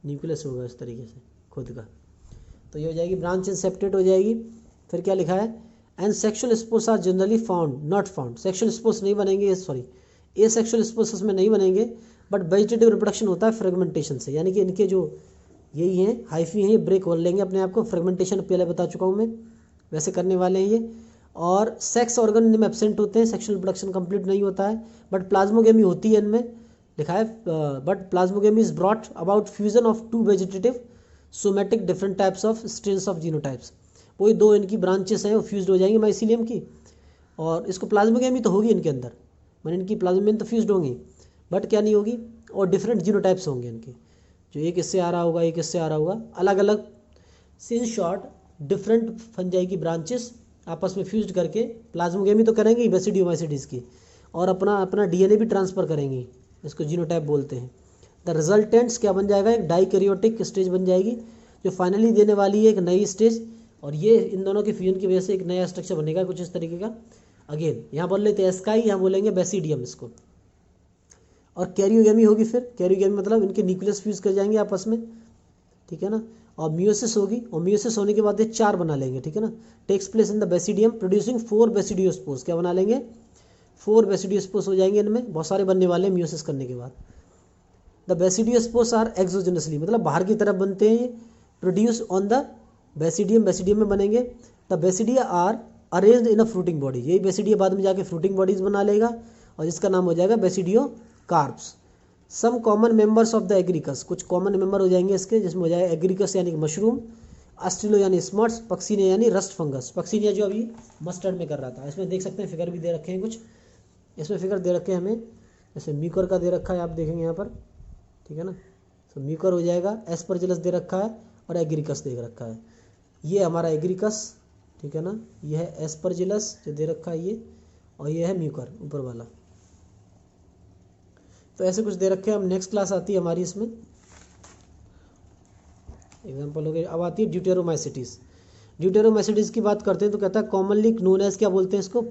न्यूक्लियस होगा इस तरीके से खुद का। तो ये हो जाएगी ब्रांच एंड सेप्टेड हो जाएगी। फिर क्या लिखा है? And sexual spores are generally found not found, sexual spores नहीं बनेंगे, सॉरी ए सेक्सुअल स्पोर्स में नहीं बनेंगे, बट वेजिटेटिव रिप्रोडक्शन होता है फ्रेगमेंटेशन से, यानी कि इनके जो यही हैं हाइफी हैं, ये ब्रेक हो लेंगे अपने आप को, फ्रेगमेंटेशन पहले बता चुका हूँ मैं, वैसे करने वाले हैं ये। और सेक्स ऑर्गन इनमें एब्सेंट होते हैं, सेक्सुअल रिप्रोडक्शन कंप्लीट नहीं होता है, बट प्लाज्मोगेमी होती है इनमें, लिखा है but plasmogamy is brought about fusion of two vegetative somatic different types of strains of genotypes. वही दो इनकी ब्रांचेस हैं वो फ्यूज हो जाएंगी माइसीलियम की, और इसको प्लाज्मोगेमी तो होगी इनके अंदर, मैंने इनकी प्लाज्मोगेमी तो फ्यूज होंगी, बट क्या नहीं होगी, और डिफरेंट जीनोटाइप्स होंगे इनके, जो एक इससे आ रहा होगा एक इससे आ रहा होगा, अलग अलग। इन शॉर्ट डिफरेंट फंजाई की ब्रांचेस आपस में फ्यूज करके प्लाज्मोगेमी तो करेंगी बेसिडियोमाइसिटीज़ की, और अपना अपना डीएनए भी ट्रांसफ़र करेंगी, इसको जीनोटाइप बोलते हैं। द रिजल्टेंट्स क्या बन जाएगा, एक डाइकैरियोटिक स्टेज बन जाएगी जो फाइनली देने वाली है एक नई स्टेज, और ये इन दोनों के फ्यूजन की वजह से एक नया स्ट्रक्चर बनेगा कुछ इस तरीके का। अगेन यहाँ बोल लेते हैं एस्काई, यहाँ बोलेंगे बेसिडियम इसको। और कैरियोगेमी होगी, फिर कैरियोगेमी मतलब इनके न्यूक्लियस फ्यूज कर जाएंगे आपस में, ठीक है ना। और मियोसिस होगी, और मियोसिस होने के बाद ये 4 बना लेंगे, ठीक है ना। Takes place in the basidium producing 4 basidiospores, क्या बना लेंगे 4 बेसिडियोस्पोर्स हो जाएंगे, इनमें बहुत सारे बनने वाले हैं मियोसिस करने के बाद। द बेसिडियोस्पोर्स आर एक्सोजेनसली, मतलब बाहर की तरफ बनते हैं ये, produce on the basidium, basidium में बनेंगे। The basidia are arranged in a fruiting body, यही बेसिडिया बाद में जाके फ्रूटिंग बॉडीज बना लेगा, और जिसका नाम हो जाएगा basidiocarps. Some common members of the Agaricus, कुछ कॉमन मेंबर हो जाएंगे इसके, जिसमें हो जाएगा एग्रीकस यानी कि मशरूम, अस्ट्रिलो यानी स्मर्ट्स, पक्सीनिया यानी रस्ट फंगस, पक्सीनिया जो अभी मस्टर्ड में कर रहा था। इसमें देख सकते हैं फिगर भी दे रखे हैं कुछ, इसमें फिगर दे रखे हैं हमें, जैसे म्यूकर का दे रखा है, आप देखेंगे यहाँ पर, ठीक है ना। तो म्यूकर हो जाएगा, एस्परजिलस दे रखा है, और एग्रीकस दे रखा है। ये हमारा एग्रीकस, ठीक है ना, ये है एस्परजिलस जो दे रखा है ये, और ये है म्यूकर ऊपर वाला। तो ऐसे कुछ दे रखे हैं। हम नेक्स्ट क्लास आती है हमारी, इसमें एग्जांपल हो गया। अब आती है ड्यूटेरोमाइसिटीज। ड्यूटेरोमाइसिटीज की बात करते हैं तो कहता है कॉमनली नोन एज, क्या बोलते हैं इसको,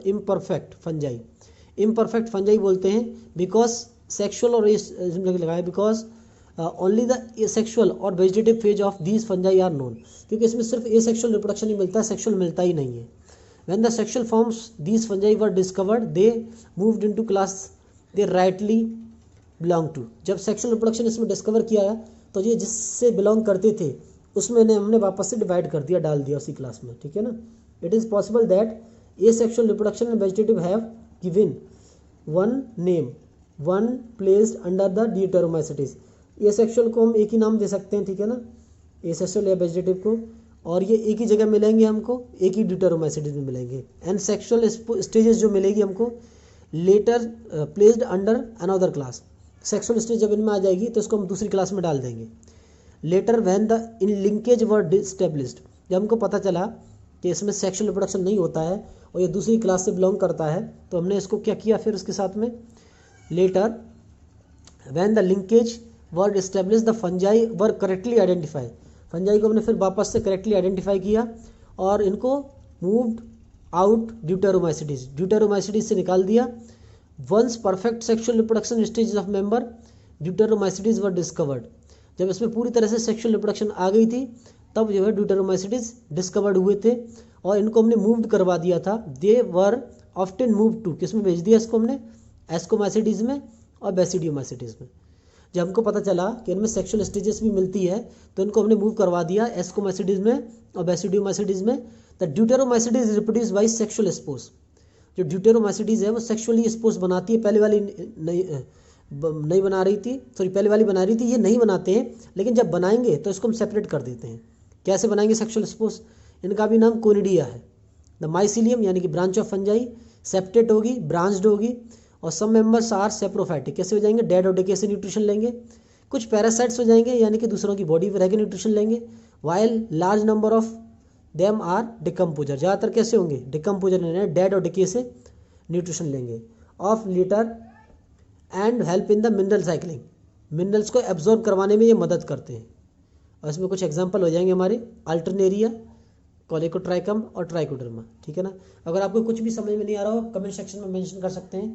इम्परफेक्ट फंजाई। इम्परफेक्ट फंजाई बोलते हैं बिकॉज सेक्शुअल, और लगाया because only the sexual or vegetative phase of these fungi are known, क्योंकि इसमें सिर्फ ए सेक्शुअल रिप्रोडक्शन ही मिलता है, सेक्शुअल मिलता ही नहीं है। When the sexual forms these fungi were discovered they moved into class they rightly belong to. जब सेक्शुअल रिप्रोडक्शन इसमें डिस्कवर किया है तो ये जिससे बिलोंग करते थे उसमें हमने वापस से डिवाइड कर दिया, डाल दिया उसी क्लास में, ठीक है ना। It is possible that A sexual reproduction and vegetative have given one name one placed under the deuteromycetes. A sexual को हम एक ही नाम दे सकते हैं, ठीक है ना, ए सेक्शुअल या वेजिटेटिव को, और ये एक ही जगह मिलेंगे हमको, एक ही ड्यूटेरोमाइसिटीज में मिलेंगे। एंड सेक्शुअल स्टेजेस जो मिलेगी हमको later placed under another class, sexual stage जब इनमें आ जाएगी तो इसको हम दूसरी क्लास में डाल देंगे। Letter when the in linkage were established, जब हमको पता चला कि इसमें सेक्सुअल रिप्रोडक्शन नहीं होता है और ये दूसरी क्लास से बिलोंग करता है, तो हमने इसको क्या किया फिर उसके साथ में, letter when the linkage were establish the fungi were correctly identify, fungi को हमने फिर वापस से करेक्टली आइडेंटिफाई किया और इनको मूव्ड आउट ड्यूटेरोमाइसिटीज, ड्यूटेरोमाइसिटीज से निकाल दिया। Once perfect sexual reproduction stage of member deuteromycetes were discovered, जब इसमें पूरी तरह से सेक्सुअल रिप्रोडक्शन आ गई थी तब जो है ड्यूटेरोमाइसिटीज डिस्कवर्ड हुए थे और इनको हमने मूव्ड करवा दिया था। दे वर ऑफ्टन मूव टू, किस में भेज दिया इसको हमने, एस्कोमाइसिटीज में और बेसिडियोमाइसिटीज में। जब हमको पता चला कि इनमें सेक्सुअल स्टेजेस भी मिलती है तो इनको हमने मूव करवा दिया एस्कोमाइसिटीज में और बेसिडियोमाइसिटीज में। The deuteromycetes reproduce by sexual spores, जो ड्यूटेरोमाइसिटीज है वो सेक्सुअली स्पोर्स बनाती है, पहले वाली नहीं बना रही थी, सॉरी पहले वाली बना रही थी, ये नहीं बनाते हैं, लेकिन जब बनाएंगे तो इसको हम सेपरेट कर देते हैं। कैसे बनाएंगे सेक्सुअल स्पोर्स, इनका भी नाम कोनिडिया है। द माइसीलियम यानी कि ब्रांच ऑफ फंजाई सेप्टेट होगी, ब्रांच्ड होगी, और सब मेंबर्स आर सेप्रोफाइटिक, कैसे हो जाएंगे, डेड और डिके से न्यूट्रिशन लेंगे। कुछ पैरासाइट्स हो जाएंगे यानी कि दूसरों की बॉडी में रह के न्यूट्रिशन लेंगे, while large number of them are decomposer, ज़्यादातर कैसे होंगे, डिकम्पोजर यानी डेड और डिके से न्यूट्रिशन लेंगे। Of litre and help in the mineral cycling, minerals को एब्जॉर्ब करवाने में ये मदद करते हैं। और इसमें कुछ एग्जांपल हो जाएंगे हमारे, अल्टरनेरिया, कोलेकोट्राइकम और ट्राइकोडर्मा, ठीक है ना। अगर आपको कुछ भी समझ में नहीं आ रहा हो कमेंट सेक्शन में मेंशन कर सकते हैं,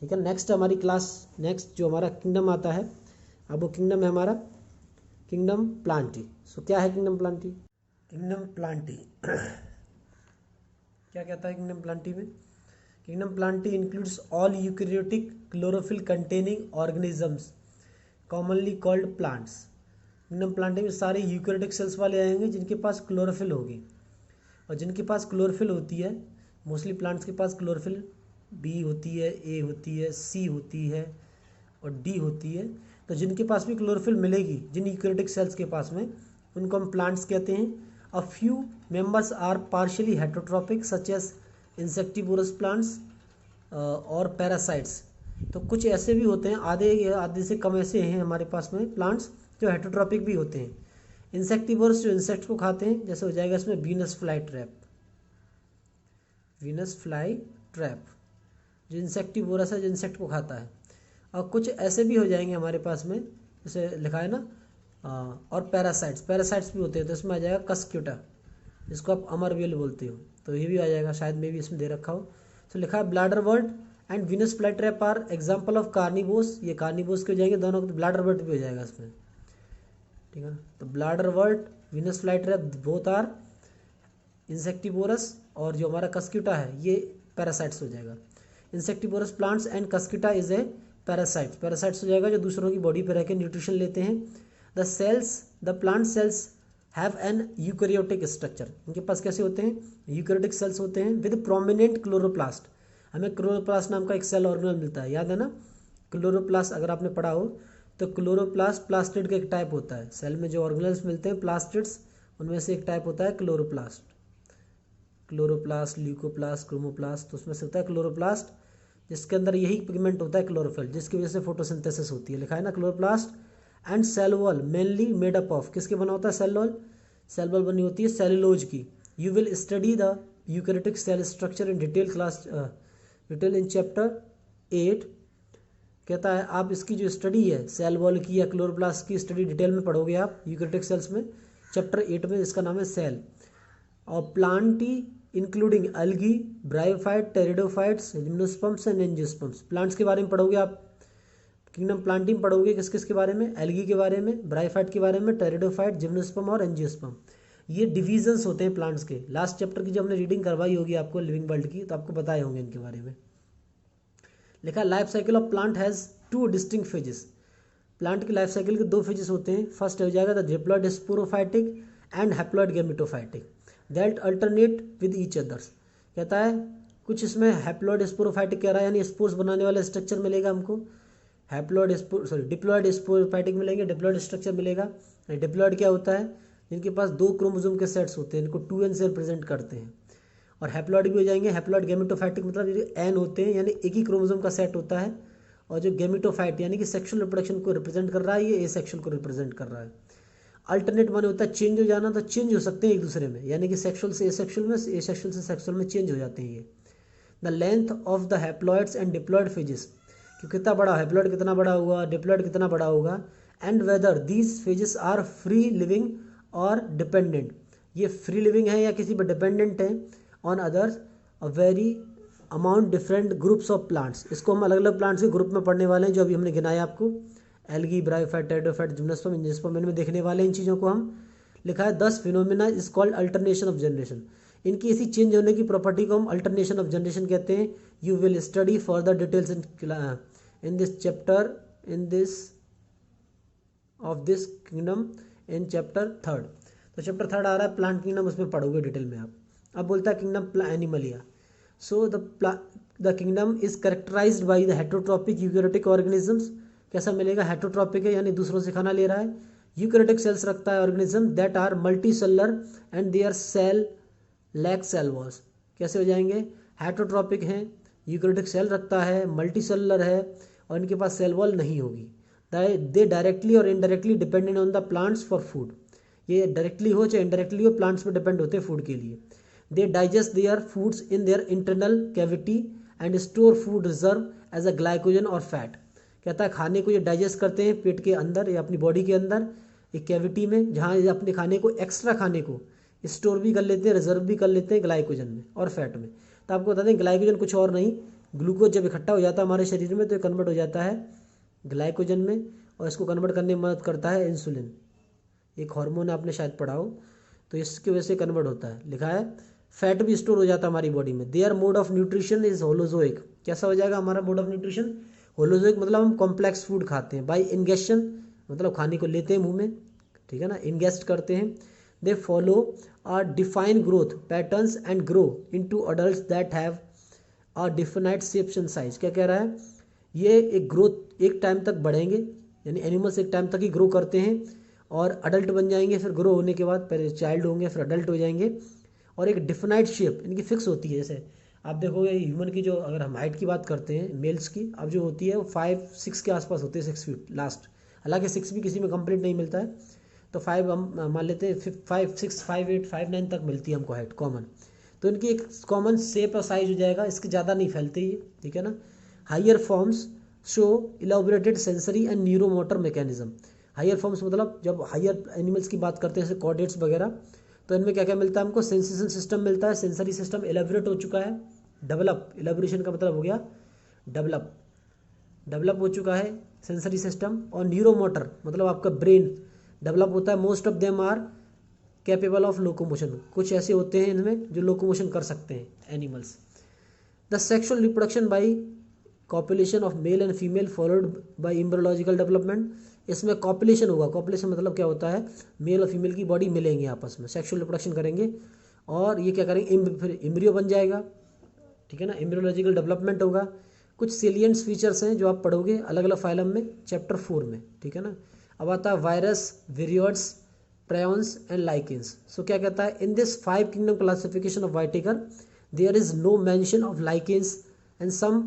ठीक है। नेक्स्ट हमारी क्लास, नेक्स्ट जो हमारा किंगडम आता है, अब वो किंगडम है हमारा किंगडम प्लांटी। सो क्या है किंगडम प्लांटी, किंगडम प्लांटी क्या कहता है किंगडम प्लांटी में, kingdom Plantae includes all eukaryotic chlorophyll containing organisms commonly called plants. Kingdom Plantae में सारे यूकैरियोटिक सेल्स वाले आएंगे जिनके पास क्लोरोफिल होगी, और जिनके पास क्लोरोफिल होती है, मोस्टली प्लांट्स के पास क्लोरोफिल बी होती है, ए होती है, सी होती है, और डी होती है। तो जिनके पास भी क्लोरोफिल मिलेगी, जिन यूकैरियोटिक सेल्स के पास में, उनको हम प्लांट्स कहते हैं। A few members are partially heterotrophic such as insectivorous plants or parasites. तो कुछ ऐसे भी होते हैं, आधे से कम ऐसे हैं हमारे पास में प्लांट्स जो हेटरोट्रॉपिक भी होते हैं। इंसेक्टिवोरस जो इंसेक्ट को खाते हैं, जैसे हो जाएगा इसमें Venus fly trap. Venus fly trap जो इंसेक्टिवोरस है, जो इंसेक्ट को खाता है। और कुछ ऐसे भी हो जाएंगे हमारे पास में, जैसे लिखा है ना, और पैरासाइट्स भी होते हैं। तो इसमें आ जाएगा कस्क्यूटा, जिसको आप अमरवेल बोलते हो, तो ये भी आ जाएगा, शायद मैं भी इसमें दे रखा हो। तो लिखा है bladderwort and Venus fly trap are example of carnivores. ये कार्निवोर्स के हो जाएंगे दोनों, तो ब्लैडर वर्ट भी हो जाएगा इसमें, ठीक है ना। तो bladderwort, Venus fly trap both are insectivorous, और जो हमारा कस्क्यूटा है ये पैरासाइट्स हो जाएगा। Insectivorous plants and cuscuta is a parasites हो जाएगा, जो दूसरों की बॉडी पर रह के न्यूट्रिशन लेते हैं। The plant cells have an eukaryotic structure. इनके पास कैसे होते हैं? यूकैरियोटिक सेल्स होते हैं विद प्रोमिनेंट क्लोरोप्लास्ट। हमें क्लोरोप्लास्ट नाम का एक सेल ऑर्गेनल मिलता है, याद है ना। क्लोरोप्लास्ट अगर आपने पढ़ा हो तो क्लोरोप्लास्ट प्लास्टिड का एक टाइप होता है। सेल में जो ऑर्गेनल्स मिलते हैं प्लास्टिड्स, उनमें से एक टाइप होता है क्लोरोप्लास्ट, ल्यूकोप्लास्ट, क्रोमोप्लास्ट। तो उसमें से होता है क्लोरोप्लास्ट, जिसके अंदर यही पिगमेंट होता है क्लोरोफिल, जिसकी वजह से फोटोसिंथेसिस होती है। लिखा है ना chloroplast. And cell wall mainly made up of, किसके बना होता है सेल वॉल बनी होती है सेलुलोज की। You will study the eukaryotic cell structure in detail in chapter 8। कहता है आप इसकी जो स्टडी है सेल वॉल की या क्लोरोप्लास्ट की स्टडी डिटेल में पढ़ोगे आप यूकैरियोटिक सेल्स में, चैप्टर 8 में। इसका नाम है सेल। और Plantae including algae, bryophyte, pteridophytes, gymnosperms and angiosperms. Plants के बारे में पढ़ोगे आप, किंगडम प्लांटिंग पढ़ोगे किस किस के बारे में? एल्गी के बारे में, ब्रायोफाइट के बारे में, टेरिडोफाइट, जिम्नोस्पर्म और एंजियोस्पर्म। ये डिविजन्स होते हैं प्लांट्स के। लास्ट चैप्टर की जब हमने रीडिंग करवाई होगी आपको लिविंग वर्ल्ड की, तो आपको बताए होंगे इनके बारे में। लिखा life cycle of plant has 2 distinct phases. Plant की लाइफ साइकिल के 2 फेजेस होते हैं। फर्स्ट हो जाएगा the diploid sporophytic and haploid gametophytic that alternate with each others. कहता है कुछ इसमें हैप्लॉयड स्पोरोफाइटिक कह रहा है, यानी स्पोर्स बनाने वाला स्ट्रक्चर मिलेगा हमको। डिप्लॉयड स्पोरोफाइटिक मिलेंगे, डिप्लॉयड स्ट्रक्चर मिलेगा। डिप्लॉयड क्या होता है? जिनके पास 2 क्रोमोसोम के सेट्स होते हैं, इनको 2n से रिप्रेजेंट करते हैं। और हैप्लॉयड भी हो जाएंगे। हैप्लॉयड गैमेटोफाइटिक मतलब n होते हैं, यानी एक ही क्रोमोसोम का सेट होता है। और जो गैमेटोफाइट यानी कि सेक्सुअल रिप्रोडक्शन को रिप्रेजेंट कर रहा है, ये एसेक्सुअल को रिप्रेजेंट कर रहा है। अल्टरनेट माने होता है चेंज हो जाना, तो चेंज हो सकते हैं एक दूसरे में, यानी कि सेक्सुअल से एसेक्सुअल में, एसेक्सुअल से सेक्सुअल में चेंज हो जाते हैं ये। The length of the haploids and diploid phases, कि कितना बड़ा हैप्लॉयड कितना बड़ा होगा, डिप्लॉयड कितना बड़ा होगा। And whether these phases are free living or dependent, ये फ्री लिविंग है या किसी पर डिपेंडेंट है on others. A very amount different groups of plants, इसको हम अलग अलग प्लांट्स के ग्रुप में पढ़ने वाले हैं, जो अभी हमने गिनाया आपको। Algae, bryophyte, pteridophyte, gymnosperm, angiosperm, इनमें देखने वाले इन चीज़ों को हम। लिखा है 10 phenomena is called alternation of generation. इनकी इसी चेंज होने की प्रॉपर्टी को हम अल्टरनेशन ऑफ जनरेशन कहते हैं। You will study further details in this chapter of this kingdom in chapter 3। तो चैप्टर 3 आ रहा है प्लांट किंगडम, उसमें पढ़ोगे डिटेल में आप। अब बोलता है kingdom Animalia. So the kingdom is characterized by the heterotrophic eukaryotic organisms. कैसा मिलेगा? हेटरोट्रॉपिक है, यानी दूसरों से खाना ले रहा है। यूकैरियोटिक सेल्स रखता है organism that are multicellular and their cell lack cell walls. कैसे हो जाएंगे? हेटरोट्रॉपिक हैं, यूकैरियोटिक सेल रखता है, मल्टी सेलुलर है, और इनके पास सेल वॉल नहीं होगी। दे डायरेक्टली और indirectly dependent on the plants for food. ये डायरेक्टली हो चाहे इनडायरेक्टली हो, प्लांट्स पर डिपेंड होते हैं फूड के लिए। They digest their foods in their internal cavity and store food reserve as a glycogen और फैट। कहता है खाने को ये डाइजेस्ट करते हैं पेट के अंदर या अपनी बॉडी के अंदर एक कैविटी में, जहाँ ये अपने खाने को, एक्स्ट्रा खाने को स्टोर भी कर लेते हैं, रिजर्व भी कर लेते हैं ग्लाइकोजन में और फैट में। तो आपको बता दें ग्लाइकोजन कुछ और नहीं, ग्लूकोज जब इकट्ठा हो जाता है हमारे शरीर में तो ये कन्वर्ट हो जाता है ग्लाइकोजन में, और इसको कन्वर्ट करने में मदद करता है इंसुलिन, एक हार्मोन आपने शायद पढ़ा हो, तो इसकी वजह से कन्वर्ट होता है। लिखा है फैट भी स्टोर हो जाता है हमारी बॉडी में। Their mode of nutrition is holozoic. कैसा हो जाएगा हमारा मोड ऑफ न्यूट्रिशन? होलोजोइक मतलब हम कॉम्प्लेक्स फूड खाते हैं। बाय इंगेशन मतलब खाने को लेते हैं मुंह में, ठीक है ना, इंगेस्ट करते हैं। They follow a define growth patterns and grow into adults that have a defined shapes and size. क्या कह रहा है? ये एक ग्रोथ एक टाइम तक बढ़ेंगे, यानी एनिमल्स एक टाइम तक ही ग्रो करते हैं और अडल्ट बन जाएंगे, फिर ग्रो होने के बाद पहले चाइल्ड होंगे फिर अडल्ट हो जाएंगे, और एक डिफिनाइट शेप इनकी फिक्स होती है। जैसे आप देखोगे ह्यूमन की जो, अगर हम हाइट की बात करते हैं मेल्स की, अब जो होती है वो 5-6 के आसपास होती है, 6 फीट लास्ट। हालांकि 6 भी किसी में कंप्लीट नहीं मिलता है, तो 5 हम मान लेते हैं, 5, 6, 5, 8, 5, 9 तक मिलती है हमको हाइट कॉमन। तो इनकी एक कॉमन शेप और साइज हो जाएगा, इसके ज़्यादा नहीं फैलते ये, ठीक है ना। Higher forms show elaborated sensory and neuromotor mechanism. Higher forms मतलब जब हायर एनिमल्स की बात करते हैं जैसे कॉर्डेट्स वगैरह, तो इनमें क्या क्या मिलता है हमको, सेंसेशन सिस्टम मिलता है, सेंसरी सिस्टम एलेबोरेट हो चुका है, डेवलप, एलेबोरेशन का मतलब हो गया डेवलप हो चुका है सेंसरी सिस्टम, और न्यूरोमोटर मतलब आपका ब्रेन डेवलप होता है। Most of them are capable of locomotion, कुछ ऐसे होते हैं इनमें जो लोकोमोशन कर सकते हैं animals. The sexual reproduction by copulation of male and female followed by embryological development. इसमें कॉपुलेशन होगा, कॉपुलेशन मतलब क्या होता है, मेल और फीमेल की बॉडी मिलेंगे आपस में, सेक्शुअल रिप्रोडक्शन करेंगे, और ये क्या करेंगे, फिर एम्ब्रियो बन जाएगा, ठीक है ना, एम्ब्रियोलॉजिकल डेवलपमेंट होगा। कुछ सेलियंट्स फीचर्स हैं जो आप पढ़ोगे अलग अलग फाइलम में, चैप्टर 4 में, ठीक है ना। अब आता है virus, viroids, prions and lichens. So क्या कहता है, in this 5 kingdom classification of Whittaker there is no mention of lichens and some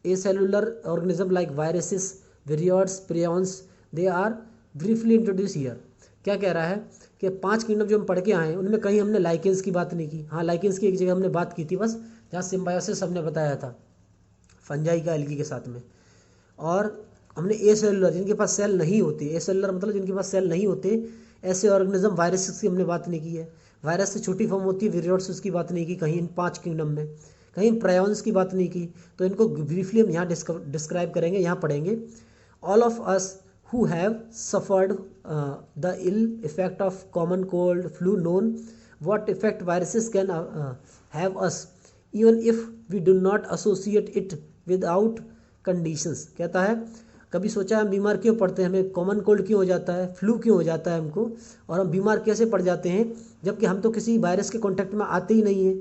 acellular organism like viruses, viroids, prions, they are briefly introduce here. क्या कह रहा है कि 5 किंगडम जो हम पढ़ के आए हैं उनमें कहीं हमने लाइकेंस की बात नहीं की। हाँ, लाइकेंस की एक जगह हमने बात की थी बस, जहाँ सिम्बायोसिस हमने बताया था फंजाई का एल्गी के साथ में। और हमने एसेलुलर, जिनके पास सेल नहीं होते, एसेलुलर मतलब जिनके पास सेल नहीं होते, ऐसे ऑर्गेनिज्म, वायरसेस की हमने बात नहीं की है। वायरस से छोटी फॉर्म होती है विरियोड्स, उसकी बात नहीं की कहीं इन 5 किंगडम में, कहीं प्रायॉन्स की बात नहीं की। तो इनको ब्रीफली हम यहाँ डिस्क्राइब करेंगे, यहाँ पढ़ेंगे। All of us who have suffered the ill effect of common cold, flu, known what effect viruses can have us, even if we do not associate it without conditions। कहता है कभी सोचा हम बीमार क्यों पड़ते हैं, हमें कॉमन कोल्ड क्यों हो जाता है, फ्लू क्यों हो जाता है हमको, और हम बीमार कैसे पड़ जाते हैं जबकि हम तो किसी वायरस के कांटेक्ट में आते ही नहीं है,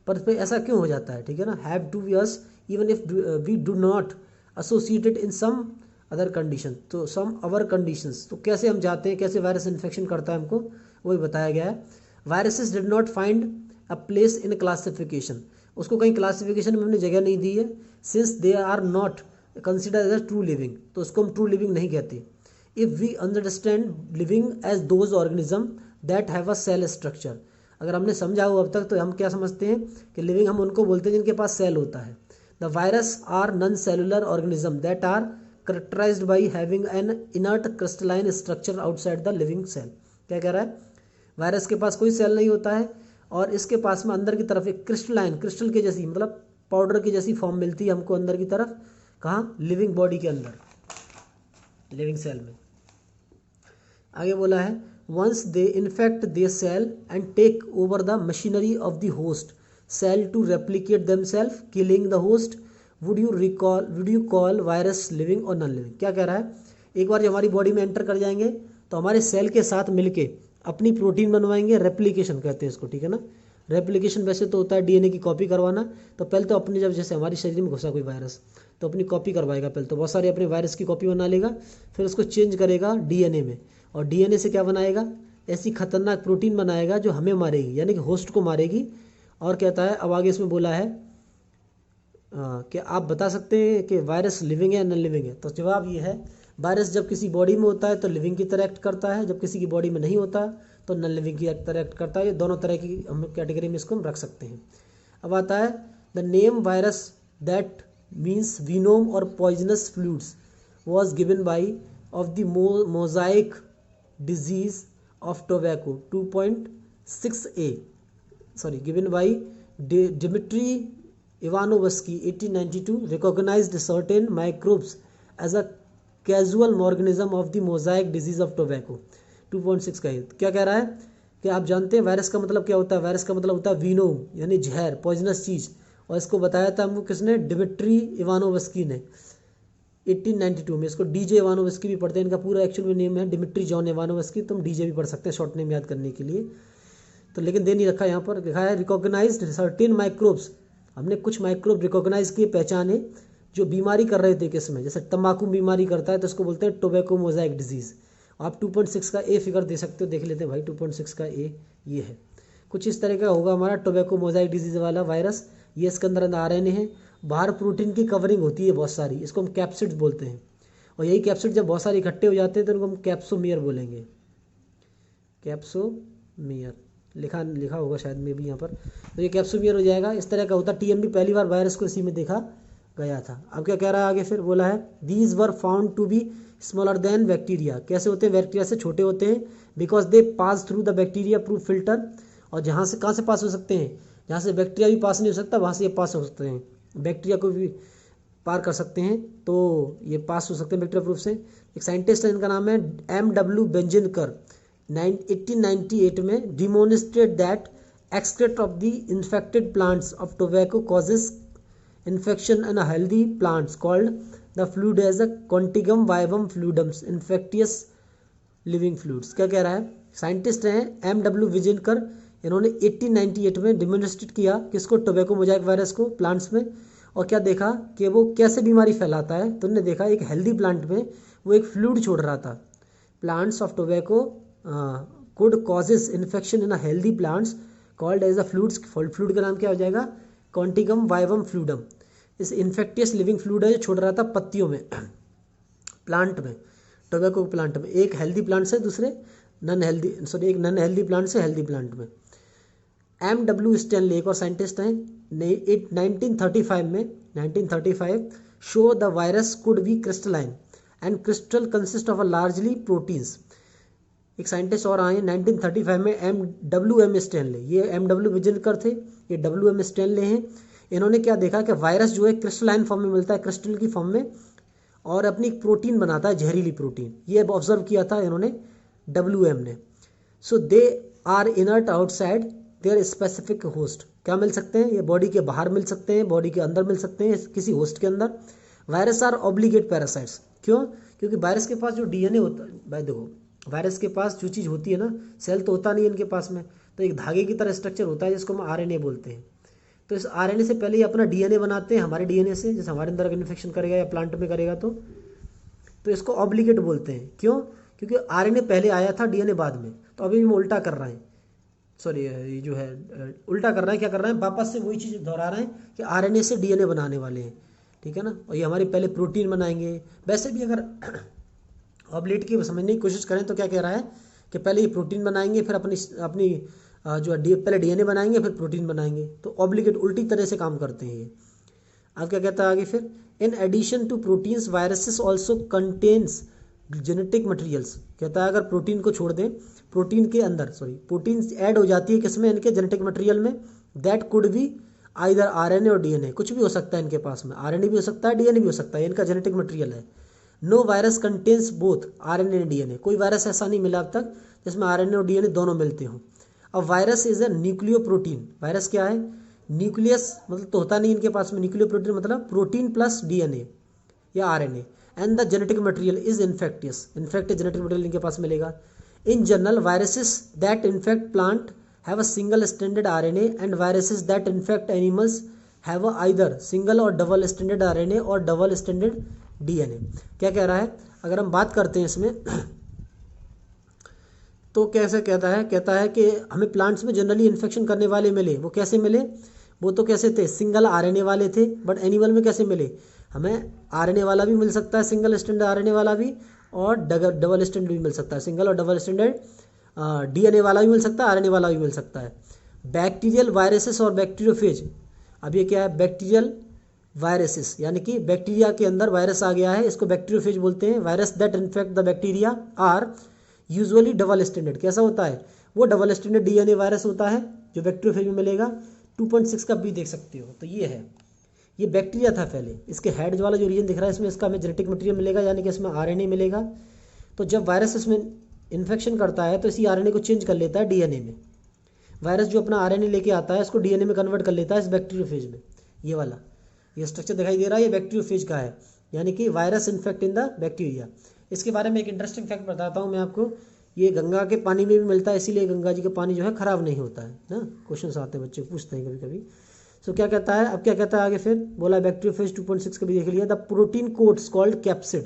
पर फिर ऐसा क्यों हो जाता है, ठीक है ना। Have to be us even if we do not associated in some other condition, तो सम अवर कंडीशंस, तो कैसे हम जाते हैं, कैसे वायरस इन्फेक्शन करता है हमको, वही बताया गया है। Viruses did not find a place in classification, उसको कहीं क्लासिफिकेशन में हमने जगह नहीं दी है, since they are not consider as true living, तो उसको हम ट्रू लिविंग नहीं कहते। If we understand living as those organism that have a cell structure, अगर हमने समझा हो अब तक, तो हम क्या समझते हैं कि लिविंग हम उनको बोलते हैं जिनके पास सेल होता है। The virus are non cellular organism that are characterized by having an inert crystalline structure outside the living cell। क्या कह रहा है, वायरस के पास कोई सेल नहीं होता है और इसके पास में अंदर की तरफ एक क्रिस्टलाइन, क्रिस्टल के जैसी मतलब पाउडर की जैसी फॉर्म मिलती है हमको अंदर की तरफ, कहाँ, लिविंग बॉडी के अंदर, लिविंग सेल में। आगे बोला है once they infect the cell and take over the machinery of the host cell to replicate themselves killing the host, would you call virus living or non living. क्या कह रहा है, एक बार जब हमारी बॉडी में एंटर कर जाएंगे तो हमारे सेल के साथ मिलके अपनी प्रोटीन बनवाएंगे, रेप्लिकेशन कहते हैं इसको, ठीक है ना। रेप्लिकेशन वैसे तो होता है डीएनए की कॉपी करवाना, तो पहले तो अपने, जब जैसे हमारे शरीर में घुसा कोई वायरस तो अपनी कॉपी करवाएगा, पहले तो बहुत सारे अपने वायरस की कॉपी बना लेगा, फिर उसको चेंज करेगा डीएनए में, और डीएनए से क्या बनाएगा, ऐसी खतरनाक प्रोटीन बनाएगा जो हमें मारेगी, यानी कि होस्ट को मारेगी। और कहता है, अब आगे इसमें बोला है कि आप बता सकते हैं कि वायरस लिविंग है या नॉन लिविंग है, तो जवाब ये है, वायरस जब किसी बॉडी में होता है तो लिविंग की तरह एक्ट करता है, जब किसी की बॉडी में नहीं होता तो नॉन लिविंग की तरह एक्ट करता है। ये दोनों तरह की हम कैटेगरी में इसको हम रख सकते हैं। अब आता है the name virus that means venom और poisonous fluids was given by of the mosaic disease of tobacco 2.6a, given by Dmitry Ivanovsky 1892 recognized certain microbes as a causal organism of the mosaic disease of tobacco 2.6 का। क्या कह रहा है कि आप जानते हैं वायरस का मतलब क्या होता है, वायरस का मतलब होता है वीनोम यानी जहर, पॉइजनस चीज़, और इसको बताया था हमको किसने, डिमिट्री इवानोवस्की ने 1892 में। इसको डीजे इवानोवस्की भी पढ़ते हैं, इनका पूरा एक्चुअल में नेम है डिमिट्री जॉन इवानोवस्की, तुम डीजे भी पढ़ सकते हैं शॉर्ट नेम याद करने के लिए, तो लेकिन दे नहीं रखा यहाँ पर, लिखा है रिकॉग्नाइज्ड सर्टेन माइक्रोब्स, हमने कुछ माइक्रोब रिकॉग्नाइज किए, पहचाने, जो बीमारी कर रहे थे किसमें, जैसे तंबाकू बीमारी करता है तो इसको बोलते हैं टोबैको मोजाइक डिजीज़। आप 2.6 का ए फिगर दे सकते हो, देख लेते हैं भाई 2.6 का ए ये है, कुछ इस तरह का होगा हमारा टोबैको मोजाइक डिजीज़ वाला वायरस। ये इसके अंदर आरएनए है, बाहर प्रोटीन की कवरिंग होती है बहुत सारी, इसको हम कैप्सिड्स बोलते हैं। और यही कैप्सिड जब बहुत सारे इकट्ठे हो जाते हैं तो उनको हम कैप्सोमियर बोलेंगे, कैप्सोमियर लिखा होगा शायद में भी यहाँ पर। तो ये कैप्सोमियर हो जाएगा, इस तरह का होता है। टीएमबी पहली बार वायरस को इसी में देखा गया था। अब क्या कह रहा है आगे, फिर बोला है these were found to be smaller than bacteria. कैसे होते हैं, बैक्टीरिया से छोटे होते हैं, because they pass through the bacteria proof filter. और जहाँ से कहाँ से पास हो सकते हैं, जहाँ से बैक्टीरिया भी पास नहीं हो सकता वहाँ से ये पास हो सकते हैं, बैक्टीरिया को भी पार कर सकते हैं, तो ये पास हो सकते हैं बैक्टीरिया प्रूफ से। एक साइंटिस्ट है, इनका नाम है M.W. बेंजिनकर, 1898 में demonstrate that extract of the infected plants of tobacco causes infection in a healthy plants called the fluid as a contigum vivum fluidums infectious living fluids। क्या कह रहा है, साइंटिस्ट हैं M.W. बेंजिनकर, इन्होंने 1898 में डिमोनिस्ट्रेट किया किसको, टोबैको मोजाइक वायरस को प्लांट्स में। और क्या देखा कि वो कैसे बीमारी फैलाता है, तो उन्होंने देखा एक हेल्दी प्लांट में वो एक फ्लूइड छोड़ रहा था। Plants of tobacco could causes infection in a healthy plants called as a fluids. Fluid का नाम क्या हो जाएगा, कॉन्टिगम वाइवम फ्लूडम। इस इन्फेक्टियस लिविंग फ्लूइड है जो छोड़ रहा था पत्तियों में, प्लांट में, टोबैको प्लांट में। एक हेल्दी प्लांट से दूसरे नॉन हेल्दी, एक नॉन हेल्दी प्लांट से हेल्दी प्लांट में। M.W. स्टैनले एक और साइंटिस्ट हैं, 1935 show the virus could be crystalline and crystal consist of a largely proteins. एक साइंटिस्ट और आए 1935 में, M.W. स्टैनले। ये M.W. बेंजिनकर थे, ये W.M. स्टैनले हैं। इन्होंने क्या देखा कि वायरस जो है क्रिस्टलाइन फॉर्म में मिलता है, क्रिस्टल की फॉर्म में, और अपनी एक प्रोटीन बनाता है, जहरीली प्रोटीन। ये ऑब्जर्व किया था इन्होंने, WM ने। So they are inert outside their specific host. क्या मिल सकते हैं, ये बॉडी के बाहर मिल सकते हैं, बॉडी के अंदर मिल सकते हैं, किसी होस्ट के अंदर। Virus are obligate parasites. क्यों, क्योंकि वायरस के पास जो DNA होता है, भाई देखो वायरस के पास जो चीज़ होती है ना, सेल तो होता नहीं है इनके पास में, तो एक धागे की तरह स्ट्रक्चर होता है जिसको हम RNA बोलते हैं। तो इस RNA से पहले ये अपना DNA बनाते हैं, हमारे DNA से, जैसे हमारे अंदर इन्फेक्शन करेगा या प्लांट में करेगा तो इसको ऑब्लिगेट बोलते हैं। क्यों, क्योंकि RNA पहले आया था, DNA बाद में। तो अभी हम उल्टा कर रहे हैं, सॉरी ये जो है उल्टा कर रहे हैं। क्या कर रहे हैं, वापस से वही चीज़ दोहरा रहे हैं कि RNA से DNA बनाने वाले हैं, ठीक है ना। और ये हमारे पहले प्रोटीन बनाएंगे। वैसे भी अगर ऑब्लिगेट की समझने की कोशिश करें तो क्या कह रहा है कि पहले ये प्रोटीन बनाएंगे, फिर अपनी जो पहले DNA बनाएंगे, फिर प्रोटीन बनाएंगे। तो ऑब्लिगेट उल्टी तरह से काम करते हैं ये। अब क्या कहता है आगे, फिर in addition to proteins viruses also contains genetic materials. कहता है अगर प्रोटीन को छोड़ दें, प्रोटीन के अंदर प्रोटीन ऐड हो जाती है किसमें, इनके जेनेटिक मटेरियल में। That could be either RNA और DNA, कुछ भी हो सकता है इनके पास में, RNA भी हो सकता है, DNA भी हो सकता है, इनका जेनेटिक मटेरियल है। No virus contains both RNA and DNA। कोई वायरस ऐसा नहीं मिला अब तक जिसमें RNA और DNA दोनों मिलते हों। अब virus is a nucleo protein. Virus क्या है, न्यूक्लियस मतलब तो होता नहीं इनके पास में, न्यूक्लियो प्रोटीन मतलब प्रोटीन प्लस DNA या RNA, and the genetic material is infectious. Infective genetic material इनके पास मिलेगा। In general viruses that infect plant have a single stranded RNA and viruses that infect animals have a either single और डबल स्ट्रैंडेड RNA और डबल स्ट्रैंडेड DNA। क्या कह रहा है, अगर हम बात करते हैं इसमें तो कैसे कहता है कि हमें प्लांट्स में जनरली इन्फेक्शन करने वाले मिले। वो कैसे मिले, वो तो कैसे थे, सिंगल RNA वाले थे। बट एनिमल में कैसे मिले, हमें RNA वाला भी मिल सकता है, सिंगल स्ट्रैंडेड RNA वाला भी, और डबल स्ट्रैंडेड भी मिल सकता है, सिंगल और डबल स्ट्रैंडेड DNA वाला भी मिल सकता है, RNA वाला भी मिल सकता है। बैक्टीरियल वायरसेस और बैक्टीरियोफेज। अब ये क्या है, बैक्टीरियल वायरसेस यानी कि बैक्टीरिया के अंदर वायरस आ गया है, इसको बैक्टीरियोफेज बोलते हैं। Virus that infect the bacteria are usually double standard. कैसा होता है, वो डबल स्टैंडर्ड DNA वायरस होता है जो बैक्टीरियोफेज में मिलेगा। 2.6 का भी देख सकते हो। तो ये है, ये बैक्टीरिया था पहले। इसके हेड वाला जो रीजन दिख रहा है इसमें इसका हमें जेनेटिक मटेरियल मिलेगा, यानी कि इसमें RNA मिलेगा। तो जब वायरस इसमें इन्फेक्शन करता है तो इसी RNA को चेंज कर लेता है DNA में। वायरस जो अपना RNA लेके आता है इसको DNA में कन्वर्ट कर लेता है इस बैक्टीरियोफेज में। ये वाला ये स्ट्रक्चर दिखाई दे रहा है, ये बैक्टीरियोफेज का है, यानी कि virus infect in the bacteria. इसके बारे में एक इंटरेस्टिंग फैक्ट बताता हूँ मैं आपको। ये गंगा के पानी में भी मिलता है, इसीलिए गंगा जी का पानी जो है ख़राब नहीं होता है ना। क्वेश्चंस आते हैं, बच्चे पूछते हैं कभी कभी। सो क्या कहता है, अब क्या कहता है आगे फिर बोला बैक्टीरियोफेज 2.6 का भी देख लिया, the protein codes called capsid,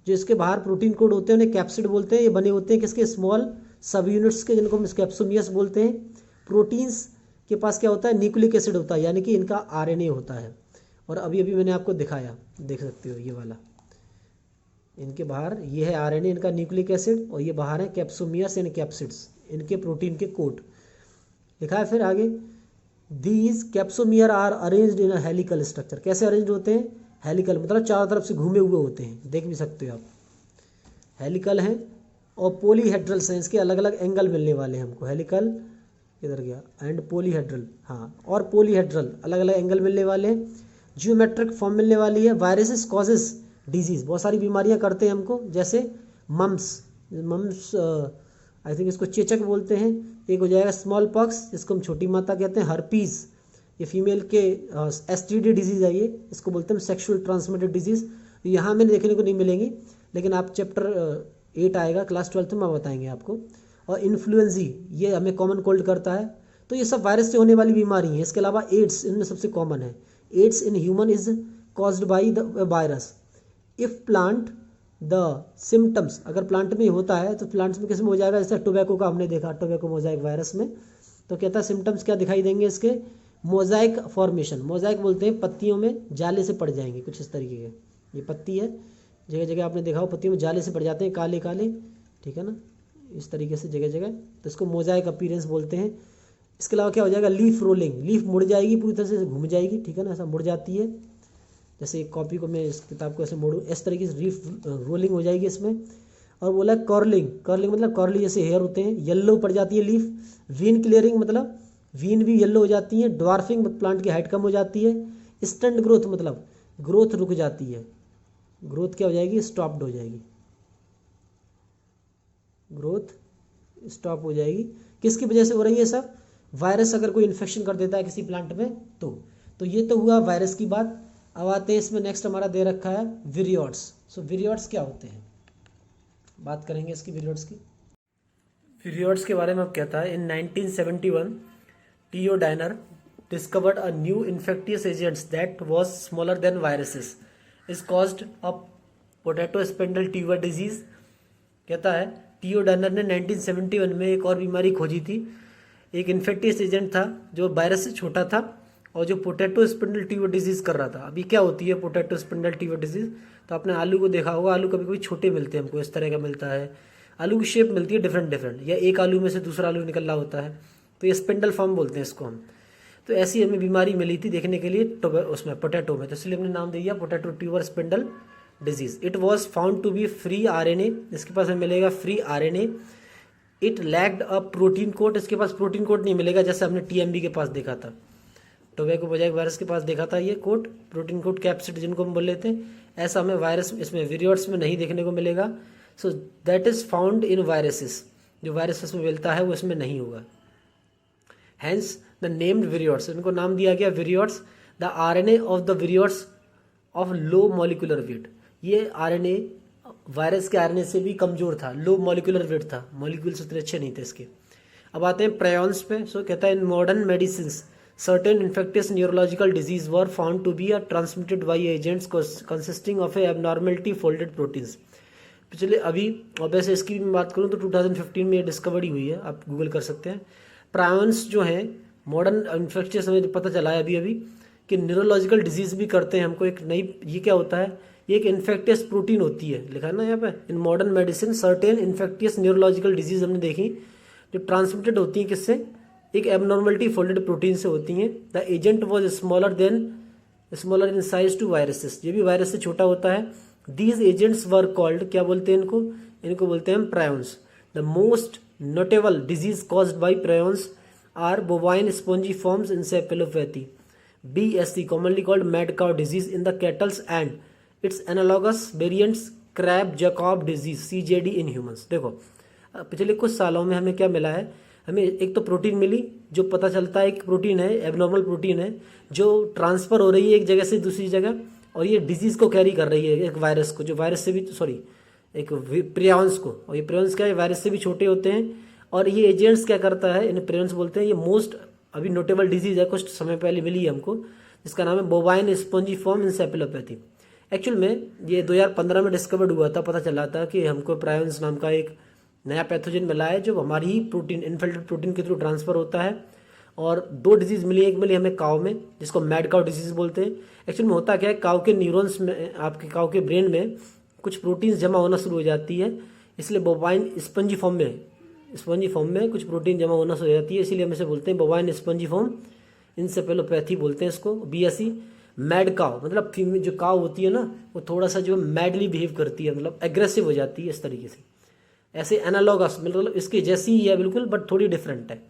जो इसके बाहर प्रोटीन कोड होते हैं उन्हें कैप्सिड बोलते हैं। ये बने होते हैं किसके, स्मॉल सब यूनिट्स के, जिनको हम कैप्सोमियस बोलते हैं। प्रोटीन्स के पास क्या होता है, न्यूक्लिक एसिड होता है, यानी कि इनका आरएनए होता है। और अभी अभी मैंने आपको दिखाया, देख सकते हो ये वाला, इनके बाहर ये है आरएनए, इनका न्यूक्लिक एसिड, और ये बाहर है कैप्सोमियस एंड कैप्सिड्स, इनके प्रोटीन के कोड लिखा है। फिर आगे these capsomere are arranged in a helical structure, कैसे अरेंज होते हैं, हेलिकल मतलब चारों तरफ से घूमे हुए होते हैं, देख भी सकते हो आप, हेलिकल हैं। और पॉलीहेड्रल्स हैं, इसके अलग अलग एंगल मिलने वाले हैं हमको, हेलिकल इधर गया एंड पॉलीहेड्रल, हाँ, और पॉलीहेड्रल अलग अलग एंगल मिलने वाले हैं। जियोमेट्रिक फॉर्म मिलने वाली है। वायरसेस कॉजेज डिजीज, बहुत सारी बीमारियां करते हैं हमको, जैसे मम्स आई थिंक इसको चेचक बोलते हैं। एक हो जाएगा स्मॉल पॉक्स, जिसको हम छोटी माता कहते हैं। हर्पीज, ये फीमेल के एसटीडी डिजीज है, ये इसको बोलते हैं सेक्सुअल ट्रांसमिटेड डिजीज। यहाँ में देखने को नहीं मिलेंगी, लेकिन आप चैप्टर 8 आएगा क्लास 12 में बताएंगे आपको। और इन्फ्लुएंजी, ये हमें कॉमन कोल्ड करता है। तो ये सब वायरस से होने वाली बीमारी है। इसके अलावा एड्स इनमें सबसे कॉमन है। AIDS in human is caused by the virus. If plant the symptoms, अगर प्लांट में होता है तो प्लांट्स में किस में हो जाएगा, जैसे टोबैको का हमने देखा, टोबैको मोजाइक वायरस में। तो कहता है सिम्टम्स क्या दिखाई देंगे इसके, मोजाइक फॉर्मेशन, मोजाइक बोलते हैं पत्तियों में जाले से पड़ जाएंगे कुछ इस तरीके के। ये पत्ती है, जगह जगह आपने देखा हो पत्तियों में जाले से पड़ जाते हैं, काले काले, ठीक है ना, इस तरीके से जगह जगह, तो इसको मोजाइक अपीयरेंस बोलते हैं। इसके अलावा क्या हो जाएगा, लीफ रोलिंग, लीफ मुड़ जाएगी, पूरी तरह से घूम जाएगी, ठीक है ना, ऐसा मुड़ जाती है। जैसे एक कॉपी को मैं, इस किताब को ऐसे मोड़ूँ, इस तरीके से लीफ रोलिंग हो जाएगी इसमें। और बोला कर्लिंग, कर्लिंग मतलब कर्ली जैसे हेयर होते हैं, येलो पड़ जाती है लीफ। वीन क्लियरिंग मतलब वीन भी येलो हो जाती है। ड्वार्फिंग, प्लांट की हाइट कम हो जाती है। स्टंट ग्रोथ मतलब ग्रोथ रुक जाती है, ग्रोथ क्या हो जाएगी, स्टॉप्ड हो जाएगी, ग्रोथ स्टॉप हो जाएगी। किसकी वजह से हो रही है सब, वायरस अगर कोई इन्फेक्शन कर देता है किसी प्लांट में तो ये तो हुआ वायरस की बात। अब आते हैं इसमें, नेक्स्ट हमारा दे रखा है विरियोट्स। सो विरियोट्स क्या होते हैं, बात करेंगे इसकी, विरियोट्स की। विरियोट्स के बारे में अब कहता है, in 1971 T O Diener discovered a new infectious agent that was smaller than viruses is caused a potato spindle tuber disease। कहता है टीओ डायनर ने 1971 में एक और बीमारी खोजी थी। एक इन्फेक्टियस एजेंट था जो वायरस से छोटा था और जो पोटैटो स्पिंडल ट्यूबर डिजीज कर रहा था। अभी क्या होती है पोटैटो स्पिंडल ट्यूबर डिजीज, तो आपने आलू को देखा होगा, आलू कभी कभी छोटे मिलते हैं हमको, इस तरह का मिलता है, आलू की शेप मिलती है डिफरेंट डिफरेंट, या एक आलू में से दूसरा आलू निकल रहा होता है, तो ये स्पिंडल फॉर्म बोलते हैं इसको हम। तो ऐसी हमें बीमारी मिली थी देखने के लिए उसमें पोटैटो में, तो इसलिए हमने नाम दे दिया potato tuber spindle disease. It was found to be free RNA, इसके पास हमें मिलेगा free RNA. It lacked a protein code, इसके पास प्रोटीन कोड नहीं मिलेगा जैसे हमने टीएमबी के पास देखा था, टोबैको मोजाइक वायरस के पास देखा था ये कोड, प्रोटीन कोड कैप्सिड जिनको हम बोल लेते हैं। ऐसा हमें वायरस इसमें विरियोट्स में नहीं देखने को मिलेगा। So that is found in viruses, जो वायरसेस में मिलता है वो इसमें नहीं होगा। हैंस द नेम्ड विरियोट्स, इनको नाम दिया गया viroids. The RNA of the viroids of low molecular weight, ये आरएनए वायरस के आरएनए से भी कमजोर था, लो मॉलिक्यूलर वेट था, मॉलिक्यूल्स उतने अच्छे नहीं थे इसके। अब आते हैं प्रायॉन्स पे। सो कहता है in modern medicine certain infectious neurological disease were found to be transmitted by agents consisting of a abnormality folded proteins। पिछले अभी और वैसे इसकी भी बात करूँ तो 2015 में ये डिस्कवरी हुई है, आप गूगल कर सकते हैं। प्रायॉन्स जो हैं मॉडर्न इन्फेक्शियस, हमें पता चला है अभी अभी कि न्यूरोलॉजिकल डिजीज भी करते हैं हमको। एक नई, ये क्या होता है, ये एक इन्फेक्टियस प्रोटीन होती है, लिखा है ना यहाँ पे, in modern medicine certain infectious neurological disease हमने देखी जो ट्रांसमिटेड होती हैं किससे, एक एबनॉर्मलिटी फोल्डेड प्रोटीन से होती हैं। The agent was smaller in size to viruses, ये भी वायरस से छोटा होता है। दीज एजेंट्स वर कॉल्ड, क्या बोलते हैं इनको, इनको बोलते हैं prions. The most notable disease caused by prions are bovine spongiforms encephalopathy, BSC commonly called mad cow disease in the cattles and its analogous variants crab Jakob disease CJD in humans। देखो पिछले कुछ सालों में हमें क्या मिला है, हमें एक तो प्रोटीन मिली जो पता चलता है एक प्रोटीन है, एबनॉर्मल प्रोटीन है जो ट्रांसफर हो रही है एक जगह से दूसरी जगह, और ये डिजीज को कैरी कर रही है, एक वायरस को, जो वायरस से भी एक प्रियॉन्स को, और ये प्रियॉन्स क्या है, वायरस से भी छोटे होते हैं। और ये एजेंट्स क्या करता है, इन प्रियॉन्स बोलते हैं, ये मोस्ट अभी नोटेबल डिजीज है, कुछ समय पहले मिली है हमको, जिसका नाम है बोवाइन स्पॉन्जिफॉर्म इंसेफेलोपैथी। एक्चुअल में ये 2015 में डिस्कवर्ड हुआ था, पता चला था कि हमको प्रायोन्स नाम का एक नया पैथोजन मिला है जो हमारी ही प्रोटीन, इन्फिल्ट्रेट प्रोटीन के थ्रू ट्रांसफर होता है। और 2 डिजीज मिली, एक मिली हमें काव में जिसको मैड काव डिजीज बोलते हैं। एक्चुअल में होता क्या है, काव के न्यूरॉन्स में, आपके काव के ब्रेन में कुछ प्रोटीन्स जमा होना शुरू हो जाती है, इसलिए बोवाइन स्पंजीफॉर्म में कुछ प्रोटीन जमा होना शुरू हो जाती है, इसीलिए हम इसे बोलते हैं बोवाइन स्पंजीफॉर्म इंसेफेलोपैथी बोलते हैं इसको, BSE। मैड काव मतलब फीमेल जो काव होती है ना, वो थोड़ा सा जो मैडली बिहेव करती है, मतलब एग्रेसिव हो जाती है इस तरीके से। ऐसे एनालॉगस मतलब इसके जैसी ही है बिल्कुल, बट थोड़ी डिफरेंट है।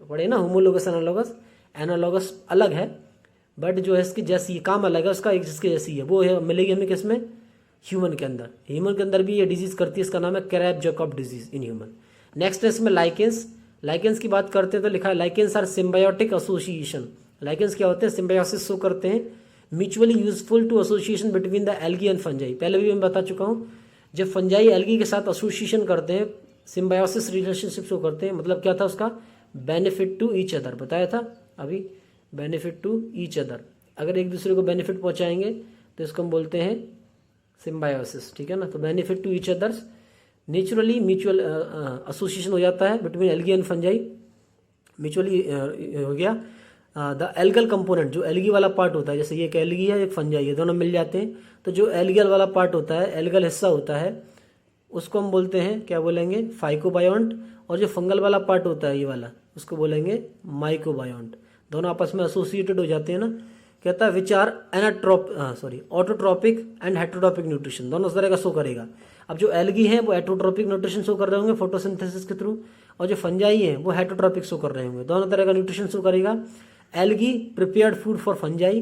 पढ़े ना, होमोलोगस एनालॉगस अलग है, बट जो है इसकी जैसी, काम अलग है उसका, एक जिसके जैसी है वो है, मिलेगी हमें किसमें, ह्यूमन के अंदर भी ये डिजीज करती है, इसका नाम है crab Jacob disease in human. Next है इसमें लाइकेंस की बात करते हैं तो लिखा है lichens are symbiotic association. Lichens क्या होते हैं, सिम्बायोसिस शो करते हैं, mutually useful to association between the algae and fungi. पहले भी मैं बता चुका हूँ, जब फंजाई एल्गी के साथ एसोसिएशन करते हैं, सिम्बायोसिस रिलेशनशिप शो करते हैं, मतलब क्या था उसका, बेनिफिट टू ईच अदर, बताया था अभी, बेनिफिट टू ईच अदर। अगर एक दूसरे को बेनिफिट पहुंचाएंगे तो इसको हम बोलते हैं सिम्बायोसिस, ठीक है ना। तो benefit to each others, naturally mutual association हो जाता है between algae and fungi, mutually हो गया। द एल्गल कंपोनेंट, जो एल्गी वाला पार्ट होता है, जैसे ये एक एल्गी है एक फंजाई है, दोनों मिल जाते हैं, तो जो एल्गल वाला पार्ट होता है, एल्गल हिस्सा होता है, उसको हम बोलते हैं, क्या बोलेंगे, फाइकोबायोन्ट। और जो फंगल वाला पार्ट होता है ये वाला, उसको माइकोबायोन्ट। दोनों आपस में एसोसिएटेड हो जाते हैं ना। कहता है which are autotrophic and heterotrophic nutrition, दोनों तरह का शो करेगा। अब जो एल्गी है वो हेटरोट्रॉपिक न्यूट्रिशन शो कर रहे होंगे फोटोसिंथेसिस के थ्रू, और जो फंजाई है वो हेटरोट्रॉपिक शो कर रहे होंगे, दोनों तरह का न्यूट्रिशन शो करेगा। Algae prepared food for fungi,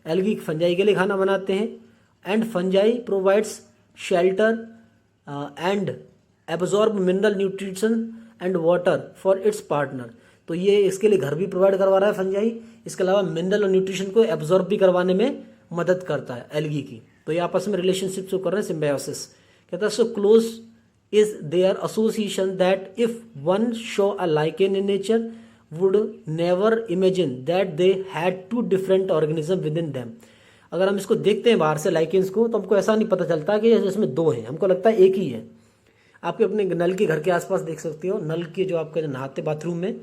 algae fungi के लिए खाना बनाते हैं, and fungi provides shelter and absorb mineral nutrition and water for its partner. तो ये इसके लिए घर भी प्रोवाइड करवा रहा है फंजाई, इसके अलावा मिनरल और न्यूट्रिशन को एब्जॉर्ब भी करवाने में मदद करता है एल्गी की। तो ये आपस में रिलेशनशिप शो कर रहे हैं, सिम्बायोसिस। कहता है so close is their association that if one show a lichen in nature would never imagine that they had 2 different organism within them. अगर हम इसको देखते हैं बाहर से लाइकेन्स को, तो हमको ऐसा नहीं पता चलता कि इसमें 2 हैं, हमको लगता है एक ही है। आपके अपने नल के घर के आसपास देख सकते हो, नल के जो आपके नहाते बाथरूम में,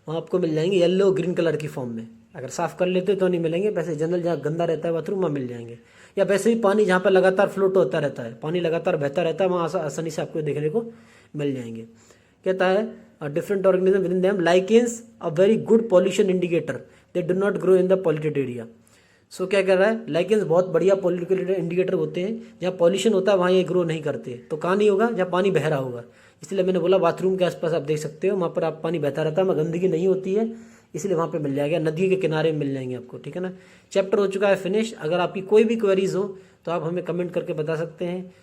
वहाँ आपको मिल जाएंगे येलो ग्रीन कलर की फॉर्म में। अगर साफ कर लेते तो नहीं मिलेंगे, वैसे जनरल जहाँ गंदा रहता है बाथरूम वहाँ मिल जाएंगे। या वैसे ही पानी जहाँ पर लगातार फ्लोट होता रहता है, पानी लगातार बहता रहता है, वहाँ आसानी से आपको देखने को मिल जाएंगे। कहता है different organism within them, lichens a very good pollution indicator, they do not grow in the polluted area. So क्या कर रहा है, लाइकेन्स बहुत बढ़िया पॉल्यूशन इंडिकेटर होते हैं, जहाँ पॉल्यूशन होता है वहाँ ये ग्रो नहीं करते। तो कहाँ नहीं होगा, जहाँ पानी बह रहा होगा। इसलिए मैंने बोला बाथरूम के आसपास आप देख सकते हो, वहाँ पर आप पानी बहता रहता है, वहाँ गंदगी नहीं होती है, इसलिए वहाँ पे मिल जाएगा। नदी के किनारे मिल जाएंगे आपको, ठीक है ना। चैप्टर हो चुका है फिनिश। अगर आपकी कोई भी क्वेरीज हो तो आप हमें कमेंट करके बता सकते हैं,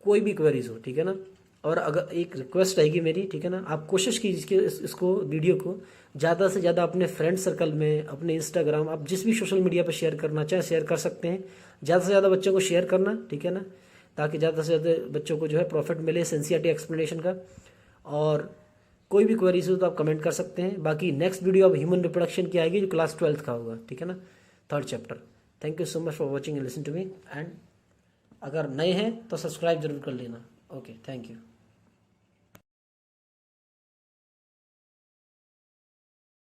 कोई भी क्वेरीज हो, ठीक है ना। और अगर एक रिक्वेस्ट रहेगी मेरी, ठीक है ना, आप कोशिश कीजिए इसको वीडियो को ज़्यादा से ज़्यादा अपने फ्रेंड सर्कल में, अपने इंस्टाग्राम, आप जिस भी सोशल मीडिया पर शेयर करना चाहें शेयर कर सकते हैं। ज़्यादा से ज़्यादा बच्चों को शेयर करना, ठीक है ना, ताकि ज़्यादा से ज़्यादा बच्चों को जो है प्रॉफिट मिले एनसीईआरटी एक्सप्लेनेशन का। और कोई भी क्वेरीज हो तो आप कमेंट कर सकते हैं। बाकी नेक्स्ट वीडियो अब ह्यूमन रिप्रोडक्शन की आएगी, जो क्लास 12th का होगा, ठीक है ना, 3rd chapter. Thank you so much for watching and listen to me. And अगर नए हैं तो सब्सक्राइब जरूर कर लेना। Okay, thank you.